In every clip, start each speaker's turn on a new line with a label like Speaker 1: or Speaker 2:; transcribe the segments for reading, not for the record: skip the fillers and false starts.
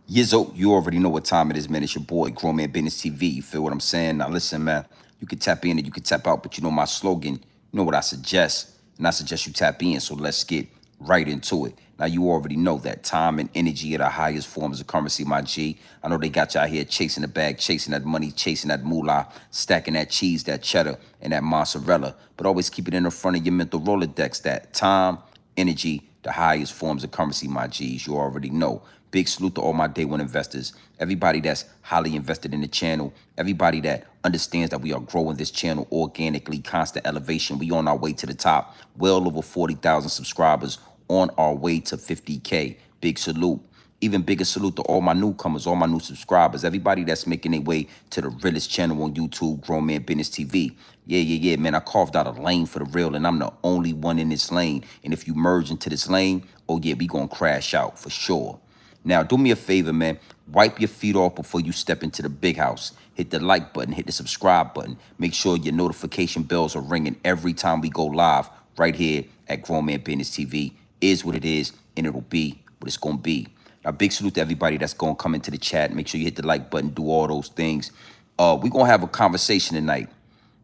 Speaker 1: Yizzo, you already know what time it is, man. It's your boy, Grown Man Business TV. You feel what I'm saying? Now listen, man, you can tap in and you can tap out, but you know my slogan, you know what I suggest, and I suggest you tap in, so let's get right into it. Now you already know that time and energy are the highest forms of currency, my G. I know they got you out here chasing the bag, chasing that money, chasing that moolah, stacking that cheese, that cheddar, and that mozzarella, but always keep it in the front of your mental Rolodex, that time, energy, the highest forms of currency, my G's. You already know. Big salute to all my day one investors, everybody that's highly invested in the channel, everybody that understands that we are growing this channel organically, constant elevation. We on our way to the top, well over 40,000 subscribers, on our way to 50K. Big salute. Even bigger salute to all my newcomers, all my new subscribers, everybody that's making their way to the Realest channel on YouTube, Grown Man Business TV. Yeah, man, I carved out a lane for the real, and I'm the only one in this lane. And if you merge into this lane, oh yeah, we gonna crash out for sure. Now, do me a favor, man. Wipe your feet off before you step into the big house. Hit the like button, hit the subscribe button. Make sure your notification bells are ringing every time we go live right here at Grown Man Business TV. Is what it is, and it'll be what it's gonna be. Now, big salute to everybody that's gonna come into the chat. Make sure you hit the like button, do all those things. We're gonna have a conversation tonight.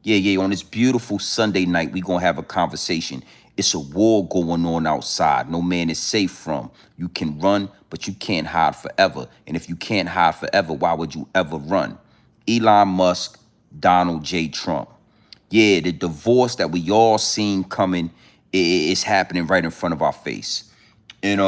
Speaker 1: Yeah, on this beautiful Sunday night, we're going to have a conversation. It's a war going on outside. No man is safe from. You can run, but you can't hide forever. And if you can't hide forever, why would you ever run? Elon Musk, Donald J. Trump. Yeah, the divorce that we all seen coming is happening right in front of our face. And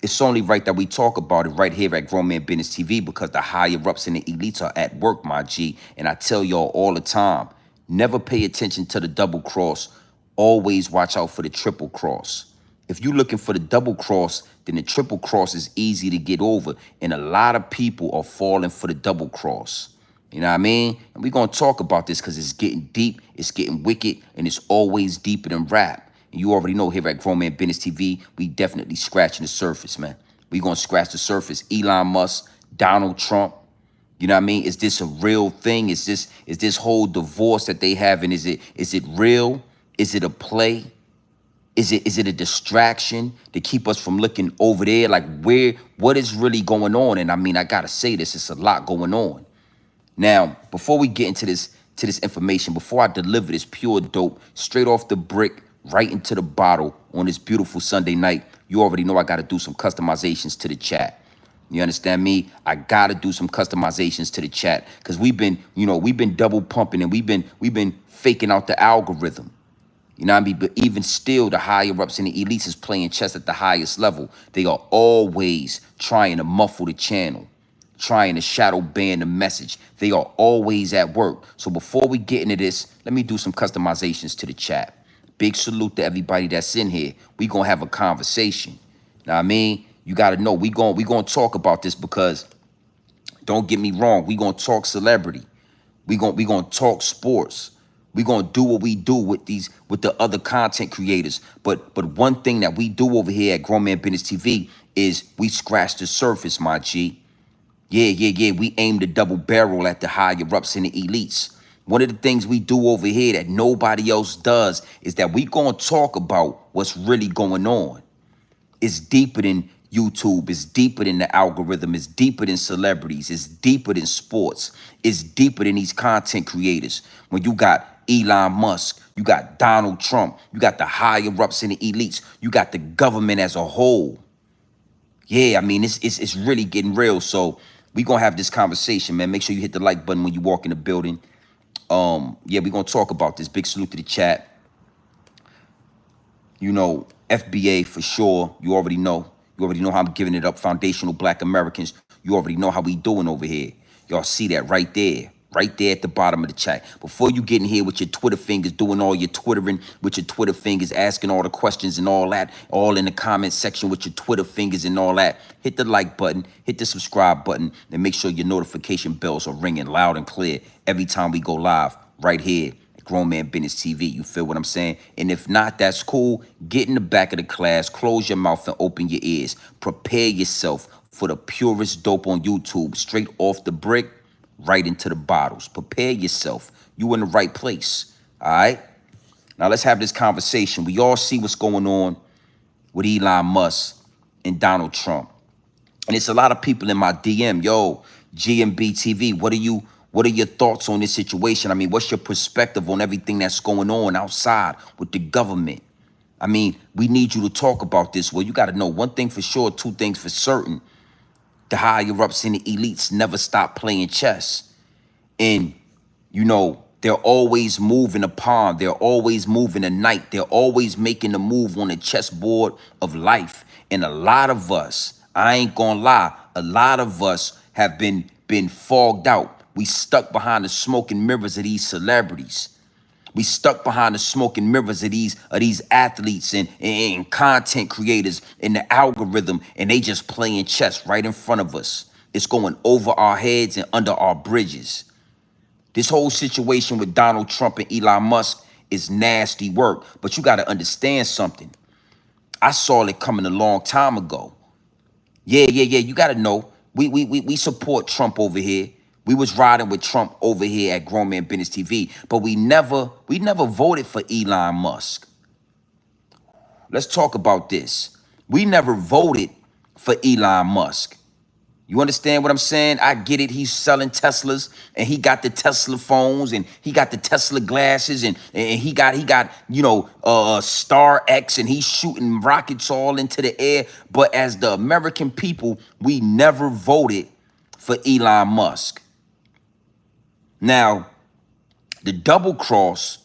Speaker 1: it's only right that we talk about it right here at Grown Man Business TV, because the higher ups and the elites are at work, my G. And I tell y'all all the time, never pay attention to the double cross. Always watch out for the triple cross. If you're looking for the double cross, then the triple cross is easy to get over. And a lot of people are falling for the double cross. You know what I mean? And we're going to talk about this because it's getting deep, it's getting wicked, and it's always deeper than rap. And you already know here at Grown Man Business TV, we definitely scratching the surface, man. We going to scratch the surface. Elon Musk, Donald Trump. You know what I mean? Is this a real thing? Is this whole divorce that they have, and is it real? Is it a play? Is it a distraction to keep us from looking over there? Like, what is really going on? And I mean, I gotta say this, it's a lot going on. Now, before we get into this information, before I deliver this pure dope straight off the brick, right into the bottle on this beautiful Sunday night, you already know I got to do some customizations to the chat. You understand me? I got to do some customizations to the chat because we've been double pumping, and we've been faking out the algorithm. You know what I mean? But even still, the higher ups and the elites is playing chess at the highest level. They are always trying to muffle the channel, trying to shadow ban the message. They are always at work. So before we get into this, let me do some customizations to the chat. Big salute to everybody that's in here. We gonna have a conversation. Now, I mean, you gotta know we gonna talk about this, because don't get me wrong, we gonna talk celebrity. We gonna talk sports. We gonna do what we do with the other content creators. But one thing that we do over here at Grown Man Business TV is we scratch the surface, my G. Yeah. We aim to double barrel at the higher ups and the elites. One of the things we do over here that nobody else does is that we gonna talk about what's really going on. It's deeper than YouTube. It's deeper than the algorithm. It's deeper than celebrities. It's deeper than sports. It's deeper than these content creators. When you got Elon Musk, you got Donald Trump, you got the higher ups and the elites, you got the government as a whole. Yeah, I mean, it's really getting real. So we gonna have this conversation, man. Make sure you hit the like button when you walk in the building. Yeah, we're gonna talk about this. Big salute to the chat. You know, FBA for sure. You already know. You already know how I'm giving it up. Foundational Black Americans. You already know how we doing over here. Y'all see that right there. Right there at the bottom of the chat. Before you get in here with your Twitter fingers, doing all your Twittering with your Twitter fingers, asking all the questions and all that, all in the comment section with your Twitter fingers and all that, hit the like button, hit the subscribe button, and make sure your notification bells are ringing loud and clear every time we go live right here at Grown Man Business TV. You feel what I'm saying? And if not, that's cool. Get in the back of the class, close your mouth and open your ears. Prepare yourself for the purest dope on YouTube, straight off the brick, right into the bottles. Prepare yourself. You in the right place. All right? Now let's have this conversation. We all see what's going on with Elon Musk and Donald Trump. And it's a lot of people in my DM, yo, GMB TV, what are your thoughts on this situation? I mean, what's your perspective on everything that's going on outside with the government? I mean, we need you to talk about this. Well, you got to know one thing for sure, two things for certain. The higher ups and the elites never stop playing chess. And, they're always moving a pawn. They're always moving a knight. They're always making a move on the chessboard of life. And a lot of us, I ain't gonna lie, a lot of us have been fogged out. We stuck behind the smoking mirrors of these celebrities. We stuck behind the smoking mirrors of these athletes and content creators in the algorithm, and they just playing chess right in front of us. It's going over our heads and under our bridges. This whole situation with Donald Trump and Elon Musk is nasty work, but you got to understand something. I saw it coming a long time ago. Yeah. You got to know, we support Trump over here. We was riding with Trump over here at Grown Man Business TV, but we never voted for Elon Musk. Let's talk about this. We never voted for Elon Musk. You understand what I'm saying? I get it. He's selling Teslas, and he got the Tesla phones, and he got the Tesla glasses, and he got Star X, and he's shooting rockets all into the air. But as the American people, we never voted for Elon Musk. Now, the double cross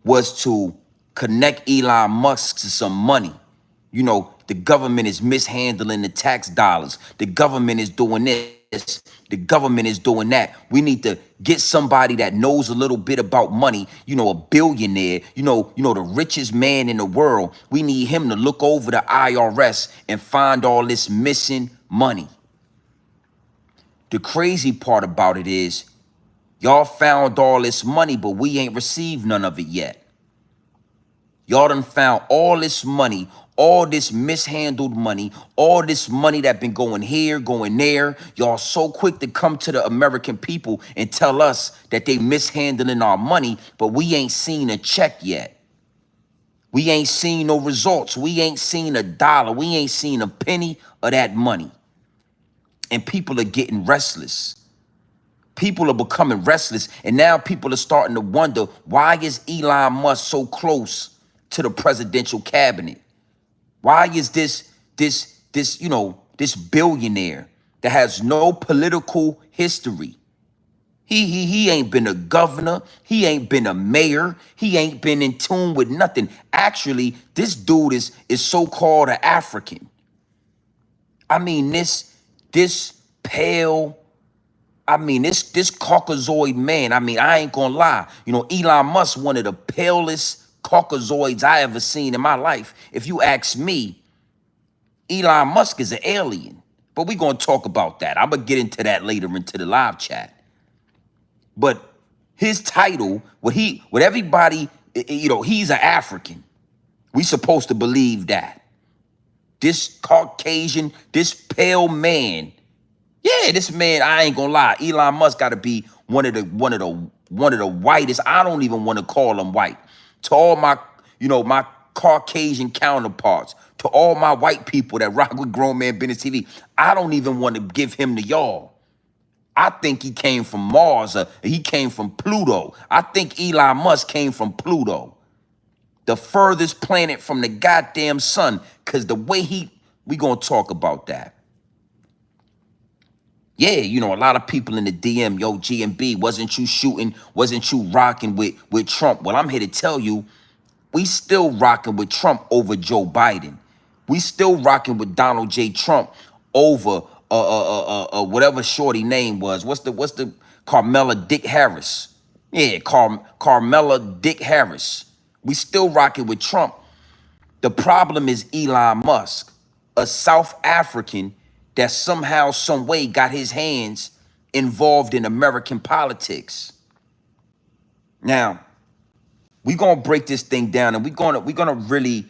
Speaker 1: was to connect Elon Musk to some money. The government is mishandling the tax dollars. The government is doing this. The government is doing that. We need to get somebody that knows a little bit about money, a billionaire, the richest man in the world. We need him to look over the IRS and find all this missing money. The crazy part about it is, y'all found all this money, but we ain't received none of it yet. Y'all done found all this money, all this mishandled money, all this money that been going here, going there. Y'all so quick to come to the American people and tell us that they mishandling our money, but we ain't seen a check yet. We ain't seen no results. We ain't seen a dollar. We ain't seen a penny of that money. And people are getting restless. People are becoming restless, and now people are starting to wonder, why is Elon Musk so close to the presidential cabinet? Why is this billionaire that has no political history? He ain't been a governor. He ain't been a mayor. He ain't been in tune with nothing. Actually, this dude is so-called an African. I mean, this pale, this Caucasoid man. I ain't gonna lie. Elon Musk, one of the palest Caucasoids I ever seen in my life. If you ask me, Elon Musk is an alien. But we're gonna talk about that. I'm gonna get into that later into the live chat. But his title, what everybody, he's an African. We supposed to believe that. This Caucasian, this pale man. Yeah, this man, I ain't gonna lie. Elon Musk gotta be one of the whitest. I don't even want to call him white. To all my, my Caucasian counterparts, to all my white people that rock with Grown Man Business TV, I don't even want to give him to y'all. I think he came from Mars, or he came from Pluto. I think Elon Musk came from Pluto, the furthest planet from the goddamn sun, because the way we gonna talk about that. Yeah, a lot of people in the DM, yo, GMB, wasn't you rocking with Trump? Well, I'm here to tell you, we still rocking with Trump over Joe Biden. We still rocking with Donald J. Trump over whatever shorty name was. What's the Carmela Dick Harris? Yeah, Carmela Dick Harris. We still rocking with Trump. The problem is Elon Musk, a South African that somehow, some way got his hands involved in American politics. Now, we're gonna break this thing down, and we're gonna really,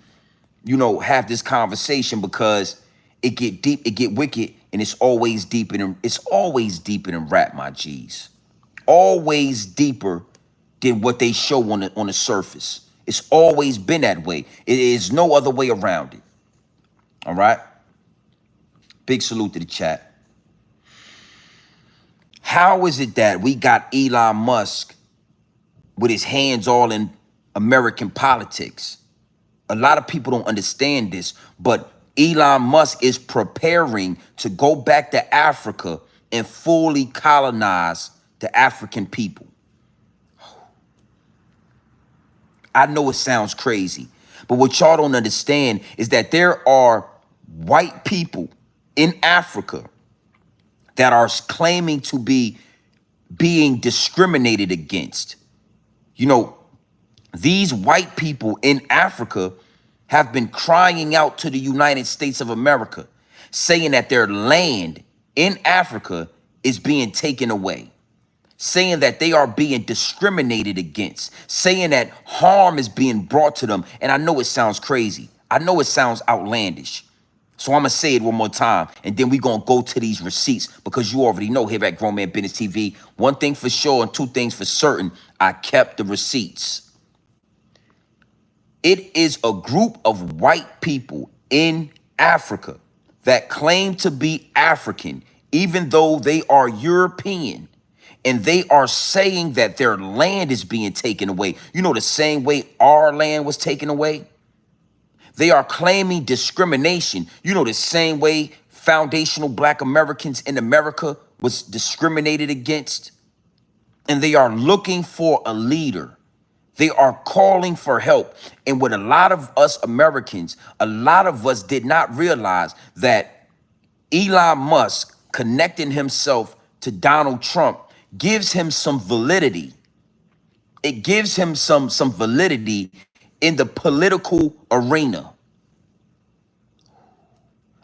Speaker 1: have this conversation, because it get deep, it get wicked, and it's always deeper than rap, my G's. Always deeper than what they show on the surface. It's always been that way. It is no other way around it. All right. Big salute to the chat. How is it that we got Elon Musk with his hands all in American politics? A lot of people don't understand this, but Elon Musk is preparing to go back to Africa and fully colonize the African people. I know it sounds crazy, but what y'all don't understand is that there are white people in Africa that are claiming to be being discriminated against. You know, these white people in Africa have been crying out to the United States of America, saying that their land in Africa is being taken away, saying that they are being discriminated against, saying that harm is being brought to them. And I know it sounds crazy. I know it sounds outlandish. So I'm going to say it one more time, and then we're going to go to these receipts, because you already know here at Grown Man Business TV, one thing for sure and two things for certain, I kept the receipts. It is a group of white people in Africa that claim to be African, even though they are European, and they are saying that their land is being taken away. You know, the same way our land was taken away. They are claiming discrimination. You know, the same way foundational Black Americans in America was discriminated against. And they are looking for a leader. They are calling for help. And with a lot of us Americans, a lot of us did not realize that Elon Musk connecting himself to Donald Trump gives him some validity. It gives him some validity in the political arena.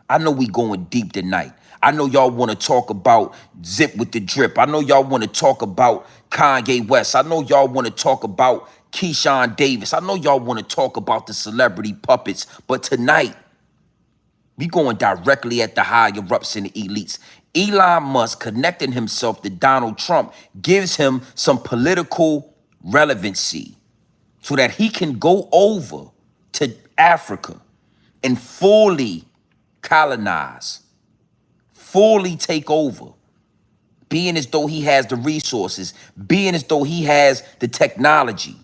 Speaker 1: I know we going deep tonight. I know y'all want to talk about Zip with the Drip. I know y'all want to talk about Kanye West. I know y'all want to talk about Keyshawn Davis. I know y'all want to talk about the celebrity puppets. But tonight, we going directly at the higher-ups and the elites. Elon Musk connecting himself to Donald Trump gives him some political relevancy so that he can go over to Africa and fully colonize, fully take over, being as though he has the resources, being as though he has the technology.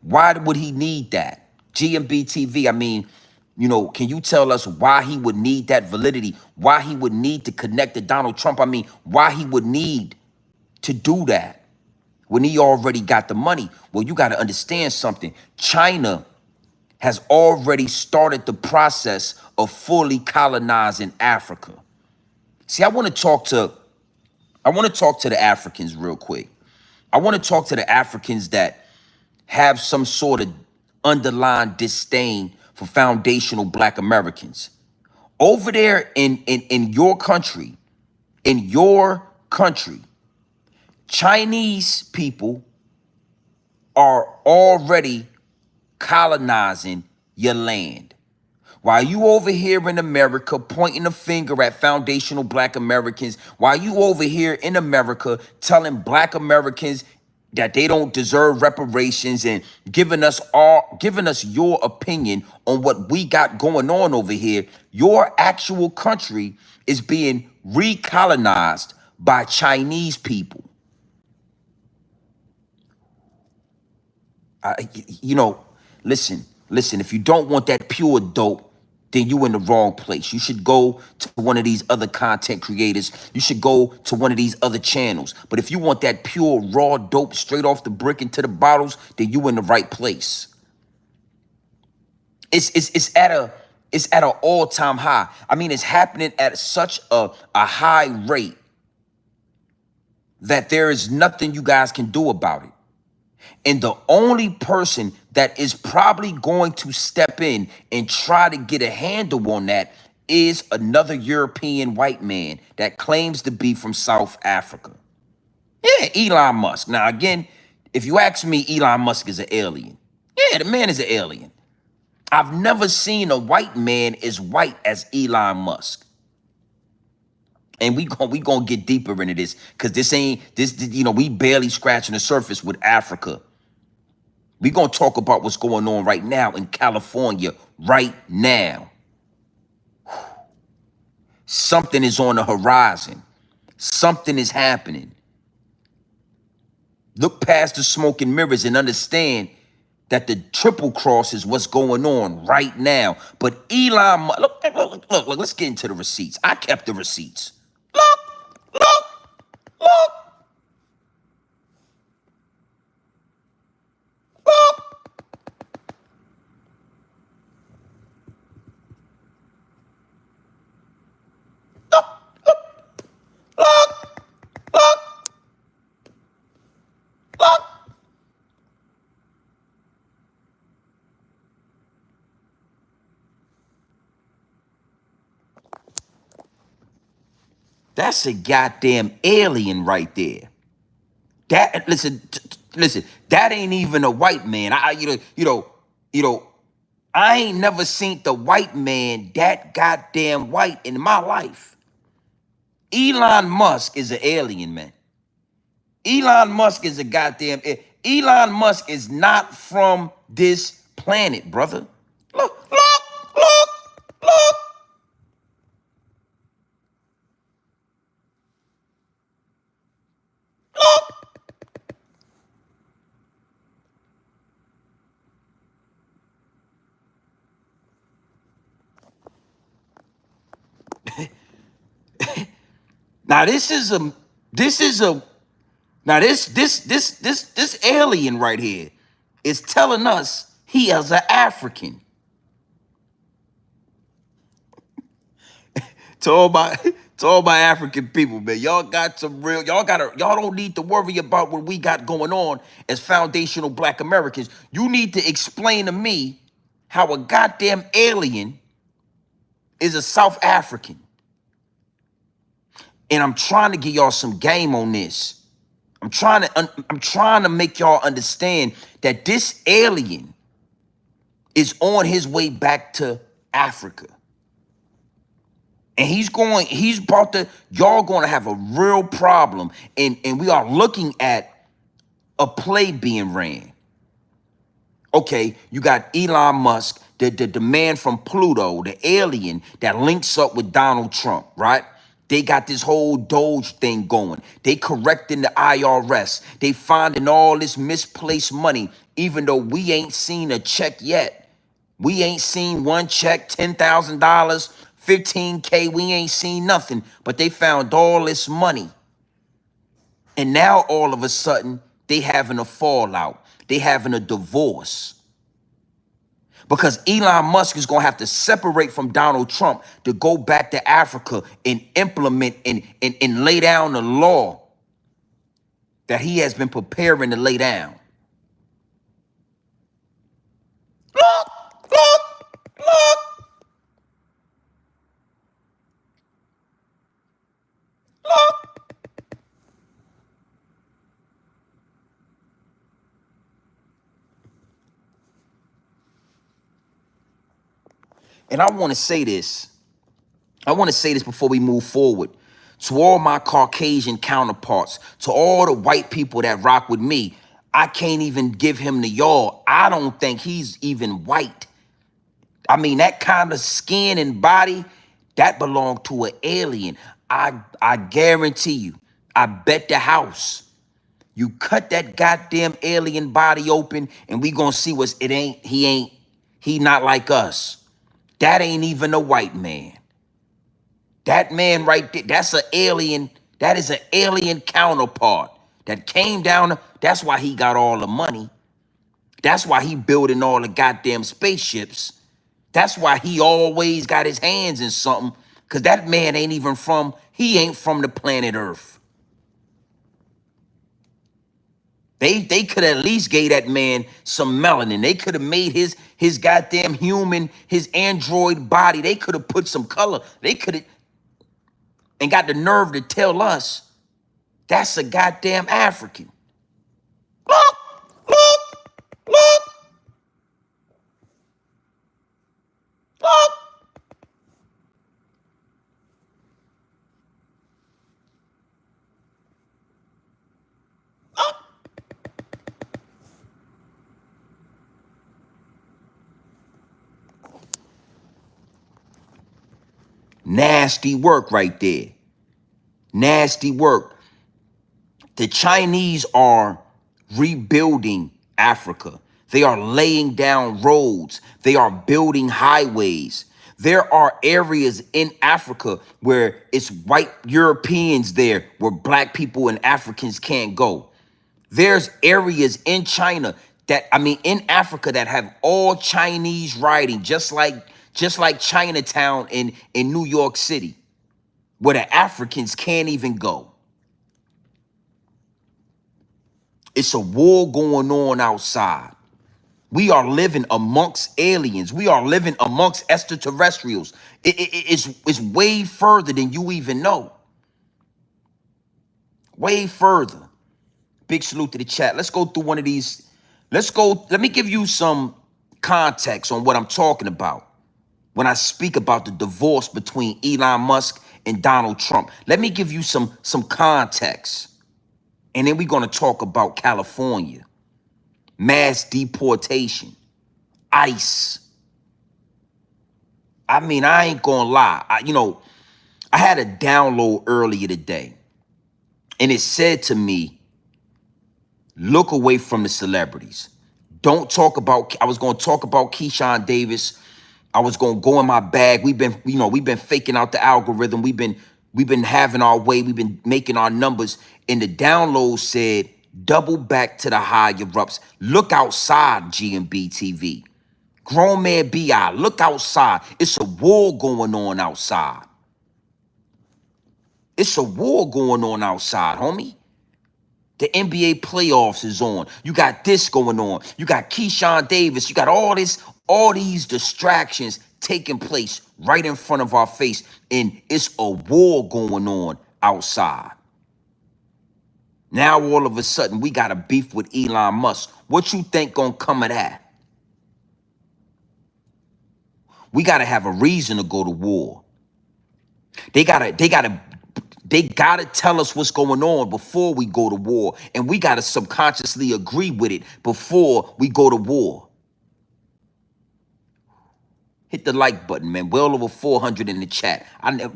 Speaker 1: Why would he need that? GMB TV, I mean, you know, can you tell us why he would need that validity? Why he would need to connect to Donald Trump? I mean, why he would need to do that when he already got the money? Well, you got to understand something. China has already started the process of fully colonizing Africa. See, I want to talk to the Africans real quick. I want to talk to the Africans that have some sort of underlying disdain for foundational Black Americans. Over there in your country, Chinese people are already colonizing your land. While you over here in America pointing a finger at foundational Black Americans, while you over here in America telling Black Americans that they don't deserve reparations and giving us your opinion on what we got going on over here, your actual country is being recolonized by Chinese people. Listen, if you don't want that pure dope, then you in the wrong place. You should go to one of these other content creators. You should go to one of these other channels. But if you want that pure, raw dope straight off the brick into the bottles, then you in the right place. It's at an all-time high. I mean, it's happening at such a high rate that there is nothing you guys can do about it. And the only person that is probably going to step in and try to get a handle on that is another European white man that claims to be from South Africa. Yeah, Elon Musk. Now, again, if you ask me, Elon Musk is an alien. Yeah, the man is an alien. I've never seen a white man as white as Elon Musk. And we gonna get deeper into this, because we barely scratching the surface with Africa. We're going to talk about what's going on right now in California right now. Something is on the horizon. Something is happening. Look past the smoke and mirrors and understand that the triple cross is what's going on right now. But Elon, look, let's get into the receipts. I kept the receipts. Look. That's a goddamn alien right there. That listen. That ain't even a white man. I ain't never seen the white man that goddamn white in my life. Elon Musk is an alien, man. Elon Musk is a goddamn. Elon Musk is not from this planet, brother. Look, look. Now this alien right here is telling us he is an African. To all my African people, man, y'all got some real, y'all don't need to worry about what we got going on as foundational Black Americans. You need to explain to me how a goddamn alien is a South African. And I'm trying to get y'all some game on this. I'm trying to make y'all understand that this alien is on his way back to Africa. And y'all going to have a real problem. And we are looking at a play being ran. Okay, you got Elon Musk, the man from Pluto, the alien that links up with Donald Trump, right? They got this whole Doge thing going. They correcting the IRS. They finding all this misplaced money, even though we ain't seen a check yet. We ain't seen one check, $10,000, $15K. We ain't seen nothing, but they found all this money. And now all of a sudden, they having a fallout. They having a divorce. Because Elon Musk is going to have to separate from Donald Trump to go back to Africa and implement and lay down the law that he has been preparing to lay down. Look. And I want to say this. I want to say this before we move forward. To all my Caucasian counterparts, to all the white people that rock with me, I can't even give him the y'all. I don't think he's even white. I mean, that kind of skin and body, that belonged to an alien. I guarantee you, I bet the house. You cut that goddamn alien body open and we gonna see he not like us. That ain't even a white man. That man right there, that's an alien. That is an alien counterpart that came down. That's why he got all the money. That's why he building all the goddamn spaceships. That's why he always got his hands in something. Because that man he ain't from the planet Earth. They could at least gave that man some melanin. They could have made his goddamn human, his android body. They could have put some color. They could have, and got the nerve to tell us that's a goddamn African. Look. Nasty work right there. Nasty work. The Chinese are rebuilding Africa. They are laying down roads. They are building highways. There are areas in Africa where it's white Europeans there, where black people and Africans can't go. There's areas in China in Africa that have all Chinese writing, just like Chinatown in New York City, where the Africans can't even go. It's a war going on outside. We are living amongst aliens. We are living amongst extraterrestrials. It's way further than you even know. Way further. Big salute to the chat. Let's go through one of these. Let me give you some context on what I'm talking about when I speak about the divorce between Elon Musk and Donald Trump. Let me give you some context. And then we're going to talk about California, mass deportation, ICE. I ain't going to lie. I had a download earlier today, and it said to me, look away from the celebrities. Don't talk about, I was going to talk about Keyshawn Davis. I was going to go in my bag. We've been faking out the algorithm. We've been having our way. We've been making our numbers. And the download said, double back to the higher ups. Look outside, GMB TV. Grown man BI, look outside. It's a war going on outside. It's a war going on outside, homie. The NBA playoffs is on. You got this going on. You got Keyshawn Davis. You got all these distractions taking place right in front of our face. And it's a war going on outside. Now, all of a sudden, we got a beef with Elon Musk. What you think gonna come of that? We gotta have a reason to go to war. They gotta tell us what's going on before we go to war. And we gotta subconsciously agree with it before we go to war. Hit the like button, man. Well over 400 in the chat.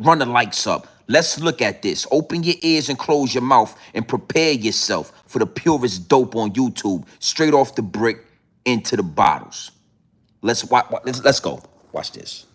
Speaker 1: Run the likes up. Let's look at this. Open your ears and close your mouth and prepare yourself for the purest dope on YouTube. Straight off the brick into the bottles. Let's go. Watch this.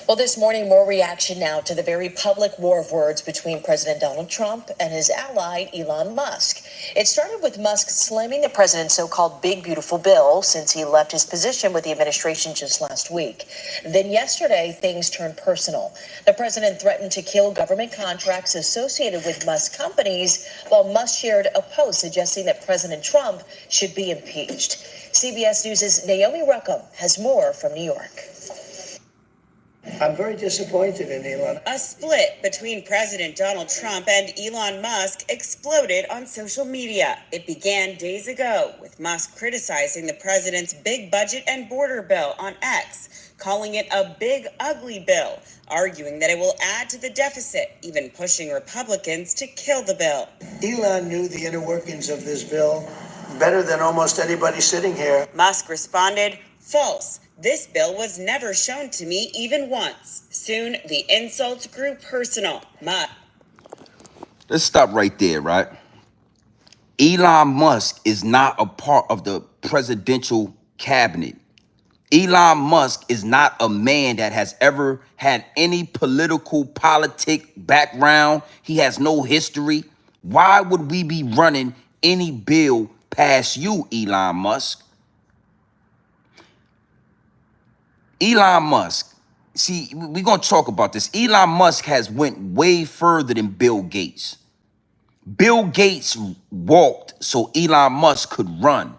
Speaker 2: Well, this morning, more reaction now to the very public war of words between President Donald Trump and his ally, Elon Musk. It started with Musk slamming the president's so-called big, beautiful bill since he left his position with the administration just last week. Then yesterday, things turned personal. The president threatened to kill government contracts associated with Musk companies, while Musk shared a post suggesting that President Trump should be impeached. CBS News' Naomi Ruckham has more from New York.
Speaker 3: I'm very disappointed in Elon.
Speaker 4: A split between President Donald Trump and Elon Musk exploded on social media. It began days ago with Musk criticizing the president's big budget and border bill on X, calling it a big, ugly bill, arguing that it will add to the deficit, even pushing Republicans to kill the bill.
Speaker 3: Elon knew the inner workings of this bill better than almost anybody sitting here.
Speaker 4: Musk responded, false. This bill was never shown to me even once. Soon, the insults grew personal.
Speaker 1: Let's stop right there, right? Elon Musk is not a part of the presidential cabinet. Elon Musk is not a man that has ever had any politic background. He has no history. Why would we be running any bill past you, Elon Musk? Elon Musk, see, we're going to talk about this. Elon Musk has went way further than Bill Gates. Bill Gates walked so Elon Musk could run.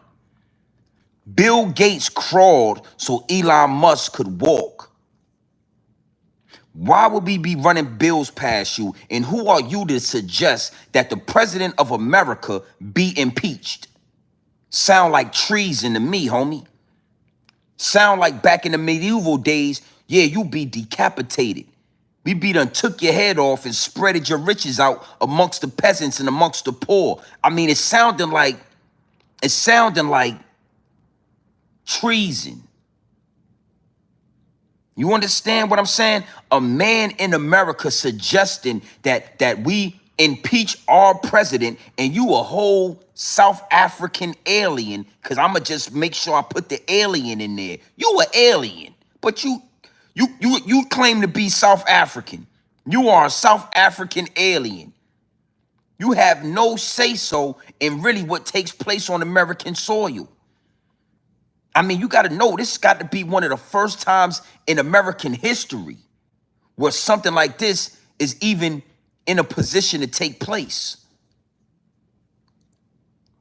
Speaker 1: Bill Gates crawled so Elon Musk could walk. Why would we be running bills past you? And who are you to suggest that the president of America be impeached? Sound like treason to me, homie. Sound like back in the medieval days, yeah, you be decapitated. We done took your head off and spreaded your riches out amongst the peasants and amongst the poor. It sounded like treason. You understand what I'm saying? A man in America suggesting that we impeach our president, and you a whole South African alien, because I'ma just make sure I put the alien in there. You an alien, but you claim to be South African. You are a South African alien. You have no say-so in really what takes place on American soil. I mean, you got to know, this got to be one of the first times in American history where something like this is even in a position to take place.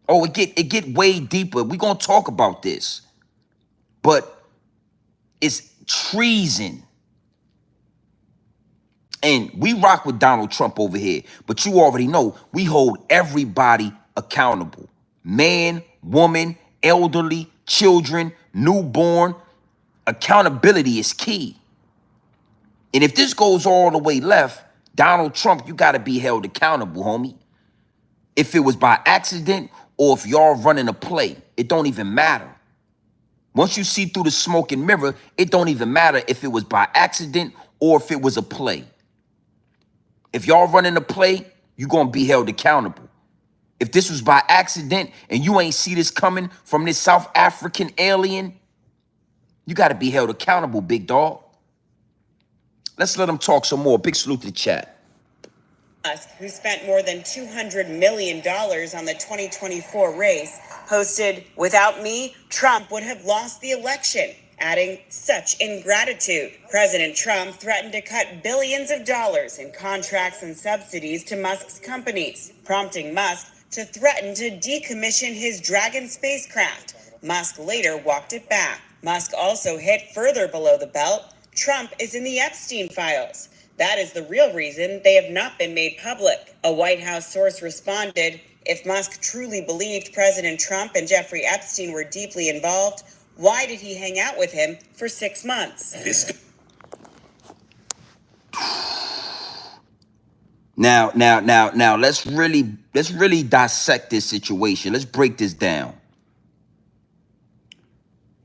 Speaker 1: Oh, it get way deeper. We're going to talk about this. But it's treason. And we rock with Donald Trump over here. But you already know we hold everybody accountable. Man, woman, elderly, children, newborn. Accountability is key. And if this goes all the way left, Donald Trump, you got to be held accountable, homie. If it was by accident or if y'all running a play, it don't even matter. Once you see through the smoke and mirror, it don't even matter if it was by accident or if it was a play. If y'all running a play, you're going to be held accountable. If this was by accident and you ain't see this coming from this South African alien, you got to be held accountable, big dog. Let's let them talk some more. Big salute to the chat.
Speaker 4: Musk, who spent more than $200 million on the 2024 race, posted, "Without me, Trump would have lost the election," adding, "Such ingratitude." President Trump threatened to cut billions of dollars in contracts and subsidies to Musk's companies, prompting Musk to threaten to decommission his Dragon spacecraft. Musk later walked it back. Musk also hit further below the belt. Trump is in the Epstein files. That is the real reason they have not been made public. A White House source responded, "If Musk truly believed President Trump and Jeffrey Epstein were deeply involved, why did he hang out with him for 6 months?"
Speaker 1: Now, let's really dissect this situation. Let's break this down.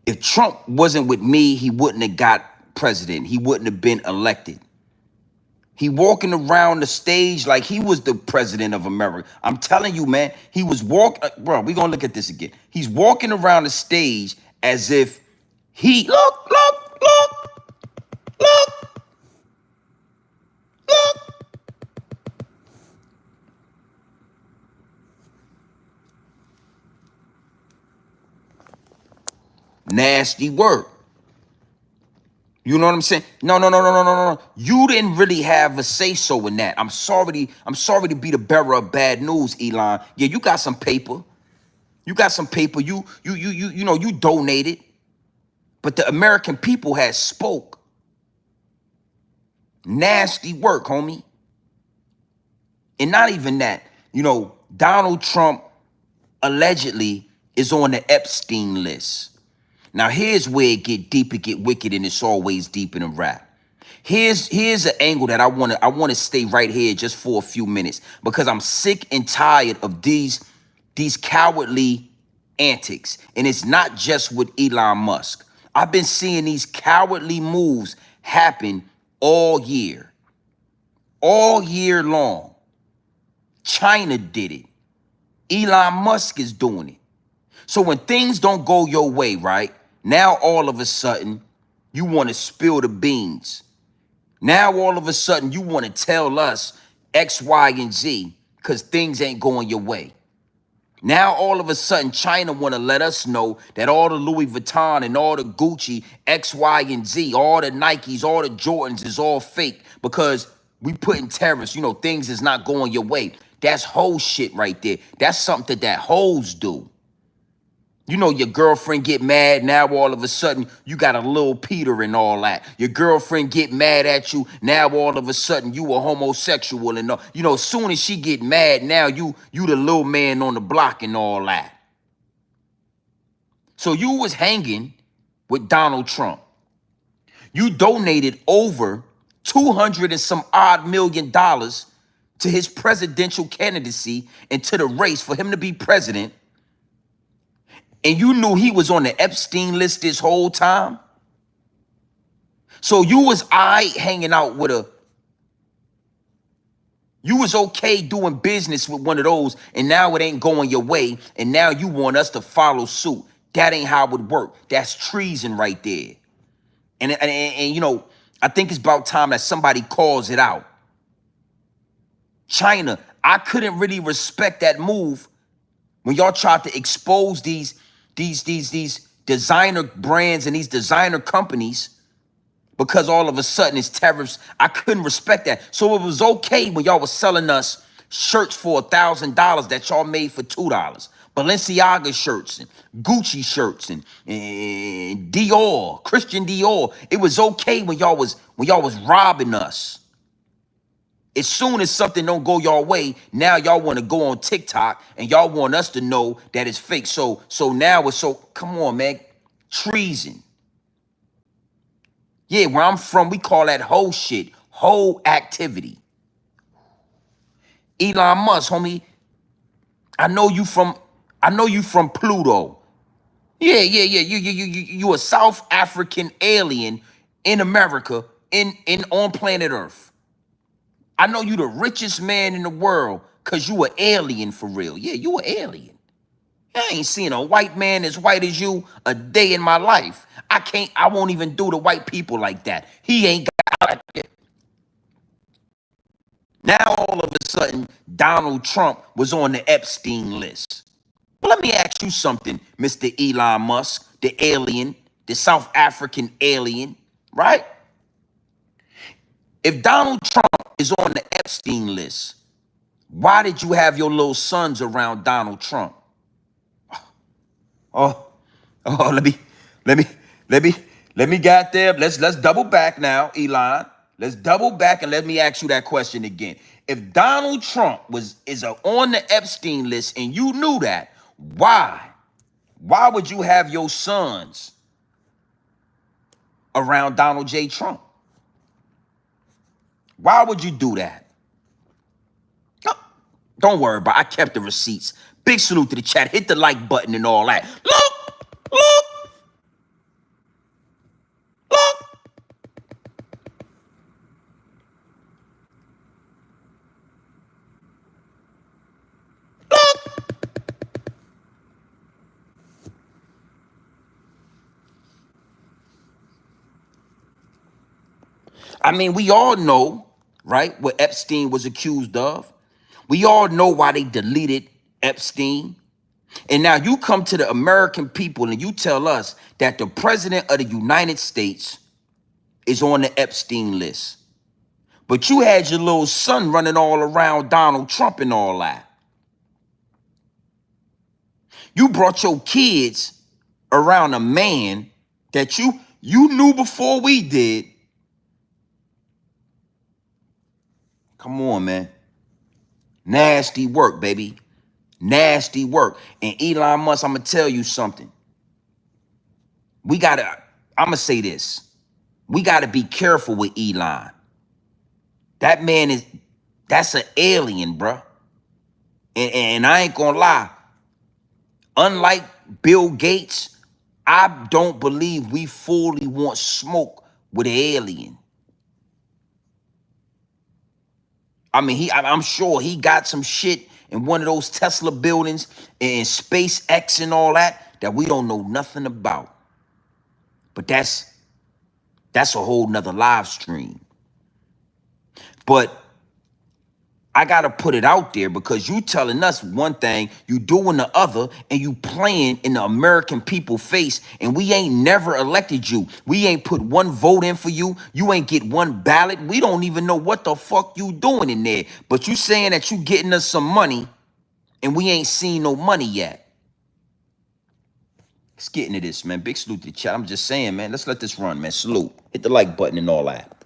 Speaker 1: If Trump wasn't with me, he wouldn't have got president. He wouldn't have been elected. He walking around the stage like he was the president of America. I'm telling you, man, he was bro, we're going to look at this again. He's walking around the stage as if look. Nasty work. You know what I'm saying? No. You didn't really have a say-so in that. I'm sorry to be the bearer of bad news, Elon. Yeah, you got some paper. You got some paper. You know, you donated. But the American people had spoke. Nasty work, homie. And not even that. You know, Donald Trump allegedly is on the Epstein list. Now, here's where it get deep, it get wicked, and it's always deep in a rap. Here's an angle that I want to stay right here just for a few minutes, because I'm sick and tired of these cowardly antics. And it's not just with Elon Musk. I've been seeing these cowardly moves happen all year long. China did it. Elon Musk is doing it. So when things don't go your way, right? Now all of a sudden, you want to spill the beans. Now all of a sudden, you want to tell us X, Y, and Z because things ain't going your way. Now all of a sudden, China want to let us know that all the Louis Vuitton and all the Gucci, X, Y, and Z, all the Nikes, all the Jordans is all fake because we putting tariffs, you know, things is not going your way. That's whole shit right there. That's something that hoes do. You know, your girlfriend get mad, now all of a sudden you got a little Peter and all that. Your girlfriend get mad at you, now all of a sudden you a homosexual and all. You know, as soon as she get mad, now you the little man on the block and all that. So you was hanging with Donald Trump. You donated over 200 and some odd million dollars to his presidential candidacy and to the race for him to be president. And you knew he was on the Epstein list this whole time. So you was hanging out with you was okay doing business with one of those, and now it ain't going your way, and now you want us to follow suit. That ain't how it would work. That's treason right there. And you know, I think it's about time that somebody calls it out. China, I couldn't really respect that move when y'all tried to expose these designer brands and these designer companies because all of a sudden it's tariffs. I couldn't respect that. So it was okay when y'all was selling us shirts for $1,000 that y'all made for $2. Balenciaga shirts and Gucci shirts and Dior, Christian Dior. It was okay when y'all was robbing us. As soon as something don't go your way, now y'all want to go on TikTok and y'all want us to know that it's fake. So now it's come on, man. Treason. Yeah, where I'm from, we call that whole shit, whole activity. Elon Musk, homie, I know you from Pluto. Yeah. You a South African alien in America, in on planet Earth. I know you the richest man in the world because you an alien for real. Yeah, you an alien. I ain't seen a white man as white as you a day in my life. I won't even do the white people like that. He ain't got it. Now all of a sudden, Donald Trump was on the Epstein list. Well, let me ask you something, Mr. Elon Musk, the alien, the South African alien, right? If Donald Trump is on the Epstein list, why did you have your little sons around Donald Trump? Oh, oh, let me get there. Let's double back now, Elon. Let's double back and let me ask you that question again. If Donald Trump is on the Epstein list and you knew that, why? Why would you have your sons around Donald J. Trump? Why would you do that? No, don't worry about it. I kept the receipts. Big salute to the chat. Hit the like button and all that. Look. I mean, we all know, right, what Epstein was accused of. We all know why they deleted Epstein. And now you come to the American people and you tell us that the president of the United States is on the Epstein list. But you had your little son running all around Donald Trump and all that. You brought your kids around a man that you knew before we did. Come on, man. Nasty work, baby. Nasty work. And Elon Musk, I'm going to tell you something. I'm going to say this. We got to be careful with Elon. That man that's an alien, bruh. And I ain't going to lie. Unlike Bill Gates, I don't believe we fully want smoke with an alien. I mean, I'm sure he got some shit in one of those Tesla buildings and SpaceX and all that we don't know nothing about. But that's a whole nother live stream. But I got to put it out there because you telling us one thing, you doing the other, and you playing in the American people face, and we ain't never elected you. We ain't put one vote in for you. You ain't get one ballot. We don't even know what the fuck you doing in there. But you saying that you getting us some money, and we ain't seen no money yet. Let's get into this, man. Big salute to the chat. I'm just saying, man, let's let this run, man. Salute. Hit the like button and all that.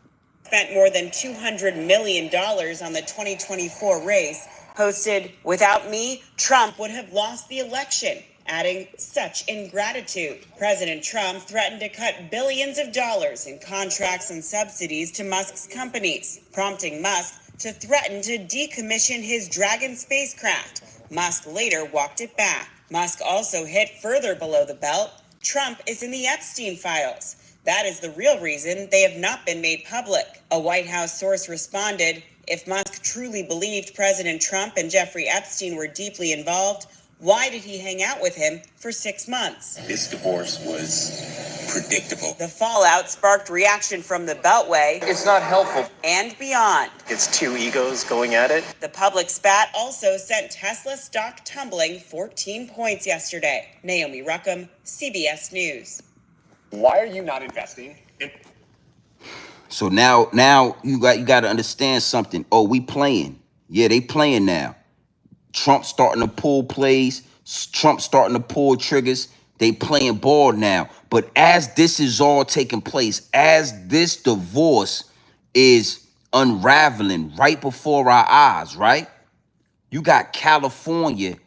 Speaker 4: Spent more than $200 million on the 2024 race, posted, "Without me, Trump would have lost the election," adding, "Such ingratitude." President Trump threatened to cut billions of dollars in contracts and subsidies to Musk's companies, prompting Musk to threaten to decommission his Dragon spacecraft. Musk later walked it back. Musk also hit further below the belt. Trump is in the Epstein files. That is the real reason they have not been made public. A White House source responded, if Musk truly believed President Trump and Jeffrey Epstein were deeply involved, why did he hang out with him for 6 months?
Speaker 5: This divorce was predictable.
Speaker 4: The fallout sparked reaction from the Beltway.
Speaker 6: It's not helpful.
Speaker 4: And beyond.
Speaker 6: It's two egos going at it.
Speaker 4: The public spat also sent Tesla stock tumbling 14 points yesterday. Naomi Ruckham, CBS News.
Speaker 6: Why are you not investing in?
Speaker 1: So now you got to understand something. Oh, we playing. Yeah, they playing now. Trump starting to pull plays. Trump starting to pull triggers. They playing ball now. But as this is all taking place, as this divorce is unraveling right before our eyes, right? You got California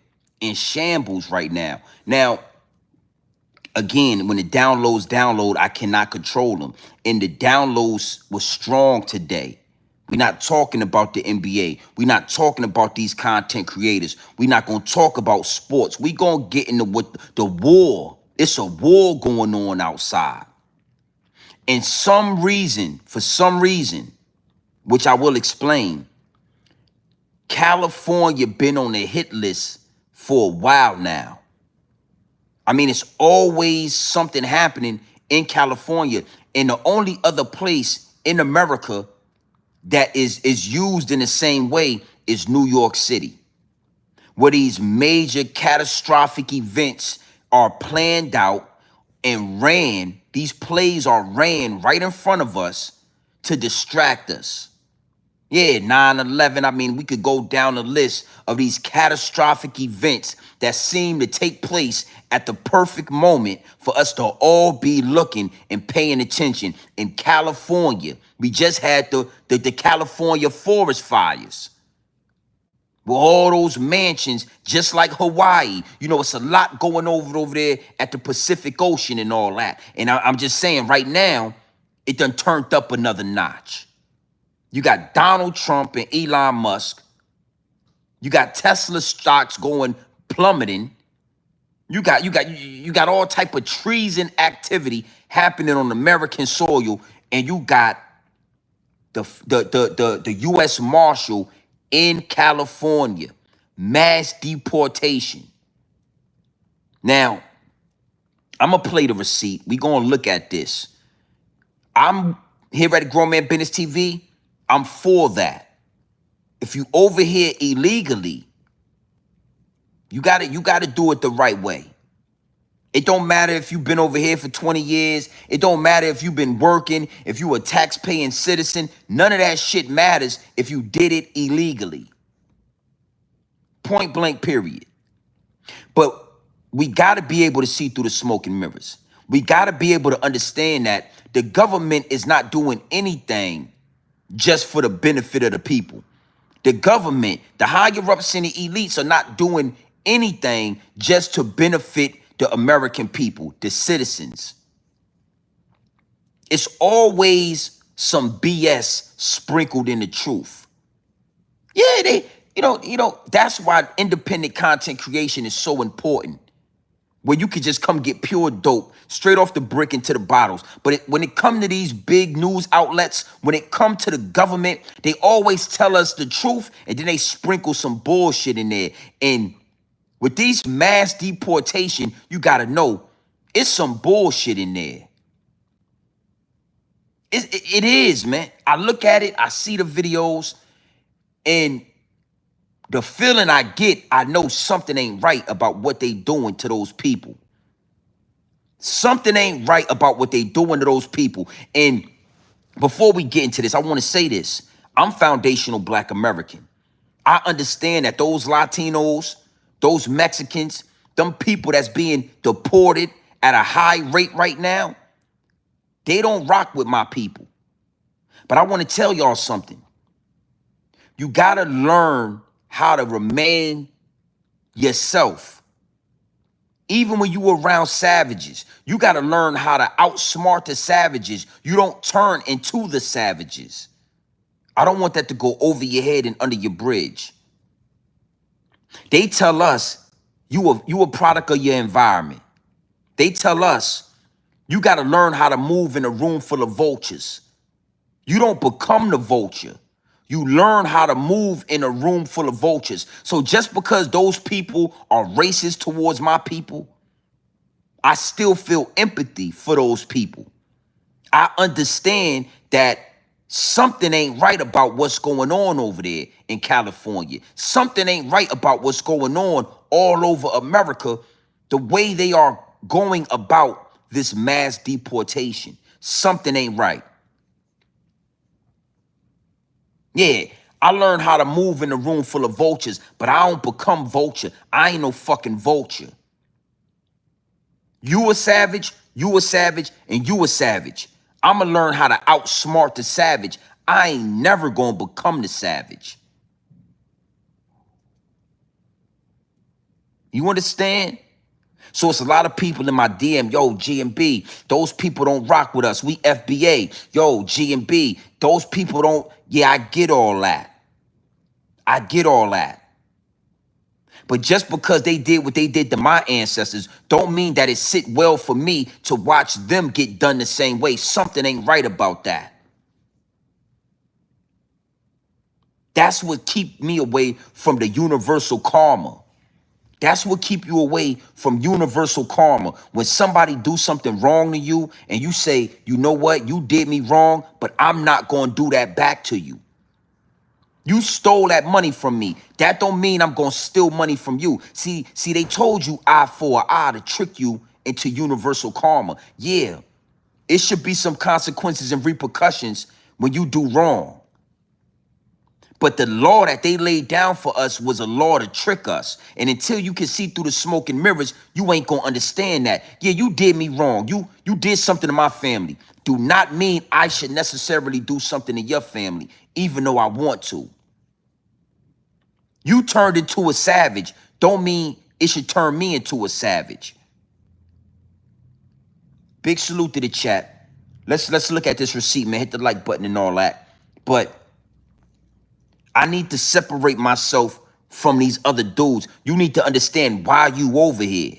Speaker 1: in shambles right now. Now, again, when the download, I cannot control them. And the downloads was strong today. We're not talking about the NBA. We're not talking about these content creators. We're not going to talk about sports. We're going to get into what the war. It's a war going on outside. And for some reason, which I will explain, California been on the hit list for a while now. I mean, it's always something happening in California. And the only other place in America that is used in the same way is New York City, where these major catastrophic events are planned out and ran. These plays are ran right in front of us to distract us. Yeah, 9/11. I mean, we could go down the list of these catastrophic events that seem to take place at the perfect moment for us to all be looking and paying attention. In California, we just had the California forest fires with all those mansions, just like Hawaii. You know, it's a lot going over there at the Pacific Ocean and all that. And I'm just saying right now, it done turned up another notch. You got Donald Trump and Elon Musk. You got Tesla stocks going plummeting. You got all type of treason activity happening on American soil, and you got the U.S. Marshal in California, mass deportation. Now, I'm gonna play the receipt. We gonna look at this. I'm here at Grown Man Business TV. I'm for that. If you over here illegally, you gotta do it the right way. It don't matter if you've been over here for 20 years. It don't matter if you've been working, if you a tax-paying citizen. None of that shit matters if you did it illegally. Point blank, period. But we gotta be able to see through the smoke and mirrors. We gotta be able to understand that the government is not doing anything just for the benefit of the people. The government, the higher ups and the elites are not doing anything just to benefit the American people, the citizens. It's always some BS sprinkled in the truth. Yeah, that's why independent content creation is so important. Where you could just come get pure dope straight off the brick into the bottles. But when it come to these big news outlets, when it come to the government, they always tell us the truth and then they sprinkle some bullshit in there. And with these mass deportation, you got to know it's some bullshit in there. It is, man. I look at it, I see the videos, and the feeling I get, I know something ain't right about what they doing to those people. Something ain't right about what they doing to those people. And before we get into this, I want to say this. I'm foundational Black American. I understand that those Latinos, those Mexicans, them people that's being deported at a high rate right now, they don't rock with my people. But I want to tell y'all something. You got to learn how to remain yourself. Even when you around savages, you got to learn how to outsmart the savages. You don't turn into the savages. I don't want that to go over your head and under your bridge. They tell us you a product of your environment. They tell us You got to learn how to move in a room full of vultures. You don't become the vulture. You learn how to move in a room full of vultures. So just because those people are racist towards my people, I still feel empathy for those people. I understand that something ain't right about what's going on over there in California. Something ain't right about what's going on all over America, the way they are going about this mass deportation. Something ain't right. Yeah, I learned how to move in a room full of vultures, but I don't become vulture. I ain't no fucking vulture. You a savage, and you a savage. I'ma learn how to outsmart the savage. I ain't never gonna become the savage. You understand? So it's a lot of people in my DM, yo, G&B, those people don't rock with us. We FBA, yo, G&B, those people don't, yeah, I get all that. I get all that. But just because they did what they did to my ancestors don't mean that it sit well for me to watch them get done the same way. Something ain't right about that. That's what keep me away from the universal karma. That's what keep you away from universal karma. When somebody do something wrong to you and you say, you know what, you did me wrong, but I'm not going to do that back to you. You stole that money from me. That don't mean I'm going to steal money from you. See, they told you eye for an eye to trick you into universal karma. Yeah, it should be some consequences and repercussions when you do wrong. But the law that they laid down for us was a law to trick us. And until you can see through the smoke and mirrors, you ain't going to understand that. Yeah, you did me wrong. You did something to my family. Do not mean I should necessarily do something to your family, even though I want to. You turned into a savage. Don't mean it should turn me into a savage. Big salute to the chat. Let's look at this receipt, man. Hit the like button and all that. But I need to separate myself from these other dudes. You need to understand why you over here.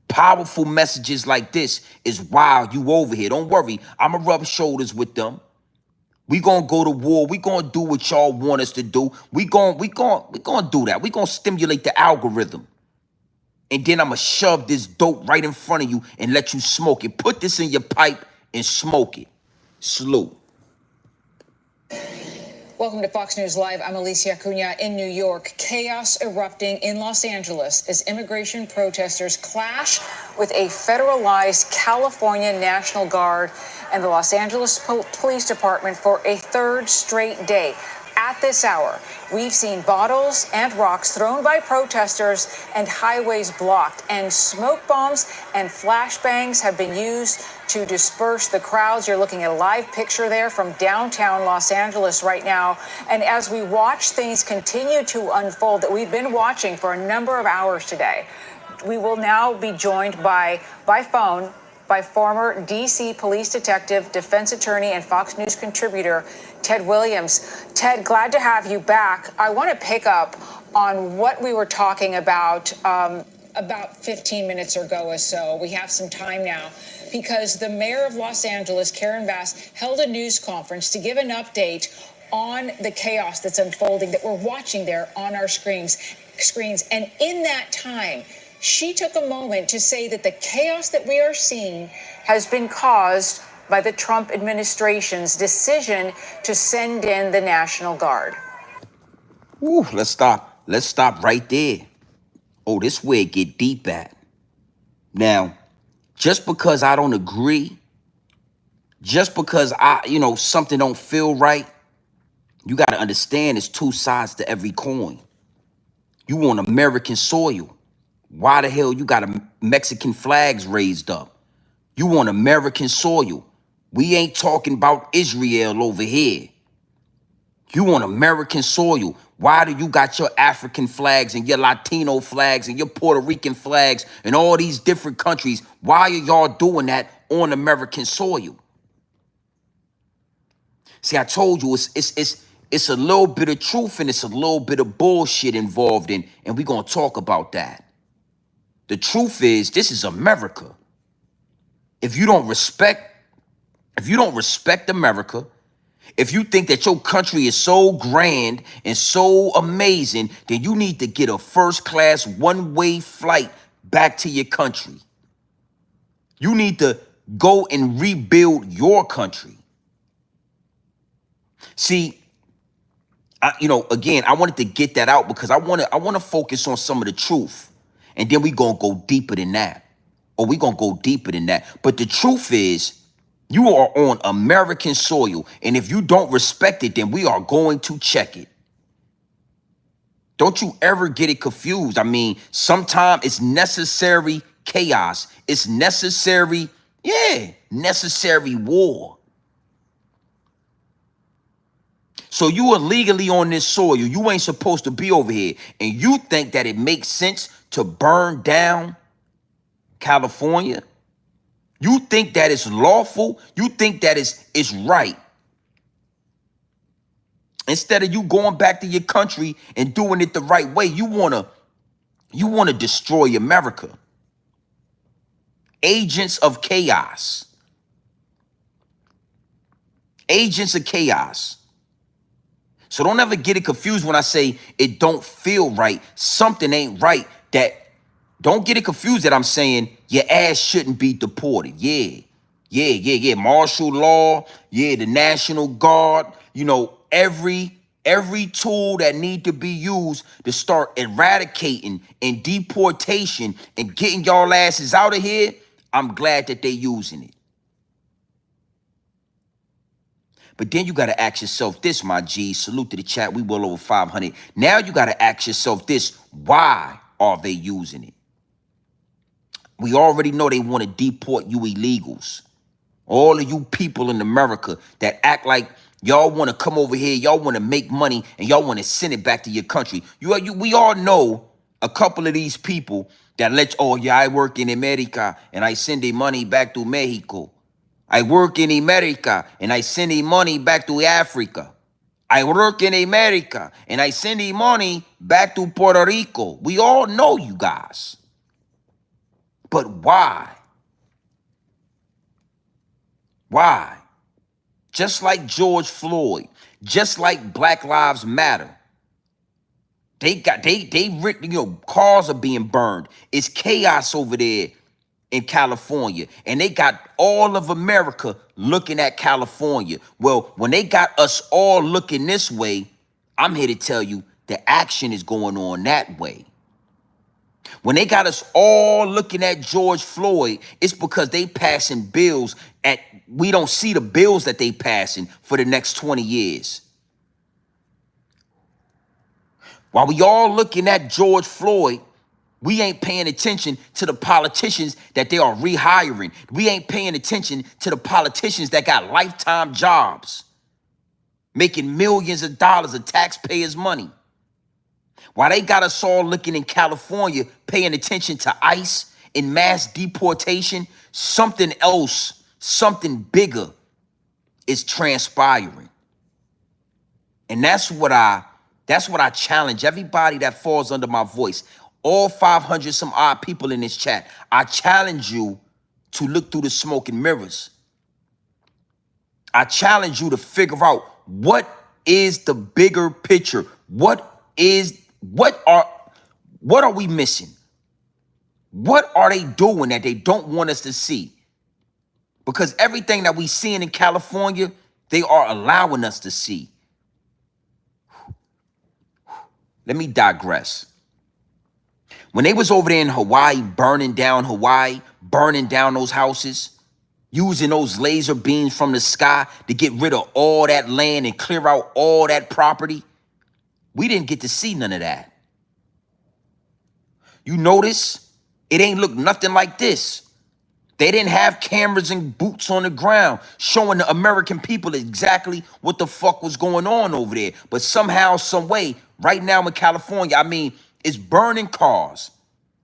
Speaker 1: Powerful messages like this is why you over here. Don't worry. I'ma rub shoulders with them. We gonna go to war. We gonna do what y'all want us to do. We gonna do that. We gonna stimulate the algorithm. And then I'ma shove this dope right in front of you and let you smoke it. Put this in your pipe and smoke it. Salute.
Speaker 2: Welcome to Fox News Live. I'm Alicia Acuna in New York. Chaos erupting in Los Angeles as immigration protesters clash with a federalized California National Guard and the Los Angeles Police Department for a third straight day. At this hour, we've seen bottles and rocks thrown by protesters and highways blocked, and smoke bombs and flashbangs have been used to disperse the crowds. You're looking at a live picture there from downtown Los Angeles right now. And as we watch things continue to unfold that we've been watching for a number of hours today, we will now be joined by phone by former D.C. police detective, defense attorney, and Fox News contributor Ted Williams. Ted, glad to have you back. I want to pick up on what we were talking about 15 minutes ago or so. We have some time now because the mayor of Los Angeles, Karen Bass, held a news conference to give an update on the chaos that's unfolding that we're watching there on our screens. And in that time, she took a moment to say that the chaos that we are seeing has been caused by the Trump administration's decision to send in the National Guard.
Speaker 1: Ooh, let's stop. Let's stop right there. Oh, this where it get deep at. Now, just because I don't agree, just because something don't feel right, you got to understand there's two sides to every coin. You on American soil. Why the hell you got Mexican flags raised up? You on American soil. We ain't talking about Israel over here. You on American soil. Why do you got your African flags and your Latino flags and your Puerto Rican flags and all these different countries? Why are y'all doing that on American soil? See, I told you it's a little bit of truth and it's a little bit of bullshit involved and we're gonna talk about that. The truth is, this is America. If you don't respect America, if you think that your country is so grand and so amazing, then you need to get a first-class one-way flight back to your country. You need to go and rebuild your country. See, again, I wanted to get that out because I want to focus on some of the truth, and then we gonna go deeper than that, But the truth is, you are on American soil, and if you don't respect it, then we are going to check it. Don't you ever get it confused. I mean, sometimes it's necessary chaos. It's necessary war. So you are legally on this soil. You ain't supposed to be over here. And you think that it makes sense to burn down California? You think that it's lawful? You think that it's right? Instead of you going back to your country and doing it the right way, you wanna destroy America. Agents of chaos. Agents of chaos. So don't ever get it confused when I say it don't feel right. Something ain't right. Don't get it confused that I'm saying your ass shouldn't be deported. Yeah. Martial law. Yeah, the National Guard. Every tool that need to be used to start eradicating and deportation and getting y'all asses out of here, I'm glad that they using it. But then you got to ask yourself this, my G. Salute to the chat. We well over 500. Now you got to ask yourself this. Why are they using it? We already know they want to deport you illegals. All of you people in America that act like y'all want to come over here, y'all want to make money, and y'all want to send it back to your country. We all know a couple of these people that I work in America and I send the money back to Mexico. I work in America and I send the money back to Africa. I work in America and I send the money back to Puerto Rico. We all know you guys. But why? Why? Just like George Floyd, just like Black Lives Matter. Cars are being burned. It's chaos over there in California, and they got all of America looking at California. Well, when they got us all looking this way, I'm here to tell you the action is going on that way. When they got us all looking at George Floyd, it's because they passing bills we don't see the bills that they passing for the next 20 years. While we all looking at George Floyd, we ain't paying attention to the politicians that they are rehiring. We ain't paying attention to the politicians that got lifetime jobs, making millions of dollars of taxpayers' money. While they got us all looking in California, paying attention to ICE and mass deportation, something else, something bigger is transpiring. And that's what I challenge everybody that falls under my voice. All 500 some odd people in this chat. I challenge you to look through the smoke and mirrors. I challenge you to figure out what is the bigger picture. What are we missing? What are they doing that they don't want us to see? Because everything that we seeing in California, they are allowing us to see. Let me digress. When they was over there in Hawaii, burning down those houses, using those laser beams from the sky to get rid of all that land and clear out all that property, we didn't get to see none of that. You notice it ain't look nothing like this. They didn't have cameras and boots on the ground showing the American people exactly what the fuck was going on over there. But somehow, some way, right now in California, I mean, it's burning cars.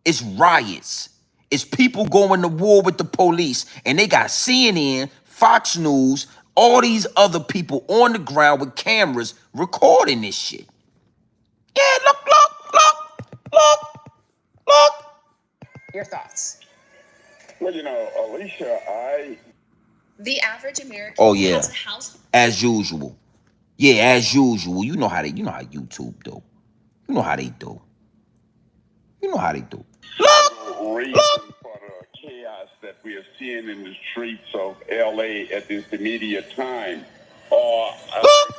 Speaker 1: It's riots. It's people going to war with the police. And they got CNN, Fox News, all these other people on the ground with cameras recording this shit. Yeah, look.
Speaker 6: Your thoughts?
Speaker 7: Well, Alicia,
Speaker 2: The average American
Speaker 1: Oh
Speaker 2: has
Speaker 1: yeah,
Speaker 2: a house.
Speaker 1: as usual. Yeah, as usual. You know how YouTube do. You know how they do. You know how they do.
Speaker 7: reason for the chaos that we are seeing in the streets of LA at this immediate time.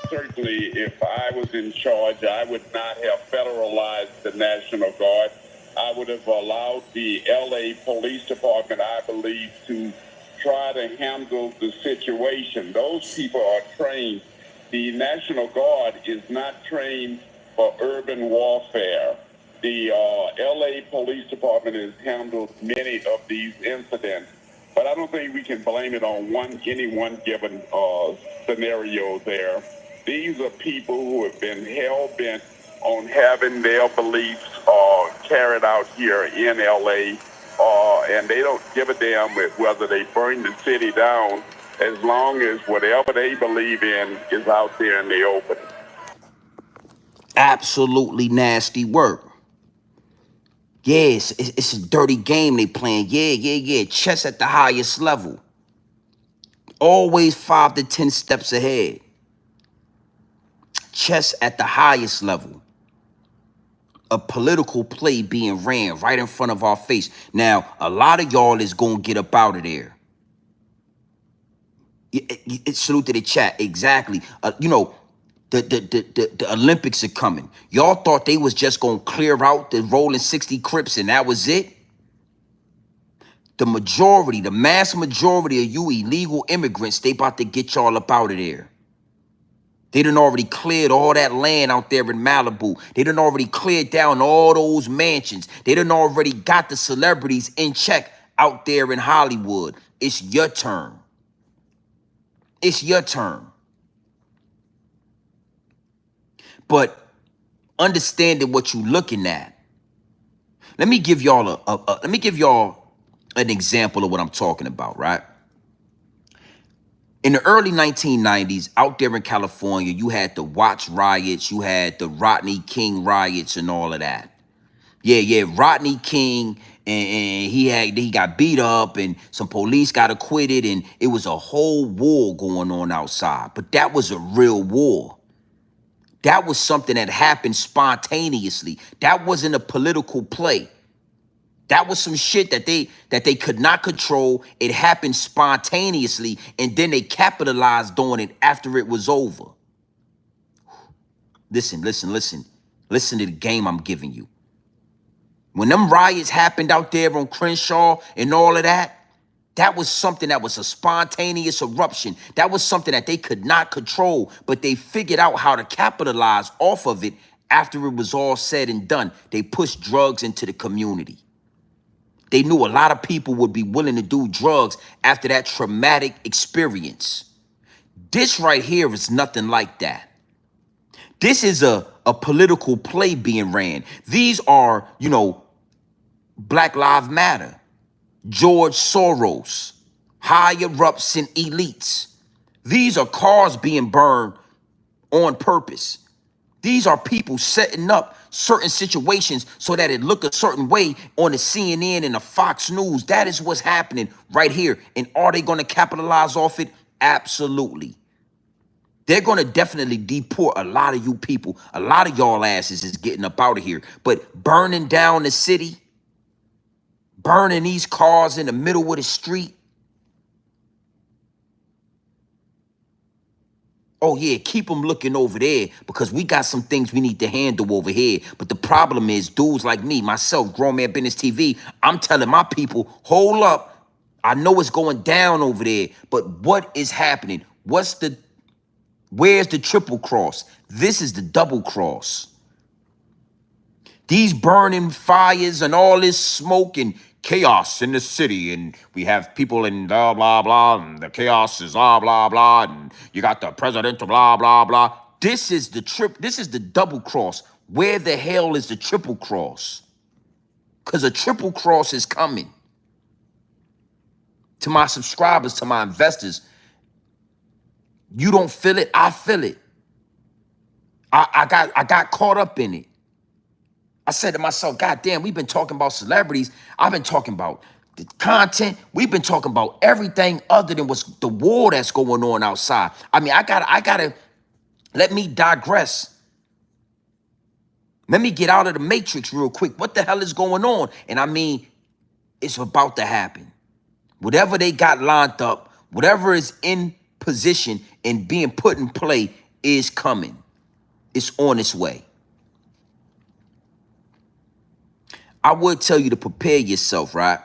Speaker 7: Certainly, if I was in charge, I would not have federalized the National Guard. I would have allowed the LA Police Department, I believe, to try to handle the situation. Those people are trained. The National Guard is not trained for urban warfare. The LA Police Department has handled many of these incidents, but I don't think we can blame it on any one given scenario there. These are people who have been hell bent on having their beliefs carried out here in LA, and they don't give a damn with whether they burn the city down, as long as whatever they believe in is out there in the open.
Speaker 1: Absolutely nasty work. Yes, it's a dirty game they playing. Yeah. Chess at the highest level. Always 5 to 10 steps ahead. Chess at the highest level. A political play being ran right in front of our face. Now, a lot of y'all is gonna get up out of there. Salute to the chat. Exactly. The Olympics are coming. Y'all thought they was just gonna clear out the rolling 60 Crips and that was it? The majority, the mass majority of you illegal immigrants, they about to get y'all up out of there. They done already cleared all that land out there in Malibu. They done already cleared down all those mansions. They done already got the celebrities in check out there in Hollywood. It's your turn. It's your turn. But understanding what you looking at. Let me give y'all an example of what I'm talking about, right? In the early 1990s, out there in California, you had the Watts riots, you had the Rodney King riots and all of that. Yeah, Rodney King, and he got beat up and some police got acquitted and it was a whole war going on outside. But that was a real war. That was something that happened spontaneously. That wasn't a political play. That was some shit that they could not control. It happened spontaneously, and then they capitalized on it after it was over. Listen. Listen to the game I'm giving you. When them riots happened out there on Crenshaw and all of that, that was something that was a spontaneous eruption. That was something that they could not control, but they figured out how to capitalize off of it after it was all said and done. They pushed drugs into the community. They knew a lot of people would be willing to do drugs after that traumatic experience. This right here is nothing like that. This is a political play being ran. These are, Black Lives Matter, George Soros, higher-ups and elites. These are cars being burned on purpose. These are people setting up certain situations so that it look a certain way on the CNN and the Fox News. That is what's happening right here. And are they going to capitalize off it? Absolutely. They're going to definitely deport a lot of you people. A lot of y'all asses is getting up out of here. But burning down the city, burning these cars in the middle of the street. Oh, yeah, keep them looking over there because we got some things we need to handle over here. But the problem is dudes like me, myself, Grown Man Business TV, I'm telling my people, hold up. I know it's going down over there, but what is happening? Where's the triple cross? This is the double cross. These burning fires and all this smoke and chaos in the city, and we have people in blah, blah, blah, and the chaos is blah, blah, blah, and you got the presidential blah, blah, blah. This is the double cross. Where the hell is the triple cross? Because a triple cross is coming. To my subscribers, to my investors, you don't feel it, I feel it. I got caught up in it. I said to myself, God damn, we've been talking about celebrities. I've been talking about the content. We've been talking about everything other than what's the war that's going on outside. I mean, I gotta let me digress. Let me get out of the matrix real quick. What the hell is going on? And I mean, it's about to happen. Whatever they got lined up, whatever is in position and being put in play is coming. It's on its way. I would tell you to prepare yourself, right?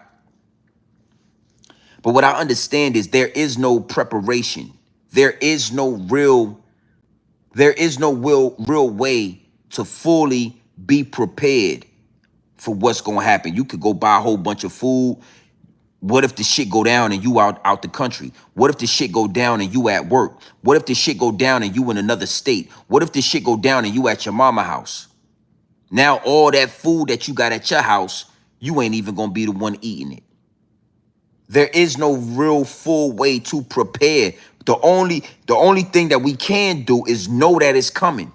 Speaker 1: But what I understand is there is no preparation. There is no real way to fully be prepared for what's going to happen. You could go buy a whole bunch of food. What if the shit go down and you out the country? What if the shit go down and you at work? What if the shit go down and you in another state? What if the shit go down and you at your mama house? Now all that food that you got at your house, you ain't even gonna be the one eating it. There is no real full way to prepare. The only thing that we can do is know that it's coming.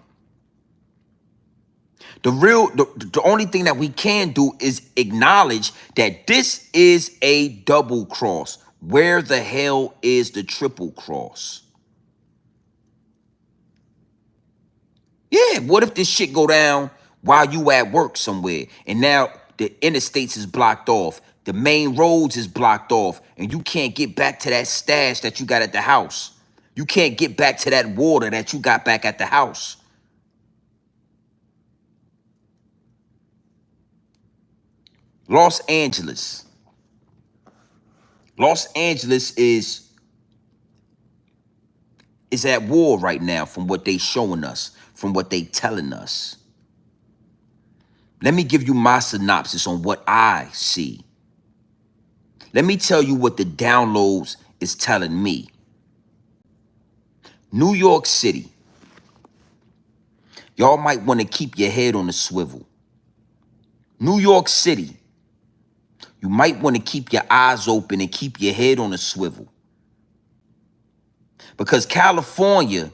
Speaker 1: The only thing that we can do is acknowledge that this is a double cross. Where the hell is the triple cross? Yeah, what if this shit go down while you at work somewhere and now the interstates is blocked off, the main roads is blocked off, and you can't get back to that stash that you got at the house. You can't get back to that water that you got back at the house. Los Angeles is at war right now from what they showing us, from what they telling us. Let me give you my synopsis on what I see. Let me tell you what the downloads is telling me. New York City. Y'all might want to keep your head on a swivel. New York City. You might want to keep your eyes open and keep your head on a swivel. Because California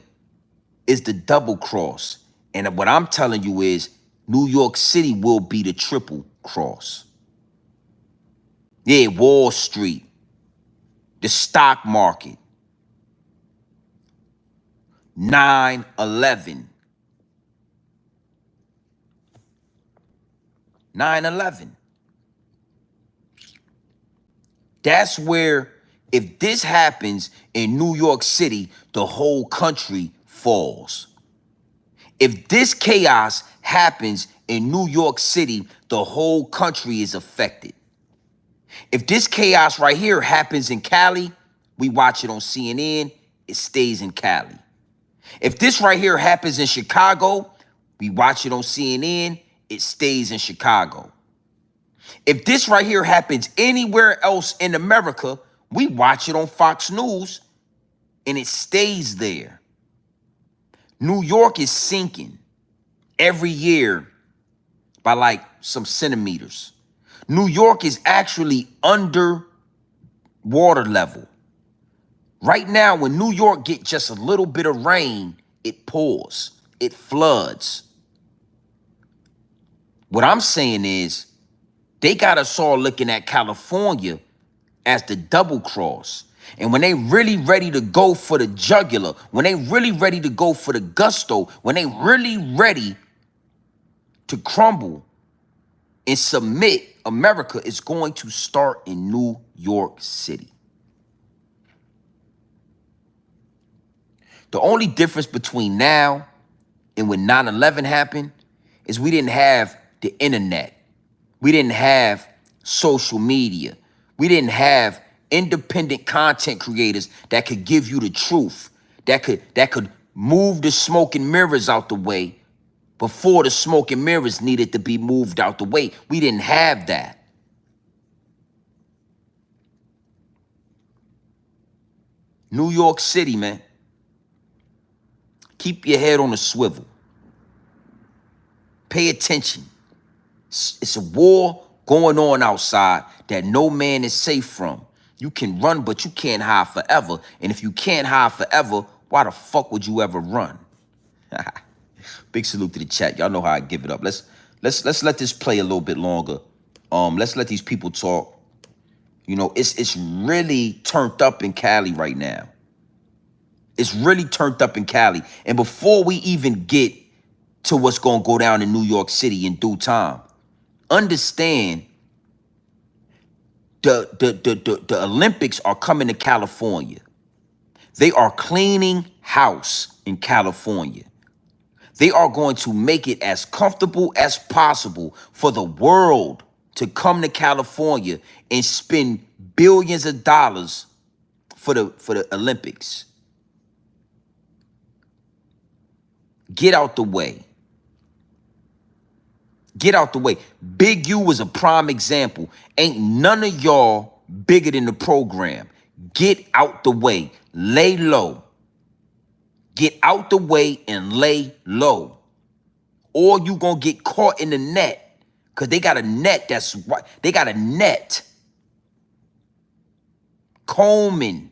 Speaker 1: is the double cross. And what I'm telling you is New York City will be the triple cross. Yeah, Wall Street, the stock market, 9/11. 9/11. That's where, if this happens in New York City, the whole country falls. If this chaos happens in New York City, the whole country is affected. If this chaos right here happens in Cali, we watch it on CNN, it stays in Cali. If this right here happens in Chicago, we watch it on CNN, it stays in Chicago. If this right here happens anywhere else in America, we watch it on Fox News and it stays there. New York is sinking every year by like some centimeters. New York is actually under water level. Right now, when New York gets just a little bit of rain, it pours, it floods. What I'm saying is, they got us all looking at California as the double cross. And when they really ready to go for the jugular, when they really ready to go for the gusto, when they really ready to crumble and submit, America is going to start in New York City. The only difference between now and when 9/11 happened is we didn't have the internet. We didn't have social media. We didn't have independent content creators that could give you the truth, that could move the smoke and mirrors out the way before the smoke and mirrors needed to be moved out the way. We didn't have that. New York City, man. Keep your head on a swivel. Pay attention. It's a war going on outside that no man is safe from. You can run, but you can't hide forever. And if you can't hide forever, why the fuck would you ever run? Big salute to the chat. Y'all know how I give it up. Let's let this play a little bit longer. Let's let these people talk. You know, it's really turned up in Cali right now. It's really turned up in Cali. And before we even get to what's going to go down in New York City in due time, understand the Olympics are coming to California. They are cleaning house in California. They are going to make it as comfortable as possible for the world to come to California and spend billions of dollars for the Olympics. Get out the way. Get out the way. Big U was a prime example. Ain't none of y'all bigger than the program. Get out the way. Lay low. Get out the way and lay low. Or you gonna get caught in the net. Because they got a net that's what they got a net combing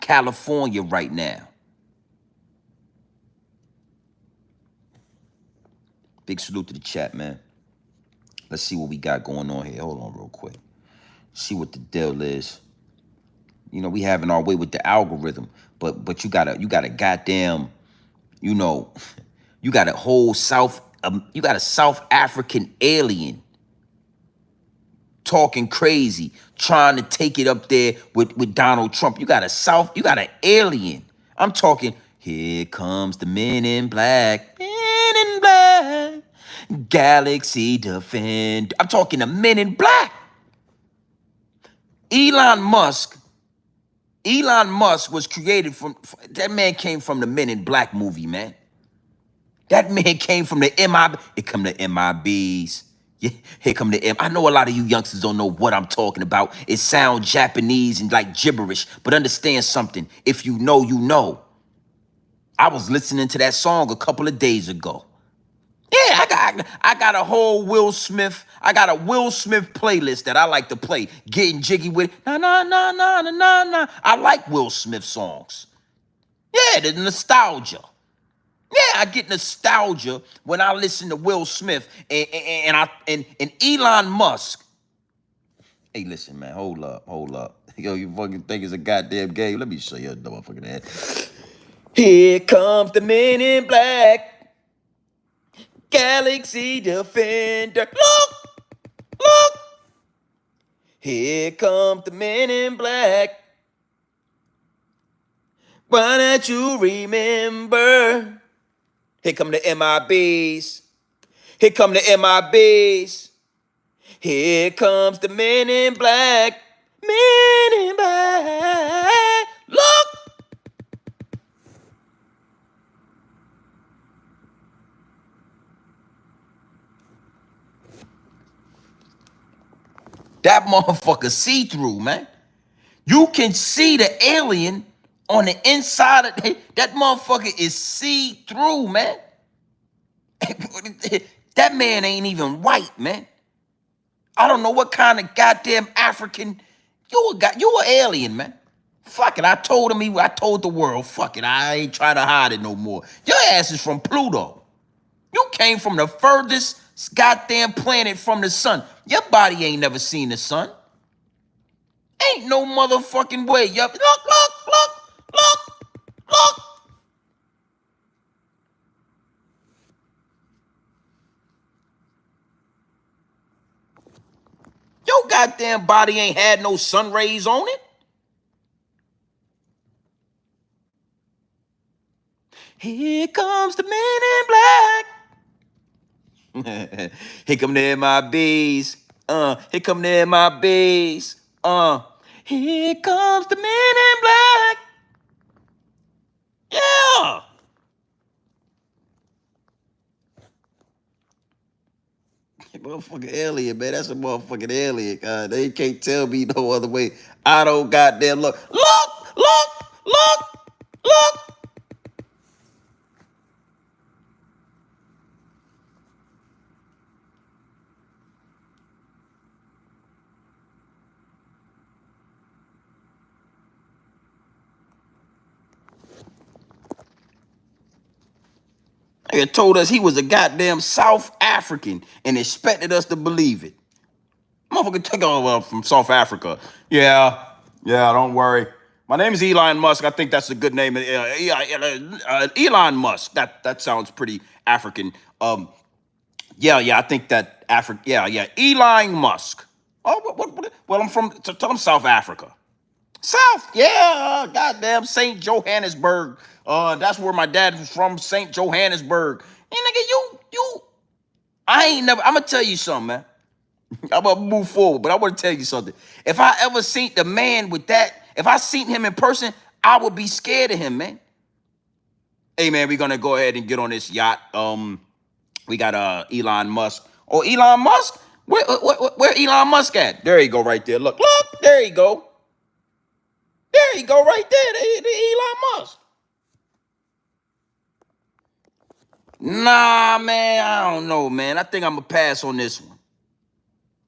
Speaker 1: California right now. Big salute to the chat, man. Let's see what we got going on here. Hold on real quick. See what the deal is. You know, we having our way with the algorithm, but you got a goddamn, you know, you got a whole you got a South African alien talking crazy, trying to take it up there with Donald Trump. You got an alien. I'm talking, here comes the men in black. Men in black. Galaxy Defender. I'm talking the men in black. Elon Musk was created that man came from the Men in Black movie, man. That man came from the MIB. Here come the MIBs. Yeah, here come the M. I know a lot of you youngsters don't know what I'm talking about. It sounds Japanese and like gibberish, but understand something. If you know, you know. I was listening to that song a couple of days ago. Yeah, I got a whole Will Smith. I got a Will Smith playlist that I like to play. Getting jiggy with na na na na na na na. I like Will Smith songs. Yeah, the nostalgia. Yeah, I get nostalgia when I listen to Will Smith and Elon Musk. Hey, listen, man, hold up. Yo, you fucking think it's a goddamn game? Let me show you a motherfucking ad. Here comes the Men in Black. Galaxy Defender. Look. Here comes the Men in Black. Why don't you remember? Here come the MIBs. Here come the MIBs. Here comes the Men in Black. Men in Black. Look. That motherfucker see-through, man. You can see the alien on the inside of that motherfucker is see-through, man. That man ain't even white, man. I don't know what kind of goddamn African you an alien, man. Fuck it. I told the world, fuck it. I ain't trying to hide it no more. Your ass is from Pluto. You came from the furthest goddamn planet from the sun. Your body ain't never seen the sun. Ain't no motherfucking way. Yup. Look. Your goddamn body ain't had no sun rays on it. Here comes the Men in Black. Here come the MIBs. Here come the MIBs. Here comes the Men in Black. Yeah. Motherfucking alien, man. That's a motherfucking alien. God, they can't tell me no other way. I don't goddamn look. Look. He told us he was a goddamn South African and expected us to believe it. Motherfucker took over from South Africa. Yeah, don't worry. My name is Elon Musk. I think that's a good name. Elon Musk. That sounds pretty African. Yeah, I think that Africa. Yeah. Elon Musk. Oh, well, I'm from. Tell him South Africa. South, yeah, goddamn St. Johannesburg. That's where my dad was from, St. Johannesburg. And nigga, I ain't never. I'm gonna tell you something, man. I'm gonna move forward, but I want to tell you something. If I ever seen the man with that, if I seen him in person, I would be scared of him, man. Hey, man, we're gonna go ahead and get on this yacht. We got Elon Musk. Oh, Elon Musk? Where Elon Musk at? There you go, right there. Look, there you go. There you go, right there. The Elon Musk. Nah, man, I don't know, man. I think I'm gonna pass on this one.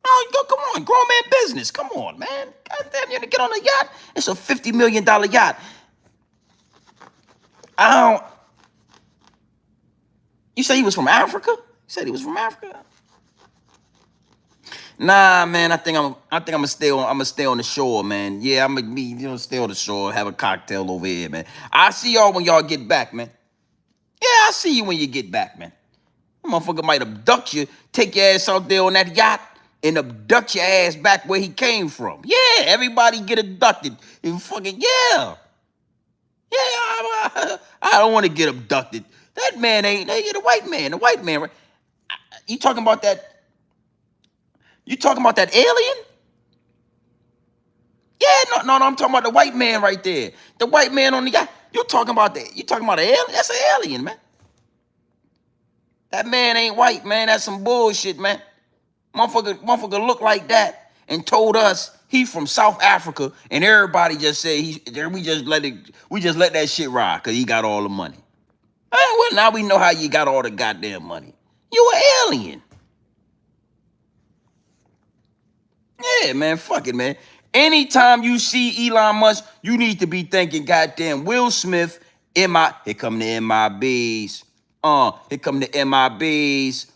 Speaker 1: Oh, come on, grown man business. Come on, man. Goddamn, you gonna get on a yacht? It's a $50 million yacht. I don't. You say he was from Africa? You said he was from Africa? Nah, man. I think I'm gonna stay on the shore, man. Yeah, I'm gonna stay on the shore, have a cocktail over here, man. I'll see y'all when y'all get back, man. Yeah, I'll see you when you get back, man. Motherfucker might abduct you, take your ass out there on that yacht, and abduct your ass back where he came from. Yeah, everybody get abducted. And fucking, yeah. Yeah, I don't want to get abducted. That man ain't, the white man, right? You talking about that? You talking about that alien? Yeah, no, I'm talking about the white man right there. The white man on the yacht. You talking about an alien? That's an alien, man. That man ain't white, man. That's some bullshit, man. Motherfucker look like that and told us he from South Africa, and everybody just said we just let that shit ride because he got all the money. Well, now we know how you got all the goddamn money. You an alien. Yeah, man, fuck it, man. Anytime you see Elon Musk, you need to be thinking, goddamn, Will Smith, here come the MIBs. Here come the MIBs.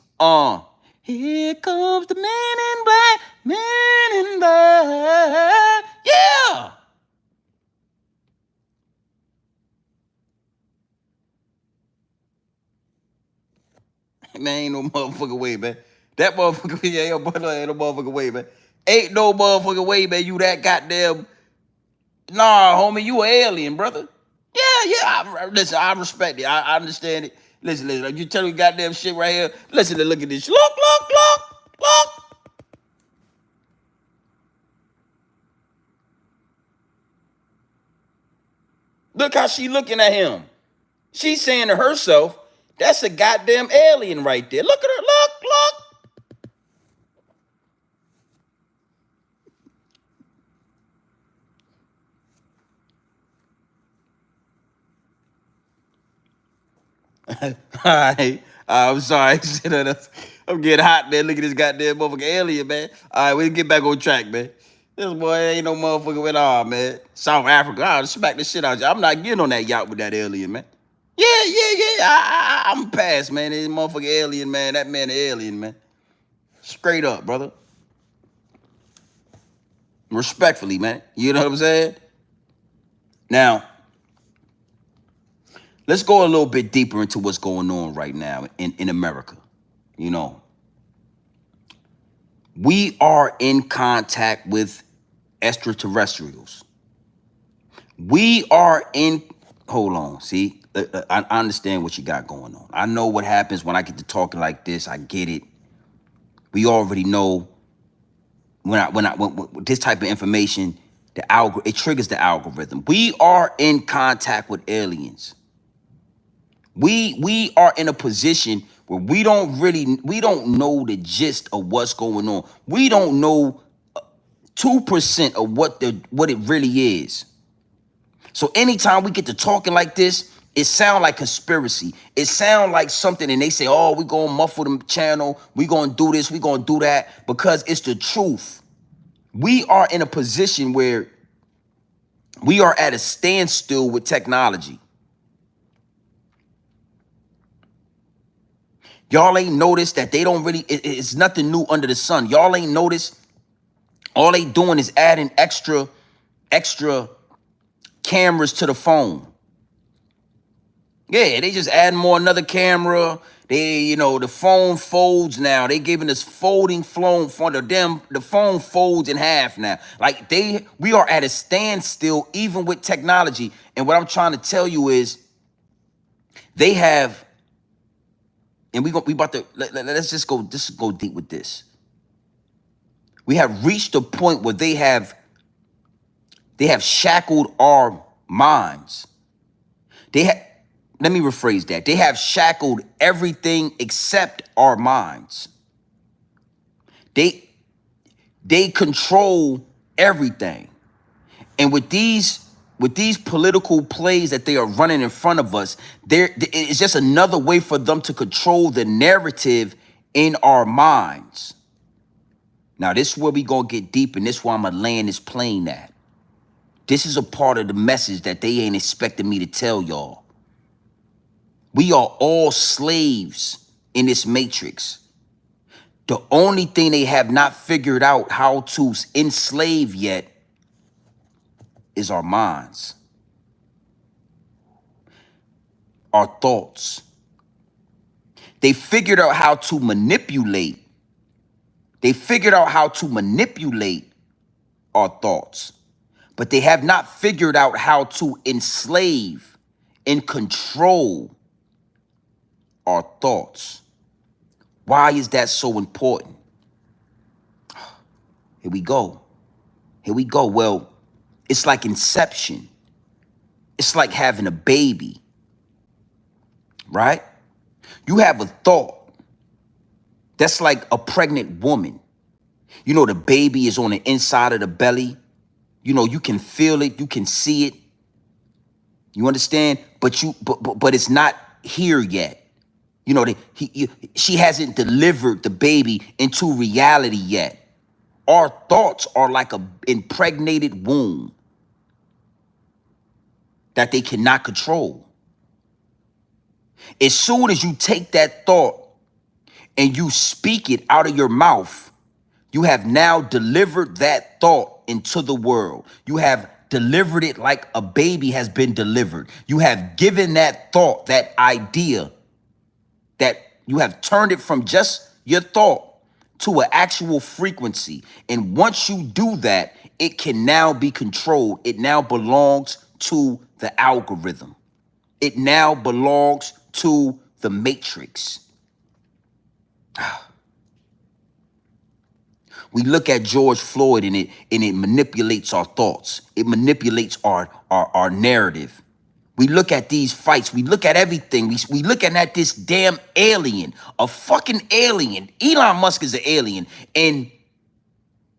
Speaker 1: Here comes the man in black. Yeah. Man, ain't no motherfucking way, man. That motherfucker, ain't no motherfucking way, man. Ain't no motherfucking way, man. You that goddamn. Nah, homie, you an alien, brother. Yeah. Listen, I respect it. I understand it. Listen. You tell me goddamn shit right here. Listen, look at this. Look. Look how she looking at him. She's saying to herself, that's a goddamn alien right there. Look at her. Look. Alright. I'm sorry. I'm getting hot, man. Look at this goddamn motherfucking alien, man. Alright, we get back on track, man. This boy ain't no motherfucker with all, man. South Africa, I'll smack the shit out of you. I'm not getting on that yacht with that alien, man. Yeah. I'm past, man. This motherfucking alien, man. That man an alien, man. Straight up, brother. Respectfully, man. You know what I'm saying? Now, let's go a little bit deeper into what's going on right now in America. You know, we are in contact with extraterrestrials. We are in, hold on, see, I understand what you got going on. I know what happens when I get to talking like this. I get it. We already know when this type of information, it triggers the algorithm. We are in contact with aliens. We are in a position where we don't know the gist of what's going on. We don't know 2% of what it really is. So anytime we get to talking like this, it sound like conspiracy. It sound like something, and they say, oh, we gonna muffle the channel, we gonna do this, we gonna do that, because it's the truth. We are in a position where we are at a standstill with technology. Y'all ain't noticed that they don't really, it's nothing new under the sun. Y'all ain't noticed All they doing is adding extra cameras to the phone. Yeah, they just adding more another camera. They, the phone folds now. They giving us folding phone for the phone folds in half now. Like we are at a standstill even with technology. And what I'm trying to tell you is they have, and we about to let's just go deep with this. We have reached a point where they have shackled our minds. Let me rephrase that. They have shackled everything except our minds. They control everything. And with these political plays that they are running in front of us, it's just another way for them to control the narrative in our minds. Now, this is where we gonna get deep, and this is why I'm gonna land this plane at. This is a part of the message that they ain't expecting me to tell y'all. We are all slaves in this matrix. The only thing they have not figured out how to enslave yet is our minds, our thoughts. They figured out how to manipulate. They figured out how to manipulate our thoughts, but they have not figured out how to enslave and control our thoughts. Why is that so important? Here we go. Well, it's like inception. It's like having a baby, right? You have a thought. That's like a pregnant woman. The baby is on the inside of the belly. You can feel it, you can see it. You understand? But it's not here yet. She hasn't delivered the baby into reality yet. Our thoughts are like a impregnated womb that they cannot control. As soon as you take that thought and you speak it out of your mouth, you have now delivered that thought into the world. You have delivered it like a baby has been delivered. You have given that thought, that idea, that you have turned it from just your thought to an actual frequency. And once you do that, it can now be controlled. It now belongs to the algorithm. It now belongs to the matrix. We look at George Floyd and it manipulates our thoughts. It manipulates our narrative. We look at these fights. We look at everything. We looking at this damn alien, a fucking alien. Elon Musk is an alien. And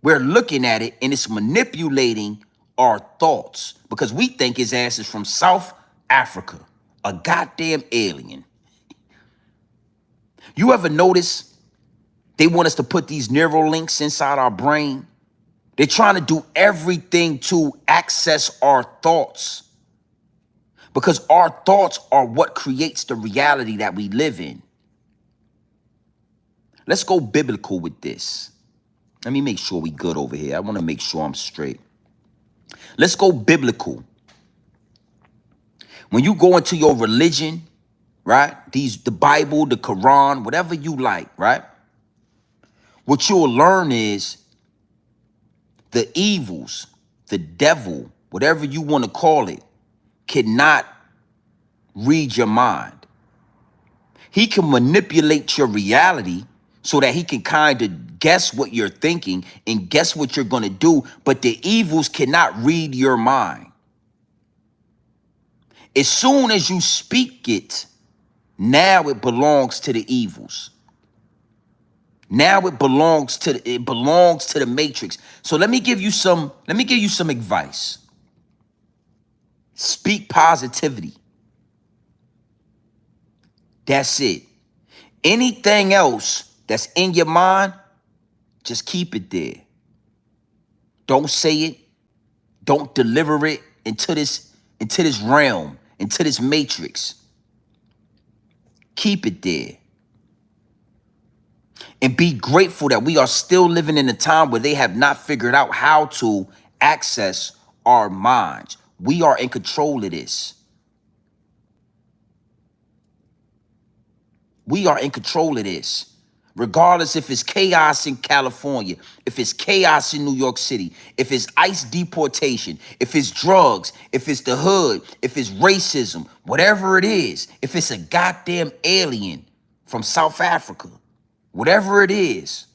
Speaker 1: we're looking at it and it's manipulating our thoughts because we think his ass is from South Africa, a goddamn alien. You ever notice they want us to put these neural links inside our brain? They're trying to do everything to access our thoughts because our thoughts are what creates the reality that we live in. Let's go biblical with this. Let me make sure we good over here. I want to make sure I'm straight. Let's go biblical. When you go into your religion, right? The Bible, the Quran, whatever you like, right? What you'll learn is the evils, the devil, whatever you want to call it, cannot read your mind. He can manipulate your reality so that he can kind of guess what you're thinking and guess what you're going to do, but the evils cannot read your mind. As soon as you speak it, now it belongs to the evils. Now it belongs to the matrix. So let me give you some advice. Speak positivity. That's it. Anything else that's in your mind, just keep it there. Don't say it. Don't deliver it into this realm, into this matrix. Keep it there. And be grateful that we are still living in a time where they have not figured out how to access our minds. We are in control of this. We are in control of this. Regardless if it's chaos in California, if it's chaos in New York City, if it's ICE deportation, if it's drugs, if it's the hood, if it's racism, whatever it is, if it's a goddamn alien from South Africa, whatever it is,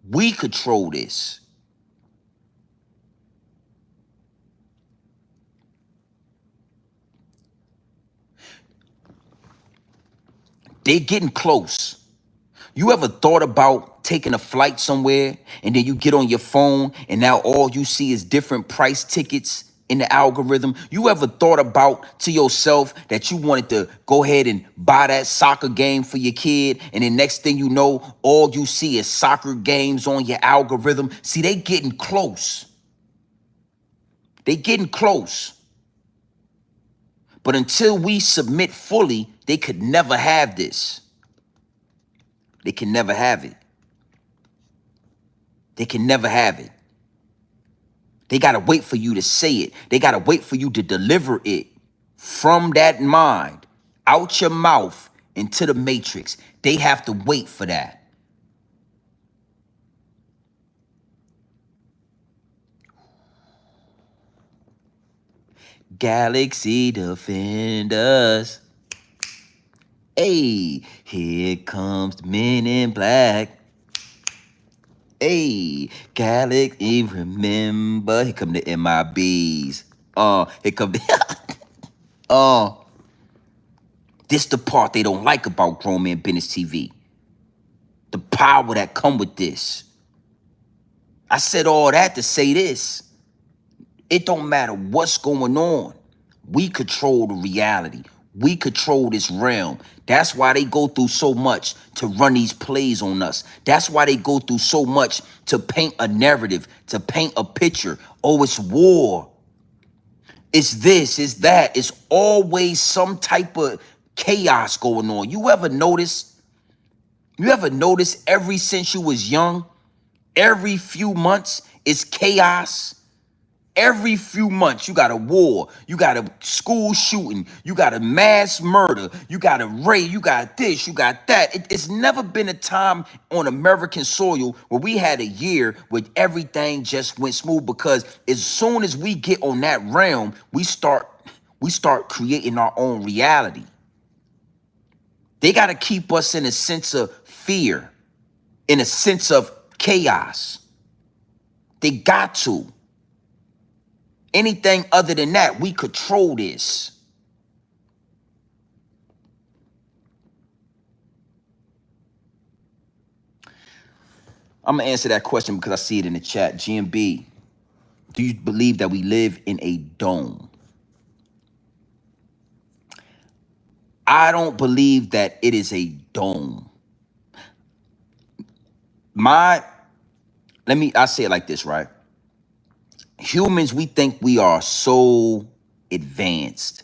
Speaker 1: we control this. They're getting close. You ever thought about taking a flight somewhere and then you get on your phone and now all you see is different price tickets in the algorithm? You ever thought about to yourself that you wanted to go ahead and buy that soccer game for your kid, and then next thing you know, all you see is soccer games on your algorithm? See, they getting close. They getting close. But until we submit fully, they could never have this. They can never have it. They can never have it. They got to wait for you to say it. They got to wait for you to deliver it from that mind, out your mouth, into the matrix. They have to wait for that. Galaxy defend us. Hey, here comes the men in black. Hey, Galaxy, remember? Here come the MIBs. Here come the this the part they don't like about Grown Man Business TV. The power that come with this. I said all that to say this. It don't matter what's going on. We control the reality. We control this realm. That's why they go through so much to run these plays on us. That's why they go through so much to paint a narrative, to paint a picture. Oh, it's war. It's this, it's that. It's always some type of chaos going on. You ever notice? You ever notice every since you was young, every few months it's chaos? Every few months, you got a war, you got a school shooting, you got a mass murder, you got a raid, you got this, you got that. It's never been a time on American soil where we had a year where everything just went smooth, because as soon as we get on that realm, we start creating our own reality. They got to keep us in a sense of fear, in a sense of chaos. They got to. Anything other than that, we control this. I'm going to answer that question because I see it in the chat. GMB, do you believe that we live in a dome? I don't believe that it is a dome. I say it like this, right? Humans, we think we are so advanced.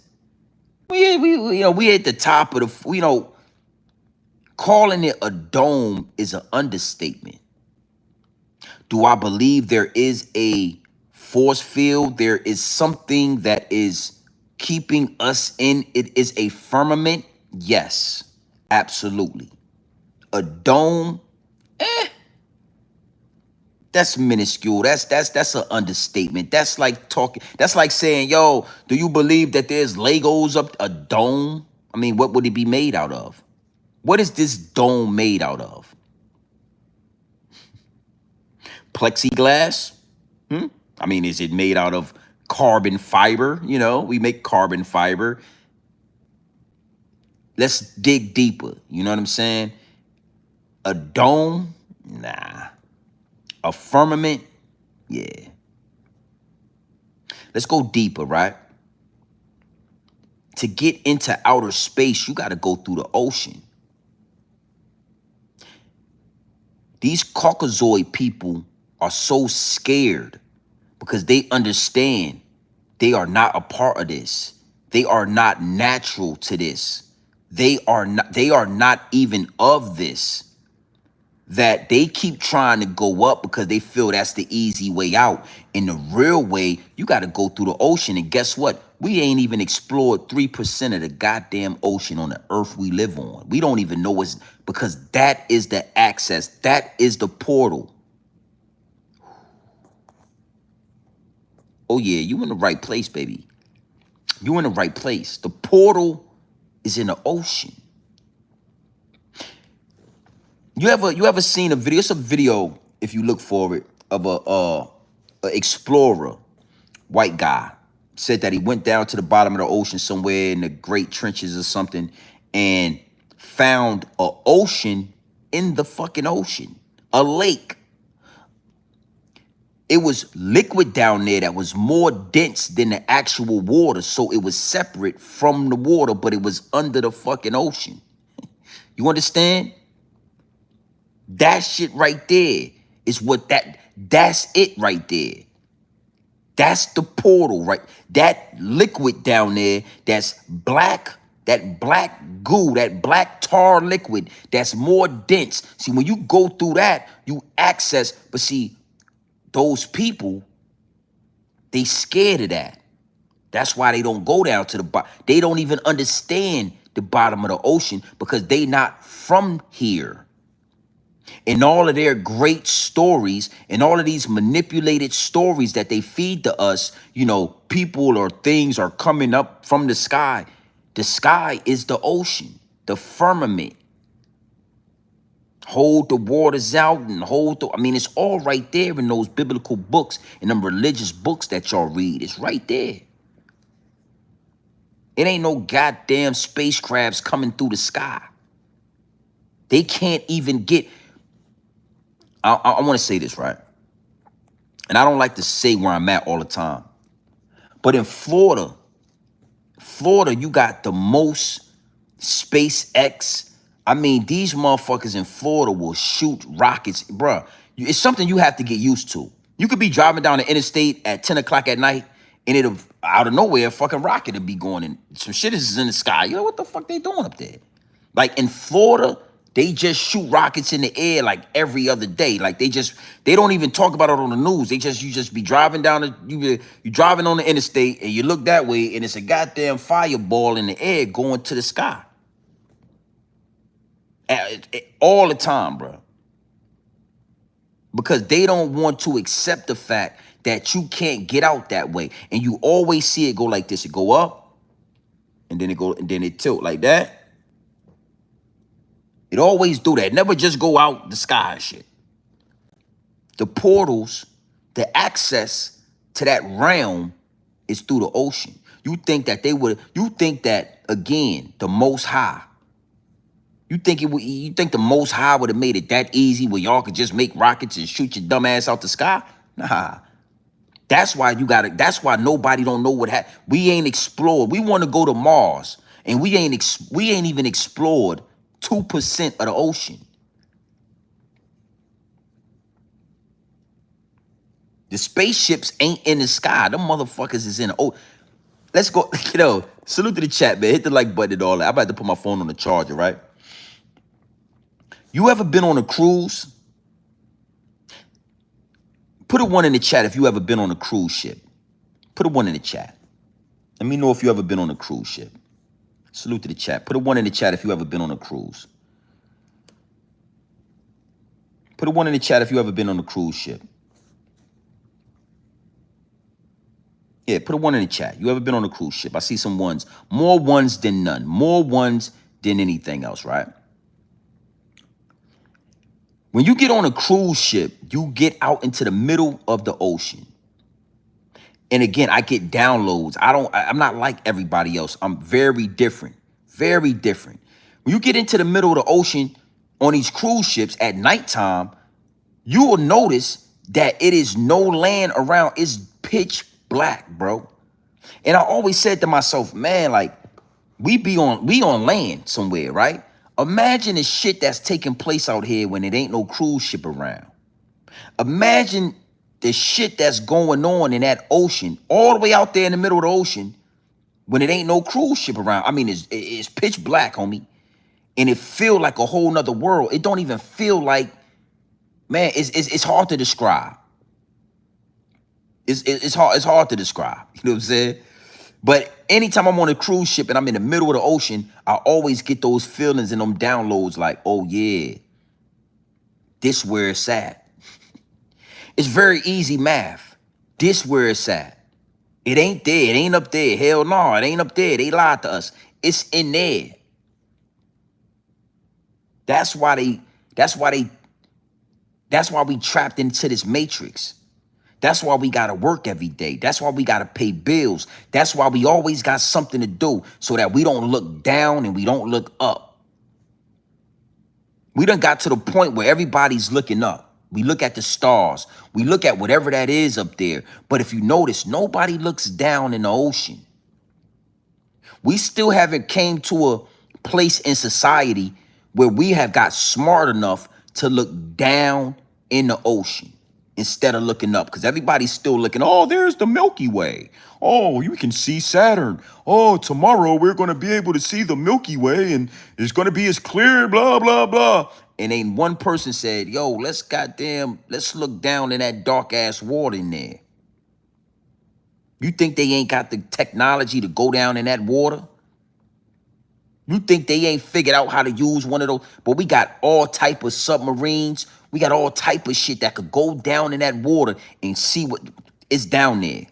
Speaker 1: We at the top of the, calling it a dome is an understatement. Do I believe there is a force field? There is something that is keeping us in. It is a firmament. Yes, absolutely. A dome, that's minuscule. That's an understatement. That's like talking. That's like saying, yo, do you believe that there's Legos up a dome? I mean, what would it be made out of? What is this dome made out of? Plexiglass? I mean, is it made out of carbon fiber? We make carbon fiber. Let's dig deeper. You know what I'm saying? A dome? Nah. A firmament? Yeah. Let's go deeper, right? To get into outer space, you got to go through the ocean. These Caucasoid people are so scared because they understand they are not a part of this. They are not natural to this. They are not even of this. that they keep trying to go up because they feel that's the easy way out. In the real way, you got to go through the ocean. And guess what? We ain't even explored 3% of the goddamn ocean on the earth we live on. We don't even know what's, because that is the access. That is the portal. Oh yeah, you in the right place, baby. You in the right place. The portal is in the ocean. You ever seen a video? It's a video, if you look for it, of a explorer, white guy, said that he went down to the bottom of the ocean somewhere in the Great Trenches or something and found a ocean in the fucking ocean, a lake. It was liquid down there that was more dense than the actual water, so it was separate from the water, but it was under the fucking ocean. You understand? That shit right there is what that's it right there. That's the portal, right? That liquid down there, that's black, that black goo, that black tar liquid, that's more dense. See, when you go through that, you access, but see, those people, they scared of that. That's why they don't go down to the bottom. They don't even understand the bottom of the ocean because they not from here. And all of their great stories and all of these manipulated stories that they feed to us, you know, people or things are coming up from the sky. The sky is the ocean, the firmament. Hold the waters out and I mean, it's all right there in those biblical books and them religious books that y'all read. It's right there. It ain't no goddamn spacecrafts coming through the sky. They can't even get... I want to say this, right? And I don't like to say where I'm at all the time. But in Florida, you got the most SpaceX. I mean, these motherfuckers in Florida will shoot rockets. Bruh, it's something you have to get used to. You could be driving down the interstate at 10 o'clock at night, and it'll, out of nowhere, a fucking rocket will be going, and some shit is in the sky. You know what the fuck they doing up there? Like in Florida, they just shoot rockets in the air like every other day. Like they don't even talk about it on the news. You just be driving down you driving on the interstate and you look that way and it's a goddamn fireball in the air going to the sky. All the time, bro. Because they don't want to accept the fact that you can't get out that way. And you always see it go like this. It go up and then it tilt like that. It always do that. Never just go out the sky and shit. The portals, the access to that realm is through the ocean. You think that again, the Most High. You think the Most High would have made it that easy where y'all could just make rockets and shoot your dumb ass out the sky? Nah. That's why nobody don't know what happened. We ain't explored. We want to go to Mars, and we ain't even explored 2% of the ocean. The spaceships ain't in the sky. Them motherfuckers is in the ocean. Let's go, salute to the chat, man. Hit the like button and all that. I'm about to put my phone on the charger, right? You ever been on a cruise? Put a 1 in the chat if you ever been on a cruise ship. Put a 1 in the chat. Let me know if you ever been on a cruise ship. Salute to the chat. Put a 1 in the chat if you ever been on a cruise. Put a 1 in the chat if you ever been on a cruise ship. Yeah, put a 1 in the chat. You ever been on a cruise ship? I see some ones. More ones than none. More ones than anything else, right? When you get on a cruise ship, you get out into the middle of the ocean. And again, I get downloads. I'm not like everybody else. I'm very different. Very different. When you get into the middle of the ocean on these cruise ships at nighttime, you will notice that it is no land around. It's pitch black, bro. And I always said to myself, man, like we on land somewhere, right? Imagine the shit that's taking place out here when it ain't no cruise ship around. Imagine the shit that's going on in that ocean, all the way out there in the middle of the ocean, when it ain't no cruise ship around. I mean, it's pitch black, homie. And it feel like a whole nother world. It don't even feel like Man, it's hard to describe. It's hard to describe. You know what I'm saying? But anytime I'm on a cruise ship and I'm in the middle of the ocean, I always get those feelings and them downloads like, oh yeah, this where it's at. It's very easy math. This where it's at. It ain't there. It ain't up there. Hell no, it ain't up there. They lied to us. It's in there. That's why we trapped into this matrix. That's why we gotta work every day. That's why we gotta pay bills. That's why we always got something to do so that we don't look down and we don't look up. We done got to the point where everybody's looking up. We look at the stars. We look at whatever that is up there. But if you notice, nobody looks down in the ocean. We still haven't came to a place in society where we have got smart enough to look down in the ocean instead of looking up, because everybody's still looking, oh, there's the Milky Way. Oh, you can see Saturn. Oh, tomorrow we're going to be able to see the Milky Way and it's going to be as clear, blah, blah, blah. And ain't one person said, yo, let's look down in that dark ass water in there. You think they ain't got the technology to go down in that water? You think they ain't figured out how to use one of those? But we got all type of submarines. We got all type of shit that could go down in that water and see what is down there.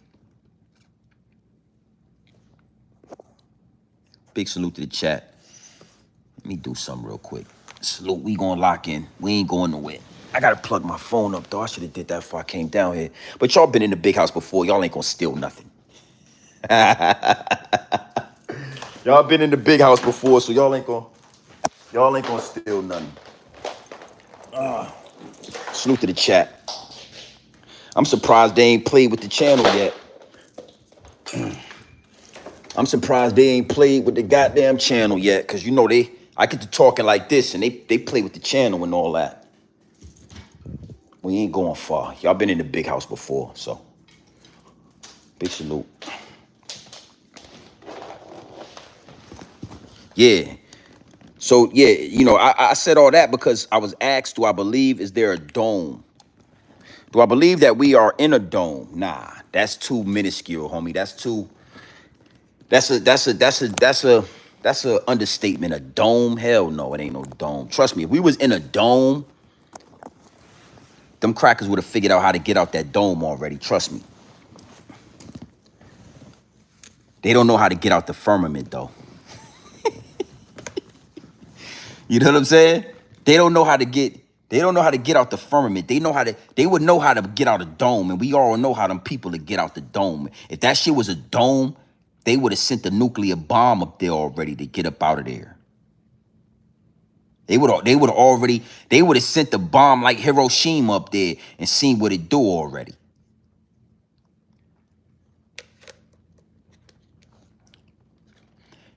Speaker 1: Big salute to the chat. Let me do something real quick. Salute, we gonna lock in. We ain't going nowhere. I gotta plug my phone up though. I should have did that before I came down here. But y'all been in the big house before. Y'all ain't gonna steal nothing. Y'all been in the big house before, so y'all ain't gonna steal nothing. Salute to the chat. I'm surprised they ain't played with the channel yet. I'm surprised they ain't played with the goddamn channel yet, because you know I get to talking like this and they play with the channel and all that. We ain't going far. Y'all been in the big house before, so big salute. Yeah. So yeah, you know, I said all that because I was asked, do I believe, is there a dome? Do I believe that we are in a dome? Nah, that's too minuscule, homie. That's a understatement. A dome? Hell no, it ain't no dome. Trust me, if we was in a dome, them crackers would have figured out how to get out that dome already. Trust me. They don't know how to get out the firmament though. You know what I'm saying? They don't know how to get out the firmament. They would know how to get out a dome, and we all know how them people to get out the dome. If that shit was a dome, they would have sent the nuclear bomb up there already to get up out of there. They would have sent the bomb like Hiroshima up there and seen what it do already.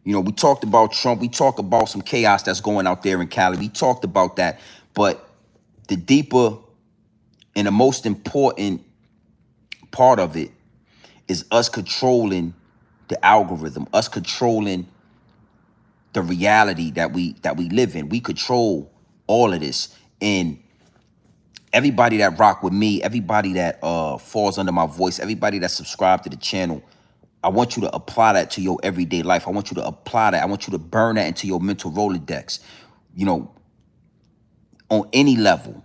Speaker 1: You know, we talked about Trump. We talked about some chaos that's going out there in Cali. We talked about that. But the deeper and the most important part of it is us controlling the algorithm, us controlling the reality that we live in. We control all of this. And everybody that rock with me, everybody that falls under my voice, everybody that subscribed to the channel, I want you to apply that to your everyday life. I want you to apply that. I want you to burn that into your mental Rolodex. You know, on any level.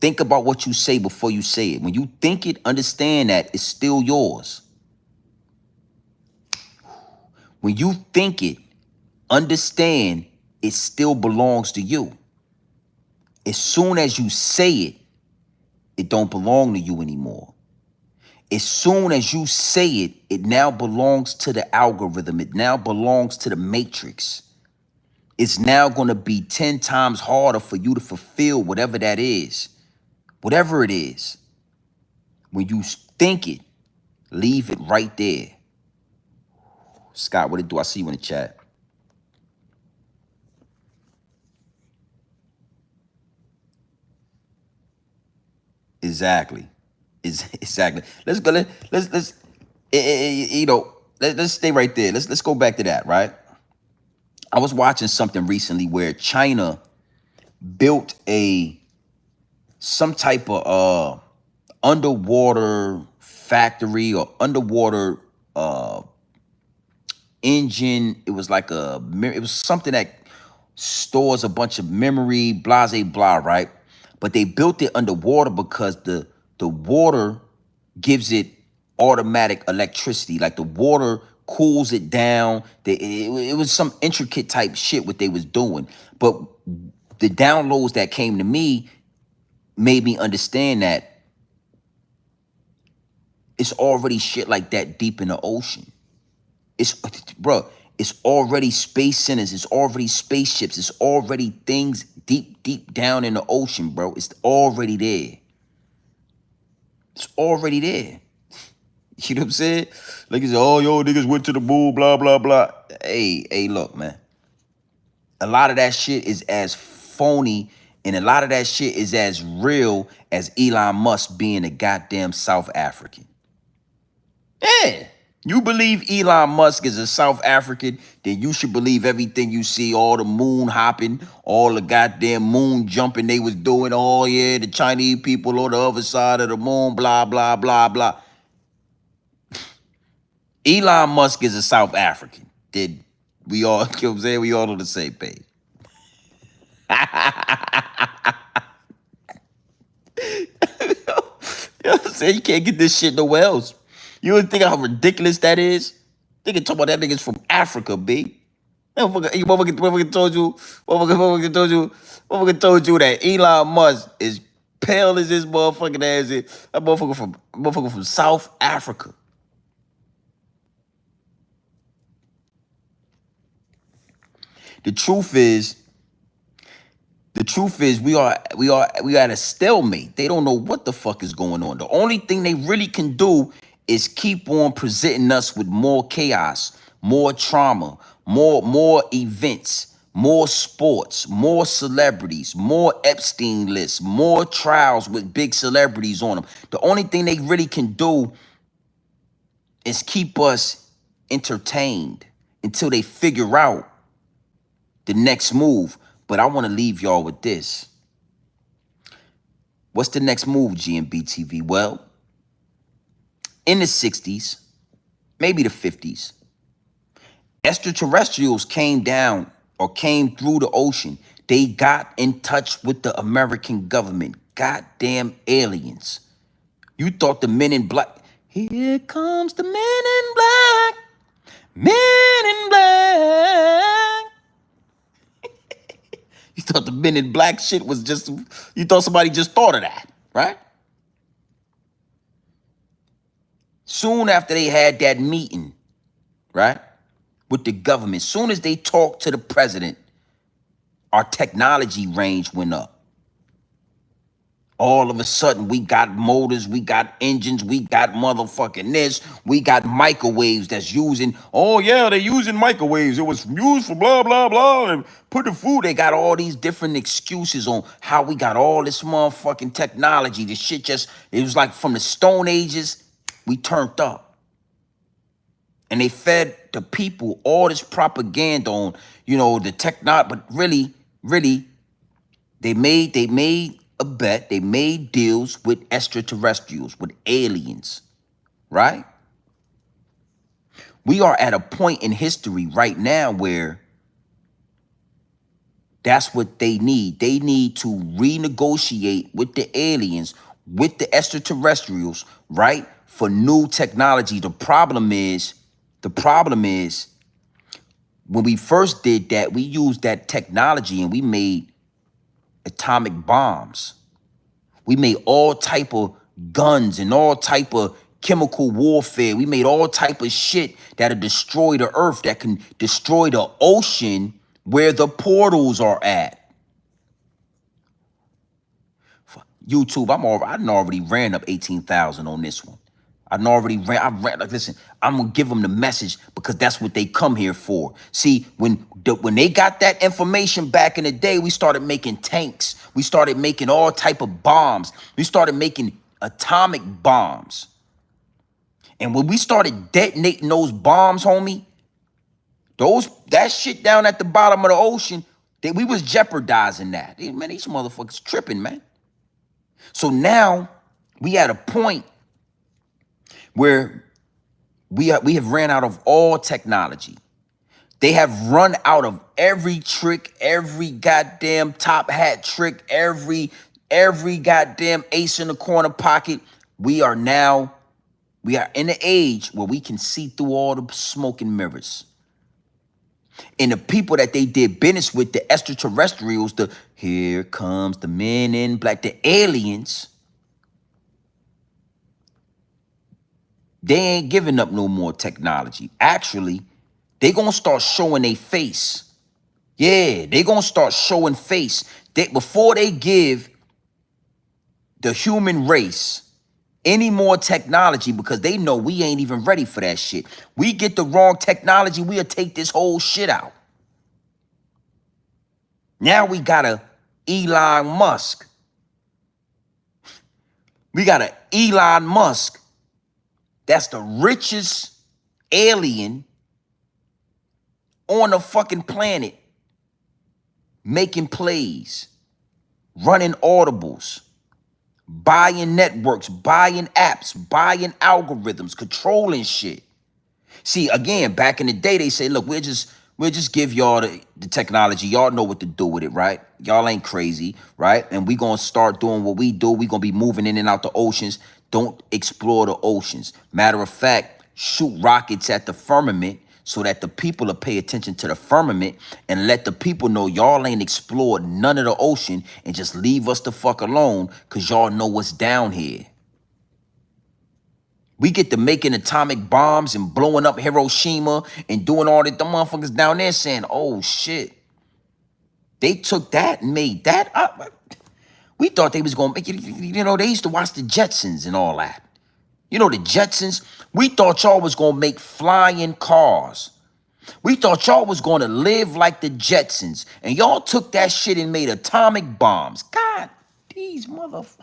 Speaker 1: Think about what you say before you say it. When you think it, understand that it's still yours. When you think it, understand it still belongs to you. As soon as you say it, it don't belong to you anymore. As soon as you say it, it now belongs to the algorithm. It now belongs to the matrix. It's now going to be 10 times harder for you to fulfill whatever that is. Whatever it is. When you think it, leave it right there. Scott, what it do? I see you in the chat. Exactly. Exactly. Let's go. Let's you know, let's stay right there. Let's go back to that, right? I was watching something recently where China built a some type of underwater factory or underwater engine. It was like it was something that stores a bunch of memory, blase blah, right? But they built it underwater because the water gives it automatic electricity. Like the water cools it down. It was some intricate type shit what they was doing. But the downloads that came to me made me understand that it's already shit like that deep in the ocean. It's, bro, it's already space centers. It's already spaceships. It's already things deep, deep down in the ocean, bro. It's already there. It's already there. You know what I'm saying? Like, it's, oh, yo, niggas went to the moon, blah, blah, blah. Hey, look, man. A lot of that shit is as phony and a lot of that shit is as real as Elon Musk being a goddamn South African. Yeah. You believe Elon Musk is a South African, then you should believe everything you see, all the moon hopping, all the goddamn moon jumping they was doing. Oh, yeah, the Chinese people on the other side of the moon, blah, blah, blah, blah. Elon Musk is a South African. Did we all, you know what I'm saying? We all on the same page. You know what I'm saying? You can't get this shit nowhere else. You would think how ridiculous that is? They can talk about that niggas from Africa, B. Motherfucker told you that Elon Musk is pale as this motherfucking ass is. That motherfucker from South Africa. The truth is we at a stalemate. They don't know what the fuck is going on. The only thing they really can do is keep on presenting us with more chaos, more trauma, more events, more sports, more celebrities, more Epstein lists, more trials with big celebrities on them. The only thing they really can do is keep us entertained until they figure out the next move. But I want to leave y'all with this. What's the next move, GMB TV? Well, in the 60s, maybe the 50s, extraterrestrials came down or came through the ocean. They got in touch with the American government. Goddamn aliens. You thought the men in black, here comes the men in black, men in black. You thought the men in black shit was just, you thought somebody just thought of that, right? Soon after they had that meeting, right, with the government, soon as they talked to the president, our technology range went up. All of a sudden, we got motors, we got engines, we got motherfucking this, we got microwaves that's using, oh yeah, they're using microwaves. It was used for blah, blah, blah, and put the food. They got all these different excuses on how we got all this motherfucking technology. This shit just, it was like from the Stone Ages, we turned up. And they fed the people all this propaganda on, you know, the technology, but really, they made a bet, they made deals with extraterrestrials, with aliens, right? We are at a point in history right now where that's what they need. They need to renegotiate with the aliens, with the extraterrestrials, right? For new technology. The problem is, when we first did that, we used that technology and we made atomic bombs. We made all type of guns and all type of chemical warfare. We made all type of shit that'll destroy the earth, that can destroy the ocean where the portals are at. YouTube, I done already ran up 18,000 on this one. I ran, like, listen, I'm gonna give them the message because that's what they come here for. See, when they got that information back in the day, we started making tanks. We started making all type of bombs. We started making atomic bombs. And when we started detonating those bombs, homie, that shit down at the bottom of the ocean, we was jeopardizing that. Man, these motherfuckers tripping, man. So now we at a point where we have ran out of all technology. They have run out of every trick, every goddamn top hat trick, every goddamn ace in the corner pocket. We are in the age where we can see through all the smoke and mirrors. And the people that they did business with, the extraterrestrials, here comes the men in black, the aliens, they ain't giving up no more technology. Actually, they gonna start showing their face. Yeah, they gonna start showing face. Before they give the human race any more technology, because they know we ain't even ready for that shit. We get the wrong technology, we'll take this whole shit out. Now we got a Elon Musk. We got a Elon Musk. That's the richest alien on the fucking planet, making plays, running audibles, buying networks, buying apps, buying algorithms, controlling shit. See, again, back in the day, they say, look, we'll just give y'all the technology. Y'all know what to do with it, right? Y'all ain't crazy, right? And we gonna start doing what we do. We gonna be moving in and out the oceans. Don't explore the oceans. Matter of fact, shoot rockets at the firmament so that the people will pay attention to the firmament and let the people know y'all ain't explored none of the ocean and just leave us the fuck alone because y'all know what's down here. We get to making atomic bombs and blowing up Hiroshima and doing all that. The motherfuckers down there saying, oh shit, they took that and made that up. We thought they was gonna make it, you know, they used to watch the Jetsons and all that. You know, the Jetsons, we thought y'all was gonna make flying cars. We thought y'all was gonna live like the Jetsons. And y'all took that shit and made atomic bombs. God, these motherfuckers,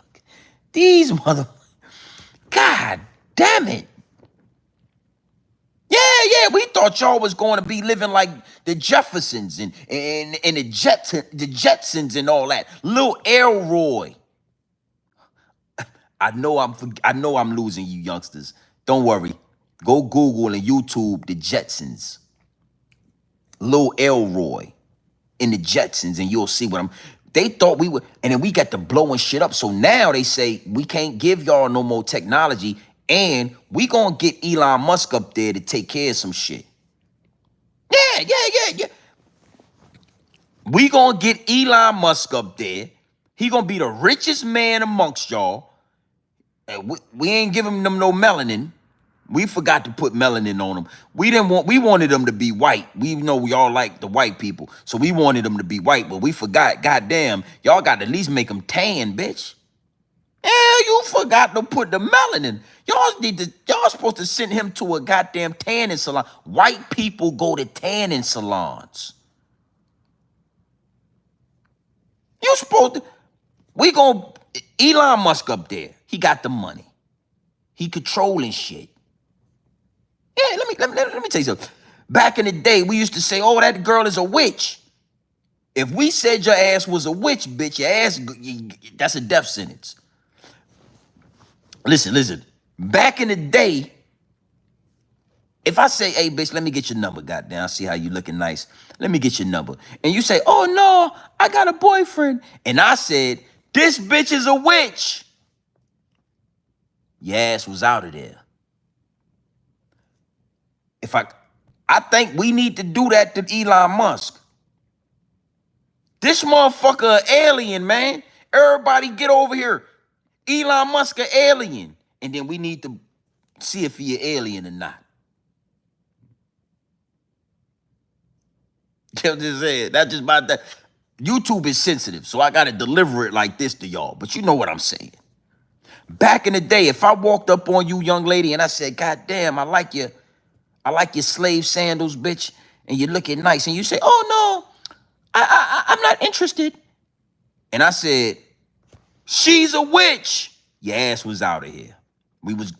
Speaker 1: God damn it. Yeah, we thought y'all was going to be living like the Jeffersons and the Jetsons and all that. Lil Elroy. I know I'm losing you youngsters. Don't worry. Go Google and YouTube the Jetsons. Lil Elroy in the Jetsons, and you'll see what they thought we would, and then we got to blowing shit up. So now they say we can't give y'all no more technology, and we gonna get Elon Musk up there to take care of some shit. Yeah. We gonna get Elon Musk up there. He gonna be the richest man amongst y'all. And we ain't giving them no melanin. We forgot to put melanin on them. We wanted them to be white. We know we all like the white people. So we wanted them to be white, but we forgot, goddamn, y'all got to at least make them tan, bitch. Yeah, you forgot to put the melanin. Y'all supposed to send him to a goddamn tanning salon. White people go to tanning salons. You supposed to, Elon Musk up there. He got the money. He controlling shit. Yeah, let me tell you something. Back in the day, we used to say, oh, that girl is a witch. If we said your ass was a witch, bitch, your ass, that's a death sentence. Listen. Back in the day, if I say, hey, bitch, let me get your number, goddamn, I see how you looking nice. Let me get your number. And you say, oh, no, I got a boyfriend. And I said, this bitch is a witch. Your ass was out of there. I think we need to do that to Elon Musk. This motherfucker an alien, man. Everybody get over here. Elon Musk an alien. And then we need to see if he an alien or not. I'm just saying, that's just about that. YouTube is sensitive, so I gotta deliver it like this to y'all. But you know what I'm saying. Back in the day, if I walked up on you, young lady, and I said, God damn, I like your slave sandals, bitch, and you're looking nice, and you say, oh no, I'm not interested. And I said, she's a witch. Your ass was out of here. We was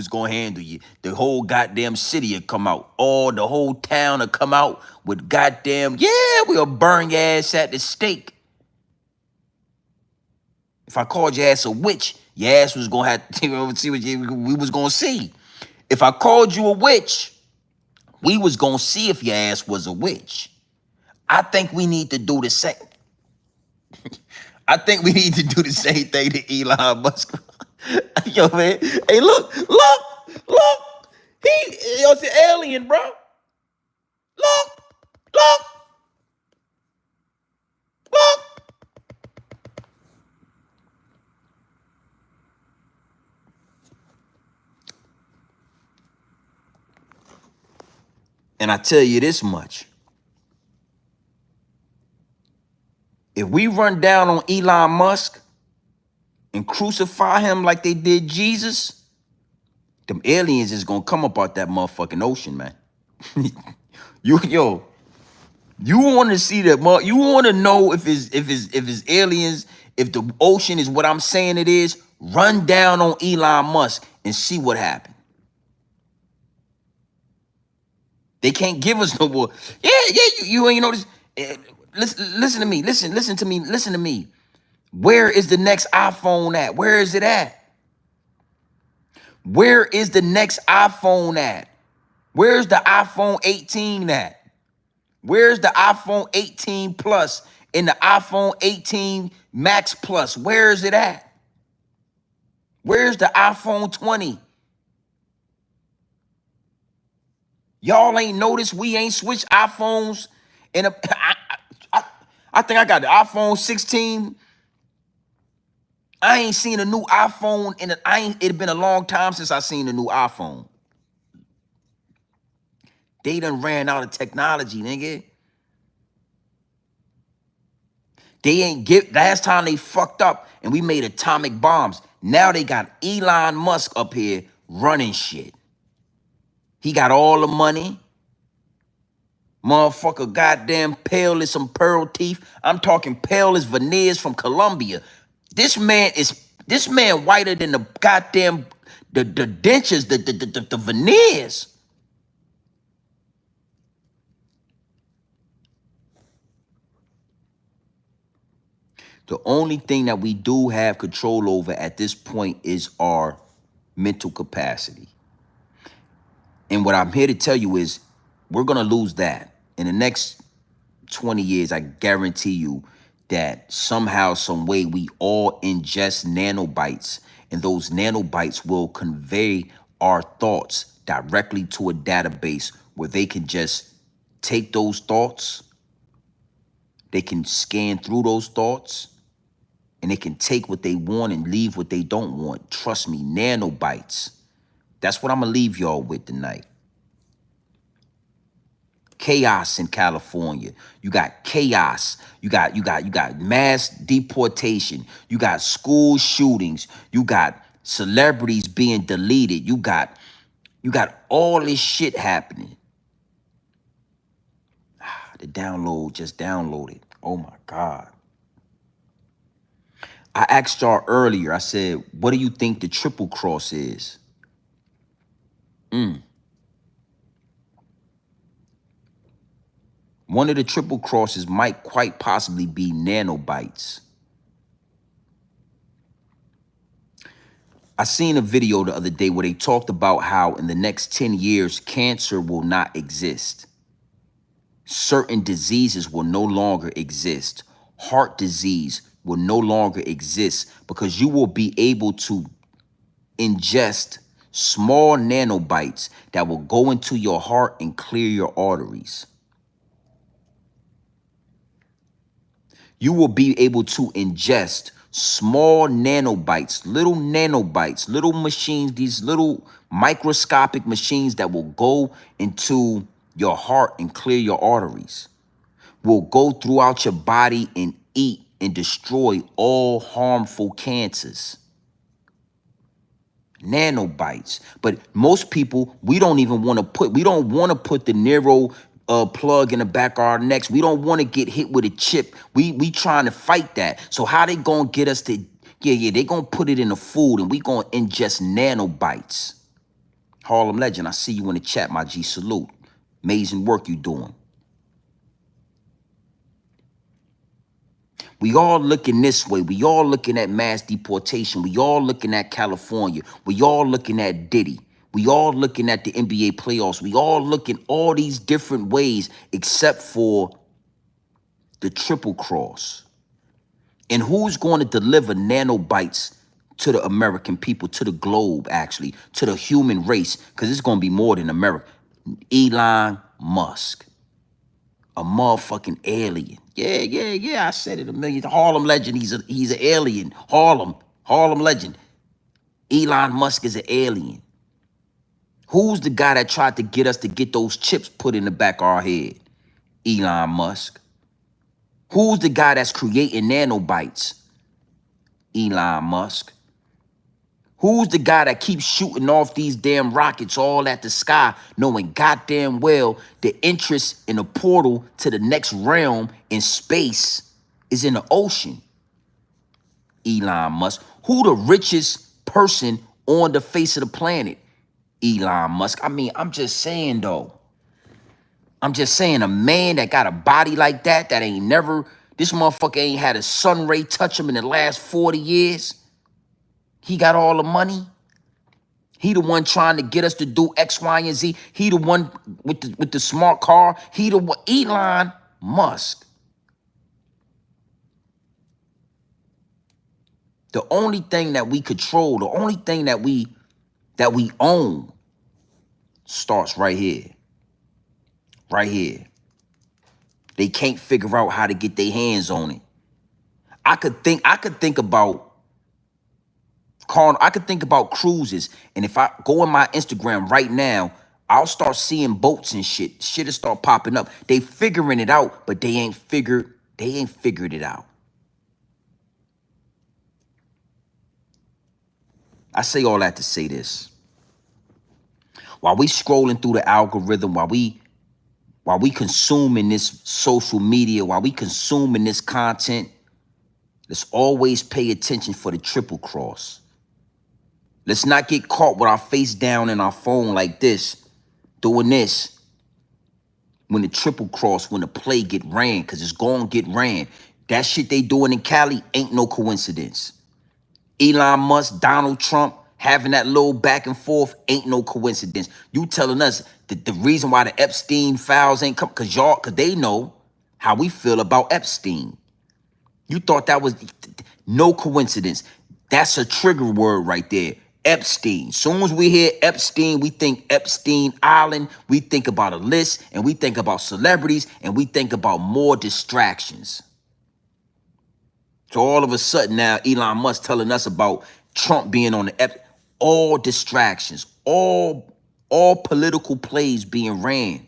Speaker 1: gonna handle you. The whole goddamn city would come out. The whole town would come out with goddamn, yeah, we'll burn your ass at the stake. If I called your ass a witch, your ass was gonna have to see what we was gonna see. If I called you a witch, we was gonna see if your ass was a witch. I think we need to do the same. I think we need to do the same thing to Elon Musk. Yo, man. Hey, look. It's an alien, bro. Look. And I tell you this much. If we run down on Elon Musk and crucify him like they did Jesus, them aliens is gonna come up out that motherfucking ocean, man. You want to see that? You want to know if it's aliens, if the ocean is what I'm saying it is? Run down on Elon Musk and see what happened. They can't give us no more. Yeah, you ain't notice. Listen to me. Listen to me. Where is the next iPhone at? Where is it at? Where is the next iPhone at? Where's the iPhone 18 at? Where's the iPhone 18 Plus and the iPhone 18 Max Plus? Where is it at? Where's the iPhone 20? Y'all ain't noticed we ain't switched iPhones in a. I think I got the iPhone 16. I ain't seen a new iPhone in it been a long time since I seen a new iPhone. They done ran out of technology, nigga. They ain't last time they fucked up and we made atomic bombs. Now they got Elon Musk up here running shit. He got all the money. Motherfucker goddamn pale as some pearl teeth. I'm talking pale as veneers from Colombia. This man whiter than the goddamn the dentures, the veneers. The only thing that we do have control over at this point is our mental capacity. And what I'm here to tell you is we're going to lose that. In the next 20 years, I guarantee you that somehow, some way, we all ingest nanobites, and those nanobites will convey our thoughts directly to a database where they can just take those thoughts, they can scan through those thoughts, and they can take what they want and leave what they don't want. Trust me, nanobites. That's what I'm gonna leave y'all with tonight. Chaos in California. You got chaos. You got mass deportation. You got school shootings. You got celebrities being deleted. You got all this shit happening. The download just downloaded. Oh my God. I asked y'all earlier, I said, what do you think the triple cross is? One of the triple crosses might quite possibly be nanobites. I seen a video the other day where they talked about how in the next 10 years, cancer will not exist. Certain diseases will no longer exist. Heart disease will no longer exist because you will be able to ingest small nanobites that will go into your heart and clear your arteries. You will be able to ingest small nanobites, little machines, these little microscopic machines that will go into your heart and clear your arteries, will go throughout your body and eat and destroy all harmful cancers. Nanobites. But most people, we don't want to put the neuro plug in the back of our necks. We don't want to get hit with a chip. We trying to fight that. So how they gonna get us to, they gonna put it in the food and we gonna ingest nanobites. Harlem Legend, I see you in the chat, my G. Salute. Amazing work you doing. We all looking this way. We all looking at mass deportation. We all looking at California. We all looking at Diddy. We all looking at the NBA playoffs. We all looking all these different ways except for the triple cross. And who's going to deliver nanobites to the American people, to the globe, actually, to the human race? Because it's going to be more than America. Elon Musk. A motherfucking alien. Yeah. I said it a million. Harlem legend. He's an alien. Harlem legend. Elon Musk is an alien. Who's the guy that tried to get us to get those chips put in the back of our head? Elon Musk. Who's the guy that's creating nanobites? Elon Musk. Who's the guy that keeps shooting off these damn rockets all at the sky, knowing goddamn well the interest in a portal to the next realm in space is in the ocean? Elon Musk. Who the richest person on the face of the planet? Elon Musk. I mean, I'm just saying, though. I'm just saying, a man that got a body like that ain't never, this motherfucker ain't had a sun ray touch him in the last 40 years. He got all the money. He the one trying to get us to do X, Y, and Z. He the one with the smart car. He the one, Elon Musk. The only thing that we control, the only thing that we own starts right here. Right here. They can't figure out how to get their hands on it. I could think about cruises, and if I go on my Instagram right now, I'll start seeing boats and shit. Shit'll start popping up. They figuring it out, but they ain't figured it out. I say all that to say this. While we scrolling through the algorithm, while we consuming this social media, while we consuming this content, let's always pay attention for the triple cross. Let's not get caught with our face down in our phone like this, doing this, when the triple cross, when the play get ran, because it's going to get ran. That shit they doing in Cali ain't no coincidence. Elon Musk, Donald Trump, having that little back and forth ain't no coincidence. You telling us that the reason why the Epstein files ain't come, because they know how we feel about Epstein. You thought that was no coincidence. That's a trigger word right there. Epstein. Soon as we hear Epstein, we think Epstein Island. We think about a list, and we think about celebrities, and we think about more distractions. So all of a sudden now, Elon Musk telling us about Trump being on the all distractions, all political plays being ran.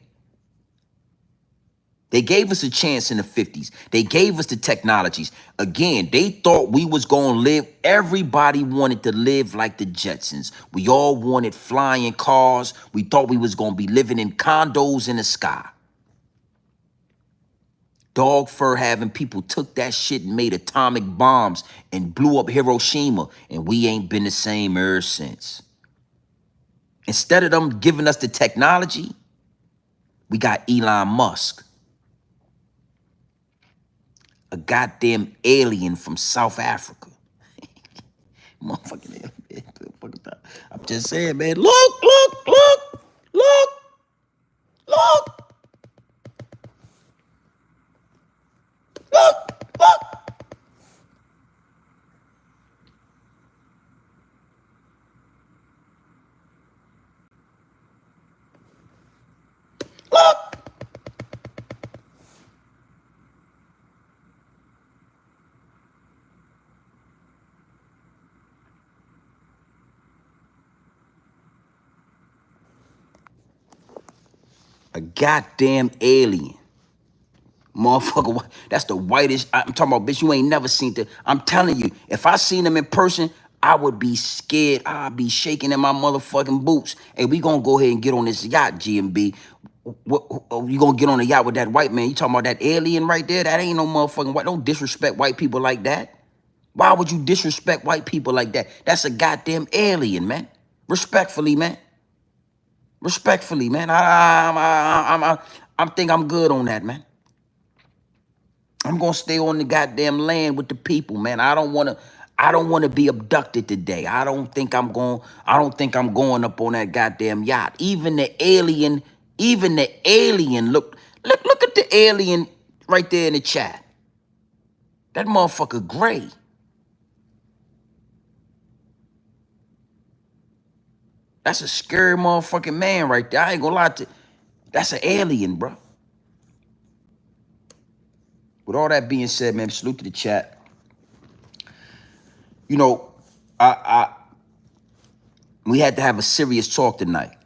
Speaker 1: They gave us a chance in the 50s. They gave us the technologies. Again, they thought we was going to live. Everybody wanted to live like the Jetsons. We all wanted flying cars. We thought we was going to be living in condos in the sky. Dog fur having people took that shit and made atomic bombs and blew up Hiroshima. And we ain't been the same ever since. Instead of them giving us the technology, we got Elon Musk. A goddamn alien from South Africa. Motherfucking alien. I'm just saying, man. Look. A goddamn alien. Motherfucker, that's the whitest. I'm talking about, bitch, you ain't never seen the. I'm telling you, if I seen them in person, I would be scared. I'd be shaking in my motherfucking boots. Hey, we gonna go ahead and get on this yacht, GMB. You gonna get on a yacht with that white man? You talking about that alien right there? That ain't no motherfucking white. Don't disrespect white people like that. Why would you disrespect white people like that? That's a goddamn alien, man. Respectfully, man. Respectfully, man. I think I'm good on that, man. I'm gonna stay on the goddamn land with the people, man. I don't wanna be abducted today. I don't think I'm going up on that goddamn yacht. Even the alien, look at the alien right there in the chat. That motherfucker gray. That's a scary motherfucking man right there. I ain't gonna lie to you. That's an alien, bro. With all that being said, man, salute to the chat. You know, we had to have a serious talk tonight.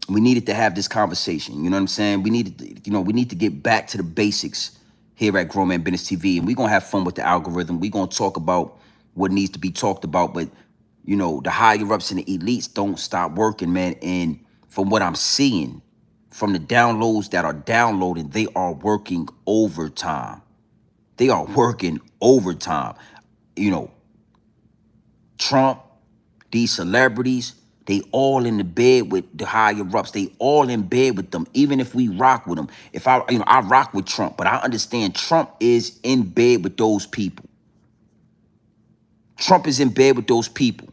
Speaker 1: We needed to have this conversation. You know what I'm saying? We need to get back to the basics here at Grown Man Business TV. And we're gonna have fun with the algorithm. We're gonna talk about what needs to be talked about. But the higher ups and the elites don't stop working, man. And from what I'm seeing, from the downloads that are downloading, they are working overtime. They are working overtime. Trump, these celebrities, they all in the bed with the higher ups. They all in bed with them, even if we rock with them. If I rock with Trump, but I understand Trump is in bed with those people. Trump is in bed with those people.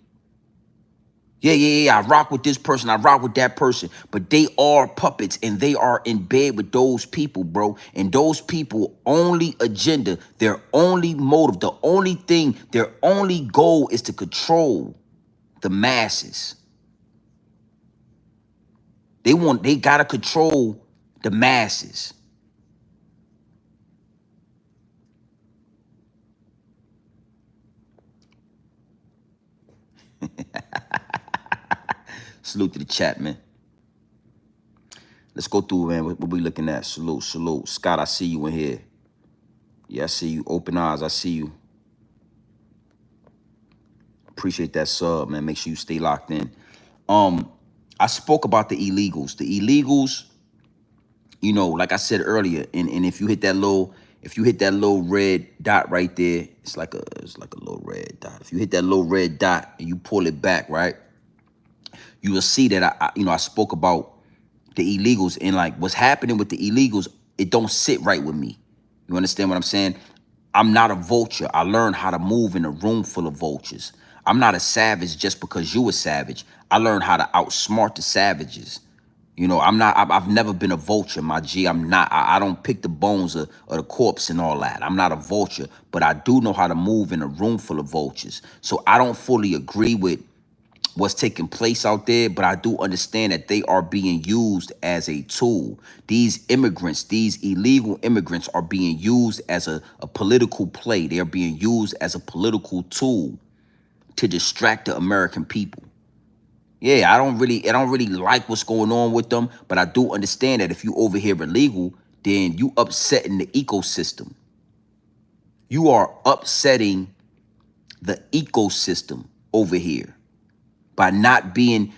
Speaker 1: Yeah. I rock with this person. I rock with that person. But they are puppets and they are in bed with those people, bro. And those people only agenda, their only motive, the only thing, their only goal is to control the masses. They gotta control the masses. Salute to the chat, man. Let's go through, man. What we looking at? Salute. Scott, I see you in here. Yeah, I see you. Open eyes, I see you. Appreciate that sub, man. Make sure you stay locked in. I spoke about the illegals. The illegals, like I said earlier, and if you hit that little red dot right there, it's like a little red dot. If you hit that little red dot and you pull it back, right, you will see that I spoke about the illegals, and like what's happening with the illegals, it don't sit right with me. You understand what I'm saying? I'm not a vulture. I learned how to move in a room full of vultures. I'm not a savage just because you a savage. I learned how to outsmart the savages. I've never been a vulture, my G. I'm not. I don't pick the bones of the corpse and all that. I'm not a vulture, but I do know how to move in a room full of vultures. So I don't fully agree with what's taking place out there, but I do understand that they are being used as a tool. These immigrants, these illegal immigrants are being used as a political play. They're being used as a political tool to distract the American people. Yeah, I don't really like what's going on with them, but I do understand that if you over here illegal, then you upsetting the ecosystem. You are upsetting the ecosystem over here by not being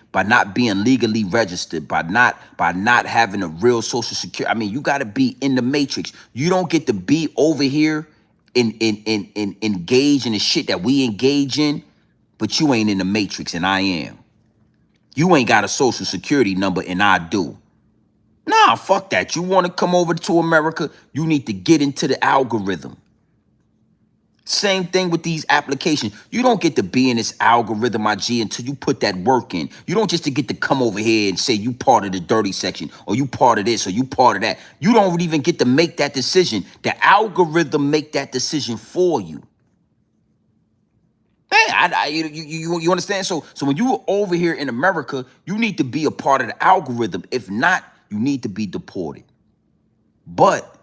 Speaker 1: legally registered, by not having a real social security. I mean, you got to be in the matrix. You don't get to be over here in engage in the shit that we engage in, but you ain't in the matrix and I am. You ain't got a social security number and I do. Nah, fuck that. You want to come over to America, you need to get into the algorithm. Same thing with these applications. You don't get to be in this algorithm, my G, until you put that work in. You don't just get to come over here and say you part of the dirty section, or you part of this, or you part of that. You don't even get to make that decision. The algorithm make that decision for you. Man, you understand? So when you are over here in America, you need to be a part of the algorithm. If not, you need to be deported. But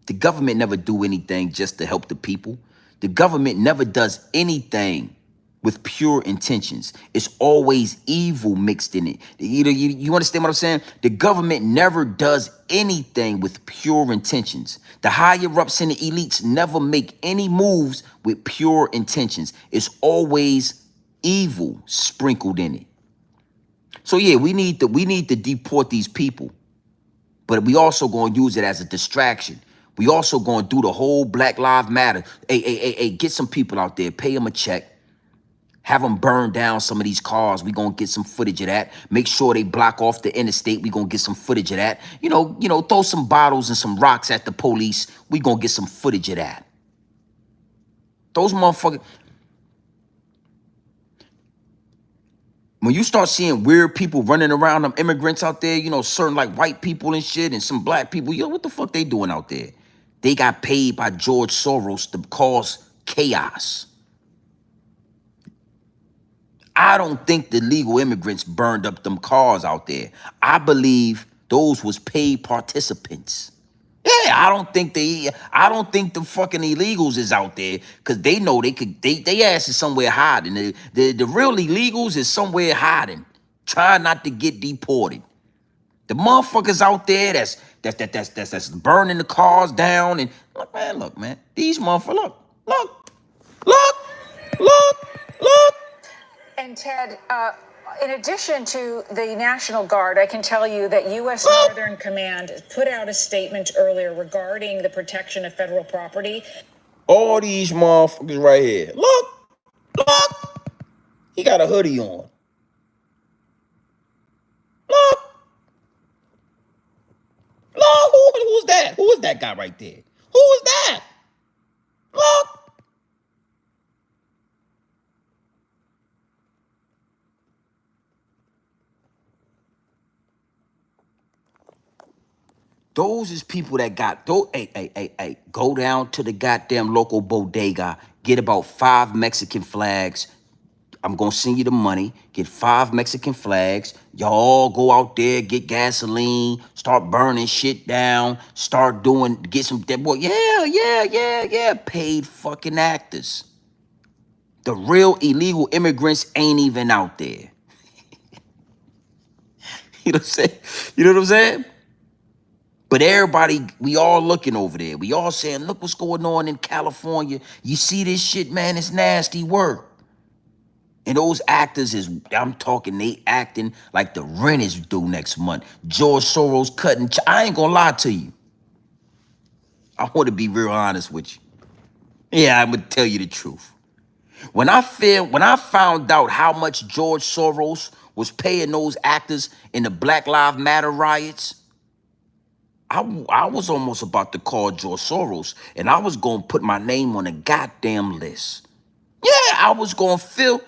Speaker 1: the government never do anything just to help the people. The government never does anything with pure intentions. It's always evil mixed in it. You understand what I'm saying? The government never does anything with pure intentions. The higher ups and the elites never make any moves with pure intentions. It's always evil sprinkled in it. So yeah, we need to deport these people, but we also gonna use it as a distraction. We also gonna do the whole Black Lives Matter. Hey, get some people out there, pay them a check, Have them burn down some of these cars. We gonna get some footage of that. Make sure they block off the interstate. We gonna get some footage of that. Throw some bottles and some rocks at the police. We gonna get some footage of that. Those motherfuckers. When you start seeing weird people running around, them immigrants out there, certain like white people and shit and some black people, what the fuck they doing out there? They got paid by George Soros to cause chaos. I don't think the legal immigrants burned up them cars out there. I believe those was paid participants. Yeah, I don't think the fucking illegals is out there because they know they ass is somewhere hiding. The real illegals is somewhere hiding, trying not to get deported. The motherfuckers out there that's burning the cars down and look, man, these motherfuckers, look.
Speaker 8: And Ted, in addition to the National Guard, I can tell you that U.S. Northern Command put out a statement earlier regarding the protection of federal property.
Speaker 1: All these motherfuckers right here. Look. He got a hoodie on. Look. Who's that? Who is that guy right there? Who is that? Look. Those is people that got those. Hey, go down to the goddamn local bodega, get about 5 Mexican flags. I'm gonna send you the money. Get 5 Mexican flags. Y'all go out there, get gasoline, start burning shit down, get some dead boy. Yeah. Paid fucking actors. The real illegal immigrants ain't even out there. You know what I'm saying? But everybody, we all looking over there. We all saying, look what's going on in California. You see this shit, man, it's nasty work. And those actors I'm talking, they acting like the rent is due next month. George Soros cutting, I ain't gonna lie to you. I want to be real honest with you. Yeah, I'm gonna tell you the truth. When I found out how much George Soros was paying those actors in the Black Lives Matter riots, I was almost about to call George Soros, and I was going to put my name on a goddamn list. Yeah, I was going to feel...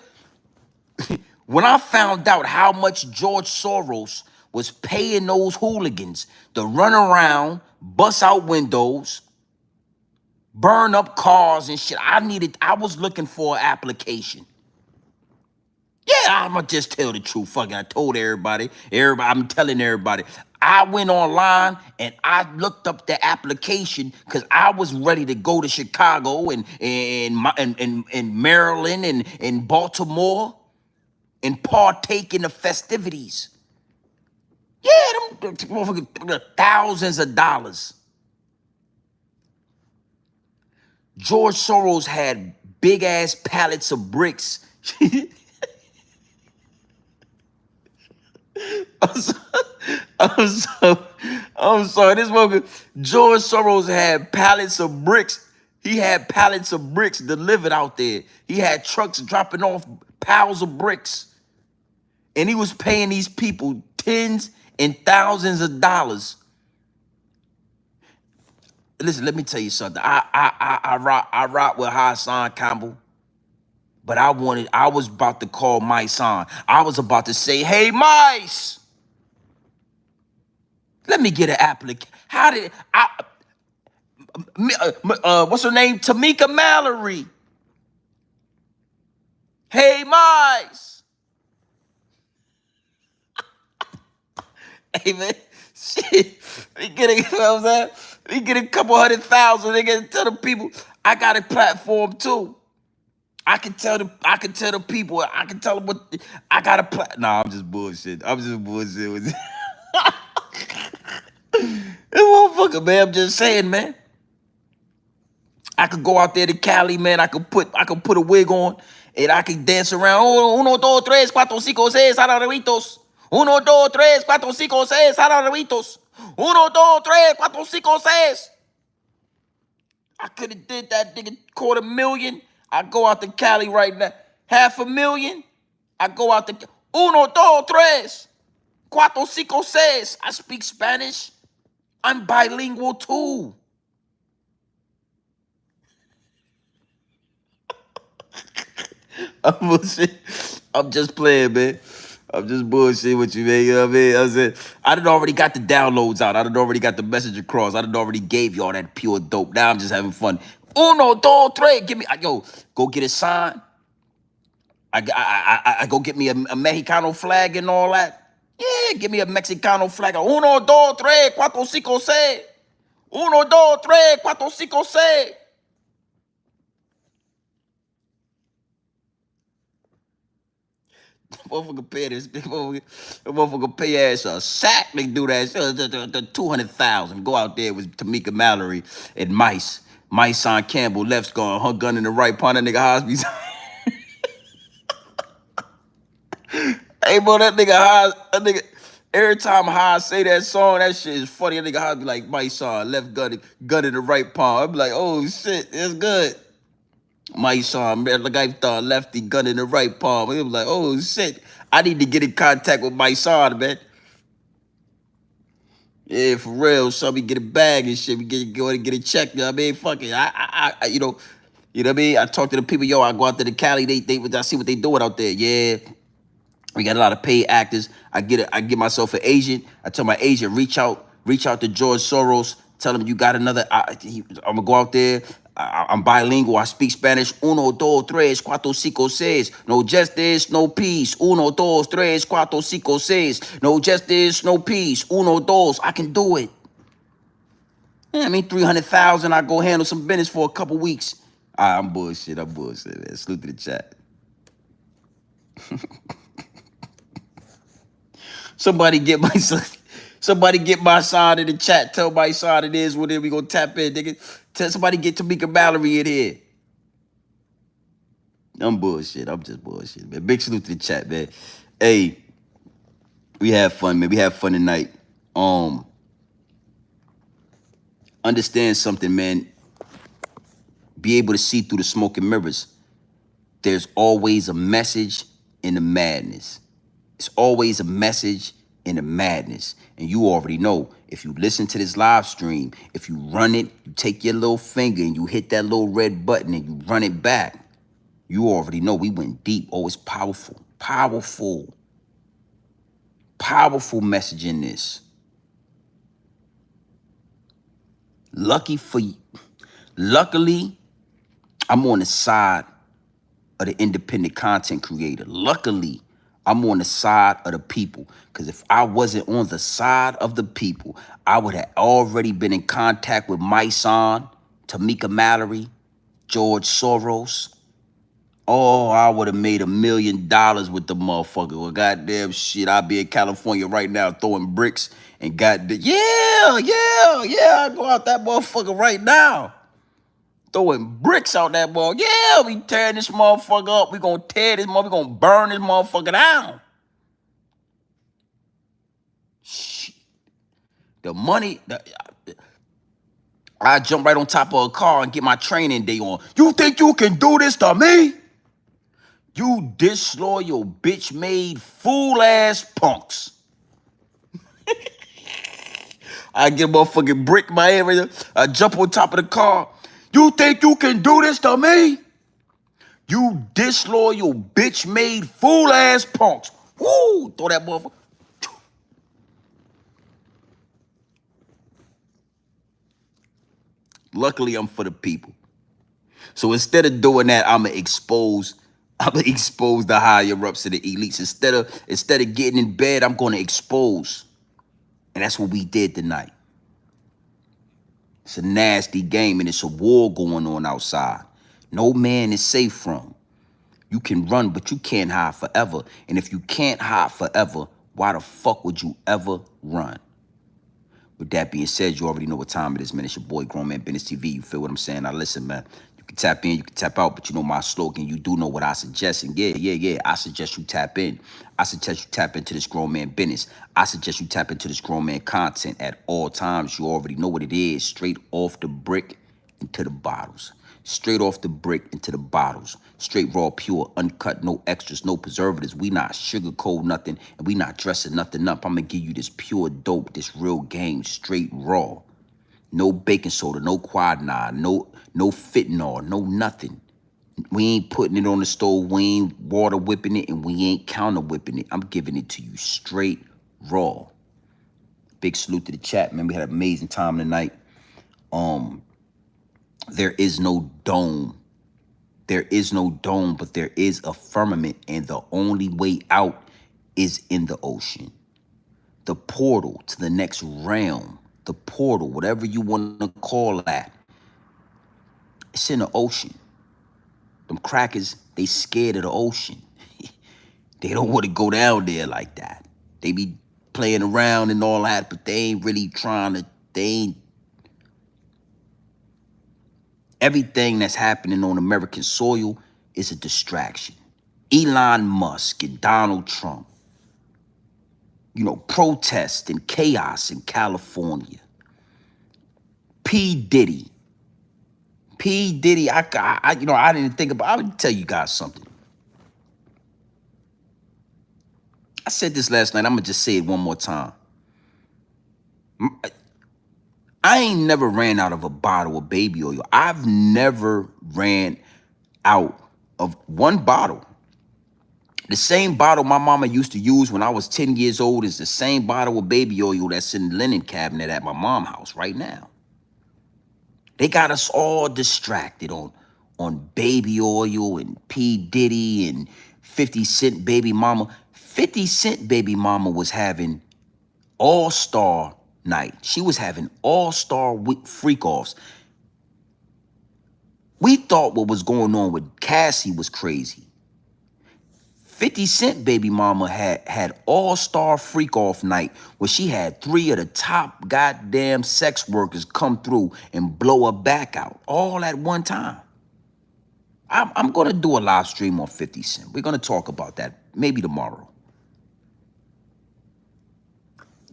Speaker 1: When I found out how much George Soros was paying those hooligans to run around, bust out windows, burn up cars and shit, I was looking for an application. Yeah, I'ma just tell the truth. Fucking, I told everybody, I'm telling everybody. I went online and I looked up the application because I was ready to go to Chicago and Maryland and Baltimore and partake in the festivities. Yeah, them motherfuckers, thousands of dollars. George Soros had big ass pallets of bricks. I'm sorry. This motherfucker, George Soros had pallets of bricks. He had pallets of bricks delivered out there. He had trucks dropping off piles of bricks. And he was paying these people tens and thousands of dollars. Listen, let me tell you something. I rock with Hassan Campbell. But I was about to call my son. I was about to say, hey, Mice, let me get an application. What's her name? Tamika Mallory. Hey, Mice. Hey, man, shit. We get a couple 100,000. They get to tell the people, I got a platform too. I can tell the people. I can tell them what I got a Nah, I'm just bullshit. This motherfucker, man. I'm just saying, man. I could go out there to Cali, man. I could put a wig on and I could dance around. Oh, 1, 2, 3, 4, 5, 6, arabitos. 1, 2, 3, 4, 5, 6, arabitos. 1, 2, 3, 4, 5, 6. I could have did that nigga $250,000. I go out to Cali right now. 500,000. I go out the uno, dos, tres, cuatro, cinco, seis. I speak Spanish. I'm bilingual too. I'm bullshit. I'm just playing, man. I'm just bullshit with you, man. You know what I mean? I said, I done already got the downloads out. I done already got the message across. I done already gave you all that pure dope. Now I'm just having fun. Uno, dos, tres. Give me, yo, go get a sign. I go get me a Mexicano flag and all that. Yeah, give me a Mexicano flag. Uno, dos, tres, cuatro, cinco, seis. Uno, dos, tres, cuatro, cinco, seis. Motherfucker pay this. Motherfucker pay ass a sack. They do that. The 200,000. Go out there with Tamika Mallory and Mice. Mice on Campbell, left's gone, her gun in the right, pawn that nigga Hosby's. Hey, bro, that nigga, every time Haas say that song, that shit is funny. That nigga Haas be like, my son, left gun in the right palm. I be like, oh shit, that's good. My son, man, like I thought lefty gun in the right palm. He was like, oh shit, I need to get in contact with my son, man. Yeah, for real. So we get a bag and shit. We go and get a check. You know what I mean? Fuck it. You know what I mean? I talk to the people. Yo, I go out to the Cali. I see what they doing out there. Yeah. We got a lot of paid actors. I get myself an agent. I tell my agent, reach out to George Soros. Tell him you got another. I'm gonna go out there. I'm bilingual. I speak Spanish. Uno, dos, tres, cuatro, cinco, seis. No justice, no peace. Uno, dos, tres, cuatro, cinco, seis. No justice, no peace. Uno, dos. I can do it. Yeah, I mean 300,000. I go handle some business for a couple weeks. I'm bullshit. Man. Salute to the chat. Somebody get my side in the chat. Tell my side it is. What we gonna tap in, nigga? Tell somebody get Tamika Mallory in here. I'm bullshit. I'm just bullshit, man. Big salute to the chat, man. Hey, we have fun, man. We have fun tonight. Understand something, man. Be able to see through the smoke and mirrors. There's always a message in the madness. It's always a message in the madness. And you already know, if you listen to this live stream, if you run it, you take your little finger and you hit that little red button and you run it back, you already know we went deep. Oh, it's powerful. Powerful. Powerful message in this. Luckily, I'm on the side of the independent content creator. Luckily, I'm on the side of the people. Because if I wasn't on the side of the people, I would have already been in contact with my son, Tamika Mallory, George Soros. Oh, I would have made $1 million with the motherfucker. Well, goddamn shit, I'd be in California right now throwing bricks and goddamn, I go out that motherfucker right now. Throwing bricks out that ball. Yeah, we tearing this motherfucker up. We gonna tear this motherfucker. We gonna burn this motherfucker down. Shit. The money, I jump right on top of a car and get my training day on. You think you can do this to me? You disloyal, bitch-made, fool-ass punks. I get a motherfucking brick in my area. I jump on top of the car. You think you can do this to me? You disloyal, bitch-made, fool-ass punks. Woo! Throw that motherfucker. Luckily, I'm for the people. So instead of doing that, I'ma expose the higher ups to the elites. Instead of getting in bed, I'm gonna expose. And that's what we did tonight. It's a nasty game and it's a war going on outside. No man is safe from. You can run, but you can't hide forever. And if you can't hide forever, why the fuck would you ever run? With that being said, you already know what time it is, man. It's your boy, Grown Man Business TV. You feel what I'm saying? Now listen, man. You can tap in, you can tap out, but you know my slogan. You do know what I suggest. And yeah. I suggest you tap in. I suggest you tap into this grown man business. I suggest you tap into this grown man content at all times. You already know what it is. Straight off the brick into the bottles. Straight off the brick into the bottles. Straight raw, pure, uncut, no extras, no preservatives. We not sugarcoat nothing, and we not dressing nothing up. I'm gonna give you this pure dope, this real game, straight raw. No baking soda, no quinine, no fentanyl, no nothing. We ain't putting it on the stove, we ain't water whipping it, and we ain't counter whipping it. I'm giving it to you straight raw. Big salute to the chat, man. We had an amazing time tonight. There is no dome. There is no dome, but there is a firmament, and the only way out is in the ocean. The portal to the next realm, the portal, whatever you want to call that, it's in the ocean. Them crackers, they scared of the ocean. They don't want to go down there like that. They be playing around and all that, but they ain't really trying to, everything that's happening on American soil is a distraction. Elon Musk and Donald Trump, protest and chaos in California. P. Diddy, I didn't think about, I would tell you guys something. I said this last night, I'm gonna just say it one more time. I ain't never ran out of a bottle of baby oil. I've never ran out of one bottle. The same bottle my mama used to use when I was 10 years old is the same bottle of baby oil that's in the linen cabinet at my mom's house right now. They got us all distracted on baby oil and P. Diddy and 50 Cent baby mama. 50 Cent baby mama was having all-star night. She was having all-star freak-offs. We thought what was going on with Cassie was crazy. 50 Cent baby mama had all-star freak-off night where she had 3 of the top goddamn sex workers come through and blow her back out all at one time. I'm going to do a live stream on 50 Cent. We're going to talk about that maybe tomorrow.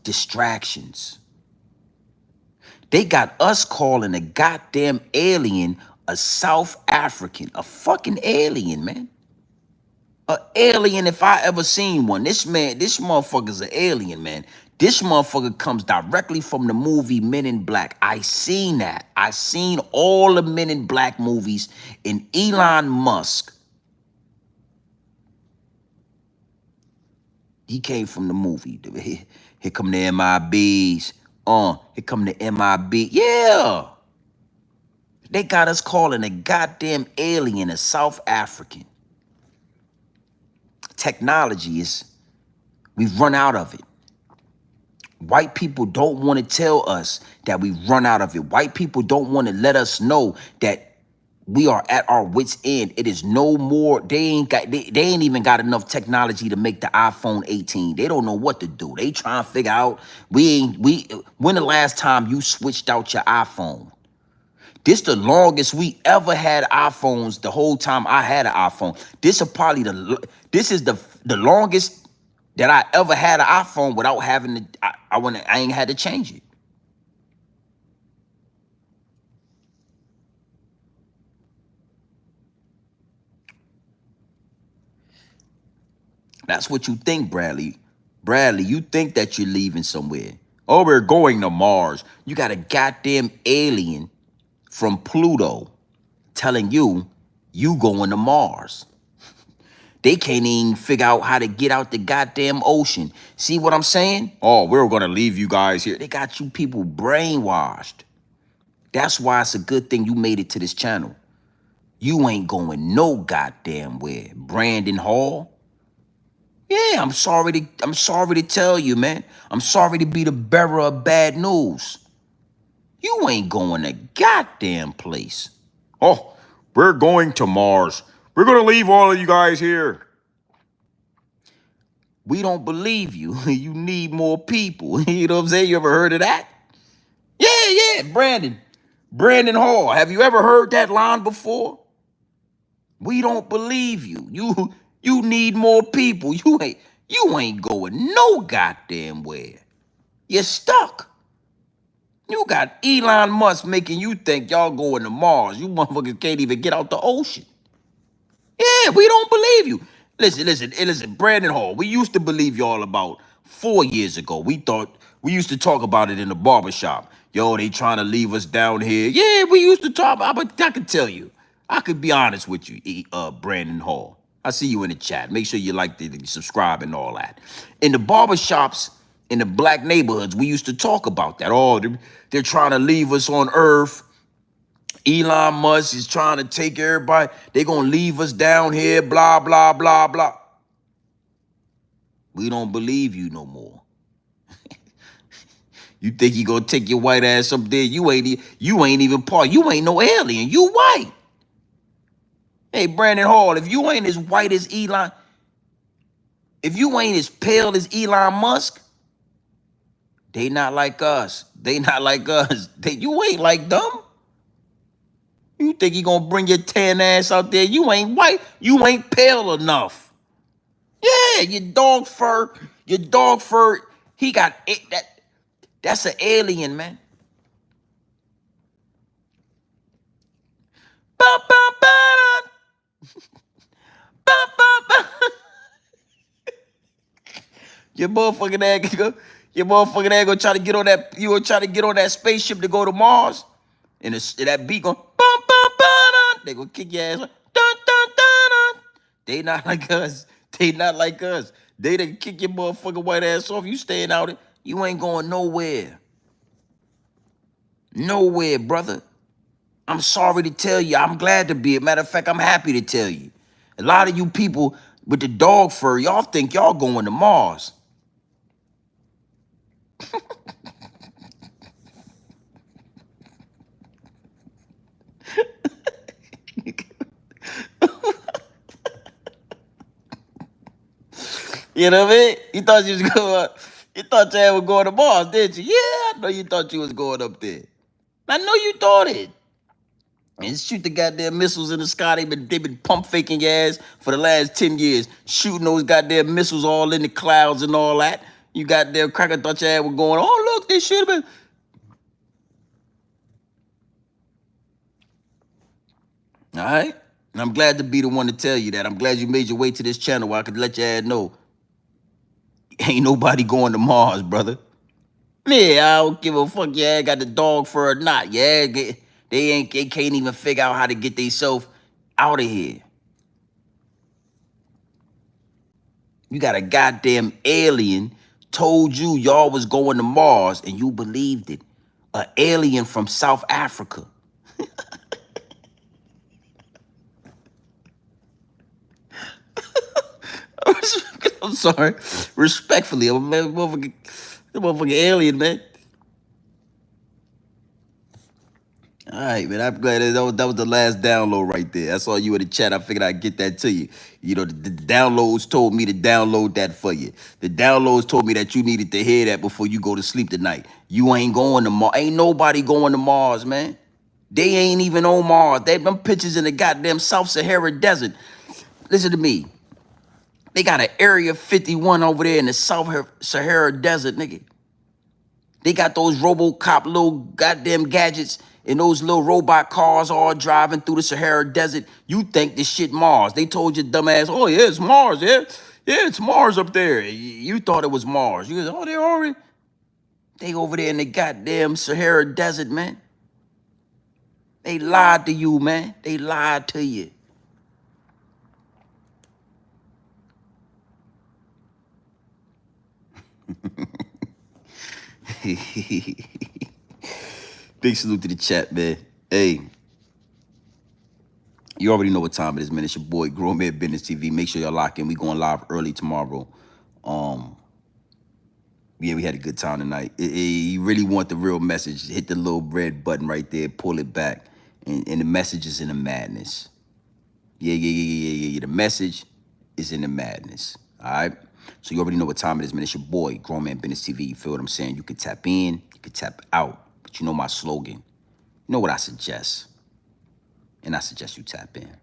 Speaker 1: Distractions. They got us calling a goddamn alien a South African, a fucking alien, man. An alien if I ever seen one. This motherfucker's an alien, man. This motherfucker comes directly from the movie Men in Black. I seen that. I seen all the Men in Black movies. And Elon Musk, he came from the movie. Here come the MIBs. Here come the MIB. Yeah. They got us calling a goddamn alien a South African. Technology we've run out of it. White people don't want to tell us that we run out of it. White people don't want to let us know that we are at our wits' end. It is no more. They ain't even got enough technology to make the iPhone 18. They don't know what to do. They trying to figure out when the last time you switched out your iPhone? This the longest we ever had iPhones. The whole time I had an iPhone. This is the longest that I ever had an iPhone without having to. I ain't had to change it. That's what you think, Bradley. Bradley, you think that you're leaving somewhere. Oh, we're going to Mars. You got a goddamn alien from Pluto telling you going to Mars. They can't even figure out how to get out the goddamn ocean. See what I'm saying? Oh, we're going to leave you guys here. They got you people brainwashed. That's why it's a good thing you made it to this channel. You ain't going no goddamn where. Brandon Hall. Yeah, I'm sorry to tell you, man. I'm sorry to be the bearer of bad news. You ain't going to goddamn place. Oh, we're going to Mars. We're going to leave all of you guys here. We don't believe you. You need more people. You know what I'm saying? You ever heard of that? Yeah, Brandon Hall. Have you ever heard that line before? We don't believe you. You need more people. You ain't going no goddamn where. You're stuck. You got Elon Musk making you think y'all going to Mars. You motherfuckers can't even get out the ocean. Yeah, we don't believe you. Listen, Brandon Hall, we used to believe y'all about 4 years ago. We used to talk about it in the barbershop. Yo, they trying to leave us down here. Yeah, we used to talk about, but I can tell you. I could be honest with you, Brandon Hall. I see you in the chat. Make sure you like the subscribe and all that. In the barbershops, in the black neighborhoods, we used to talk about that. Oh, they're trying to leave us on Earth. Elon Musk is trying to take everybody. They're going to leave us down here, blah, blah, blah, blah. We don't believe you no more. You think he going to take your white ass up there? You ain't even part. You ain't no alien. You white. Hey, Brandon Hall, if you ain't as white as Elon, if you ain't as pale as Elon Musk, they not like us. They not like us. You ain't like them. You think he gonna bring your tan ass out there? You ain't white. You ain't pale enough. Yeah, your dog fur. He got that. That's an alien, man. Ba, ba, ba, ba, ba, ba. Your motherfucking ass gonna try to get on that. You gonna try to get on that spaceship to go to Mars, and that beat going. Bum, bum, ba, they gonna kick your ass. Dun, dun, dun, dun. They not like us. They not like us. They done kick your motherfucking white ass off. You staying out. You ain't going nowhere. Nowhere, brother. I'm sorry to tell you. I'm glad to be it. Matter of fact, I'm happy to tell you. A lot of you people with the dog fur, y'all think y'all going to Mars. You know what I mean? You thought you was going. You thought you was going to Mars, didn't you? Yeah, I know you thought you was going up there. I know you thought it. And shoot the goddamn missiles in the sky. They been pump faking your ass for the last 10 years, shooting those goddamn missiles all in the clouds and all that. You goddamn cracker thought your ass was going. Oh look, they should have been. All right, and I'm glad to be the one to tell you that. I'm glad you made your way to this channel where I could let your ass know. Ain't nobody going to Mars, brother. Yeah, I don't give a fuck. Yeah, got the dog fur or not. Yeah, they can't even figure out how to get themselves out of here. You got a goddamn alien told you y'all was going to Mars and you believed it. An alien from South Africa. I'm sorry. Respectfully, I'm a motherfucking alien, man. All right, man. I'm glad that was the last download right there. I saw you in the chat. I figured I'd get that to you. You know, the downloads told me to download that for you. The downloads told me that you needed to hear that before you go to sleep tonight. You ain't going to Mars. Ain't nobody going to Mars, man. They ain't even on Mars. Them pictures in the goddamn South Sahara Desert. Listen to me. They got an Area 51 over there in the South Sahara Desert, nigga. They got those RoboCop little goddamn gadgets and those little robot cars all driving through the Sahara Desert. You think this shit Mars. They told you dumbass, oh yeah, it's Mars, yeah. Yeah, it's Mars up there. You thought it was Mars. You go, oh, they're already. They over there in the goddamn Sahara Desert, man. They lied to you, man. They lied to you. Big salute to the chat, man. Hey, you already know what time it is, man. It's your boy, Grown Man Business TV. Make sure y'all lock in. We going live early tomorrow. Yeah, we had a good time tonight. You really want the real message, hit the little red button right there, pull it back. And the message is in the madness. Yeah. The message is in the madness. All right? So you already know what time it is, man. It's your boy, Grown Man Business TV. You feel what I'm saying? You can tap in, you can tap out. But you know my slogan. You know what I suggest. And I suggest you tap in.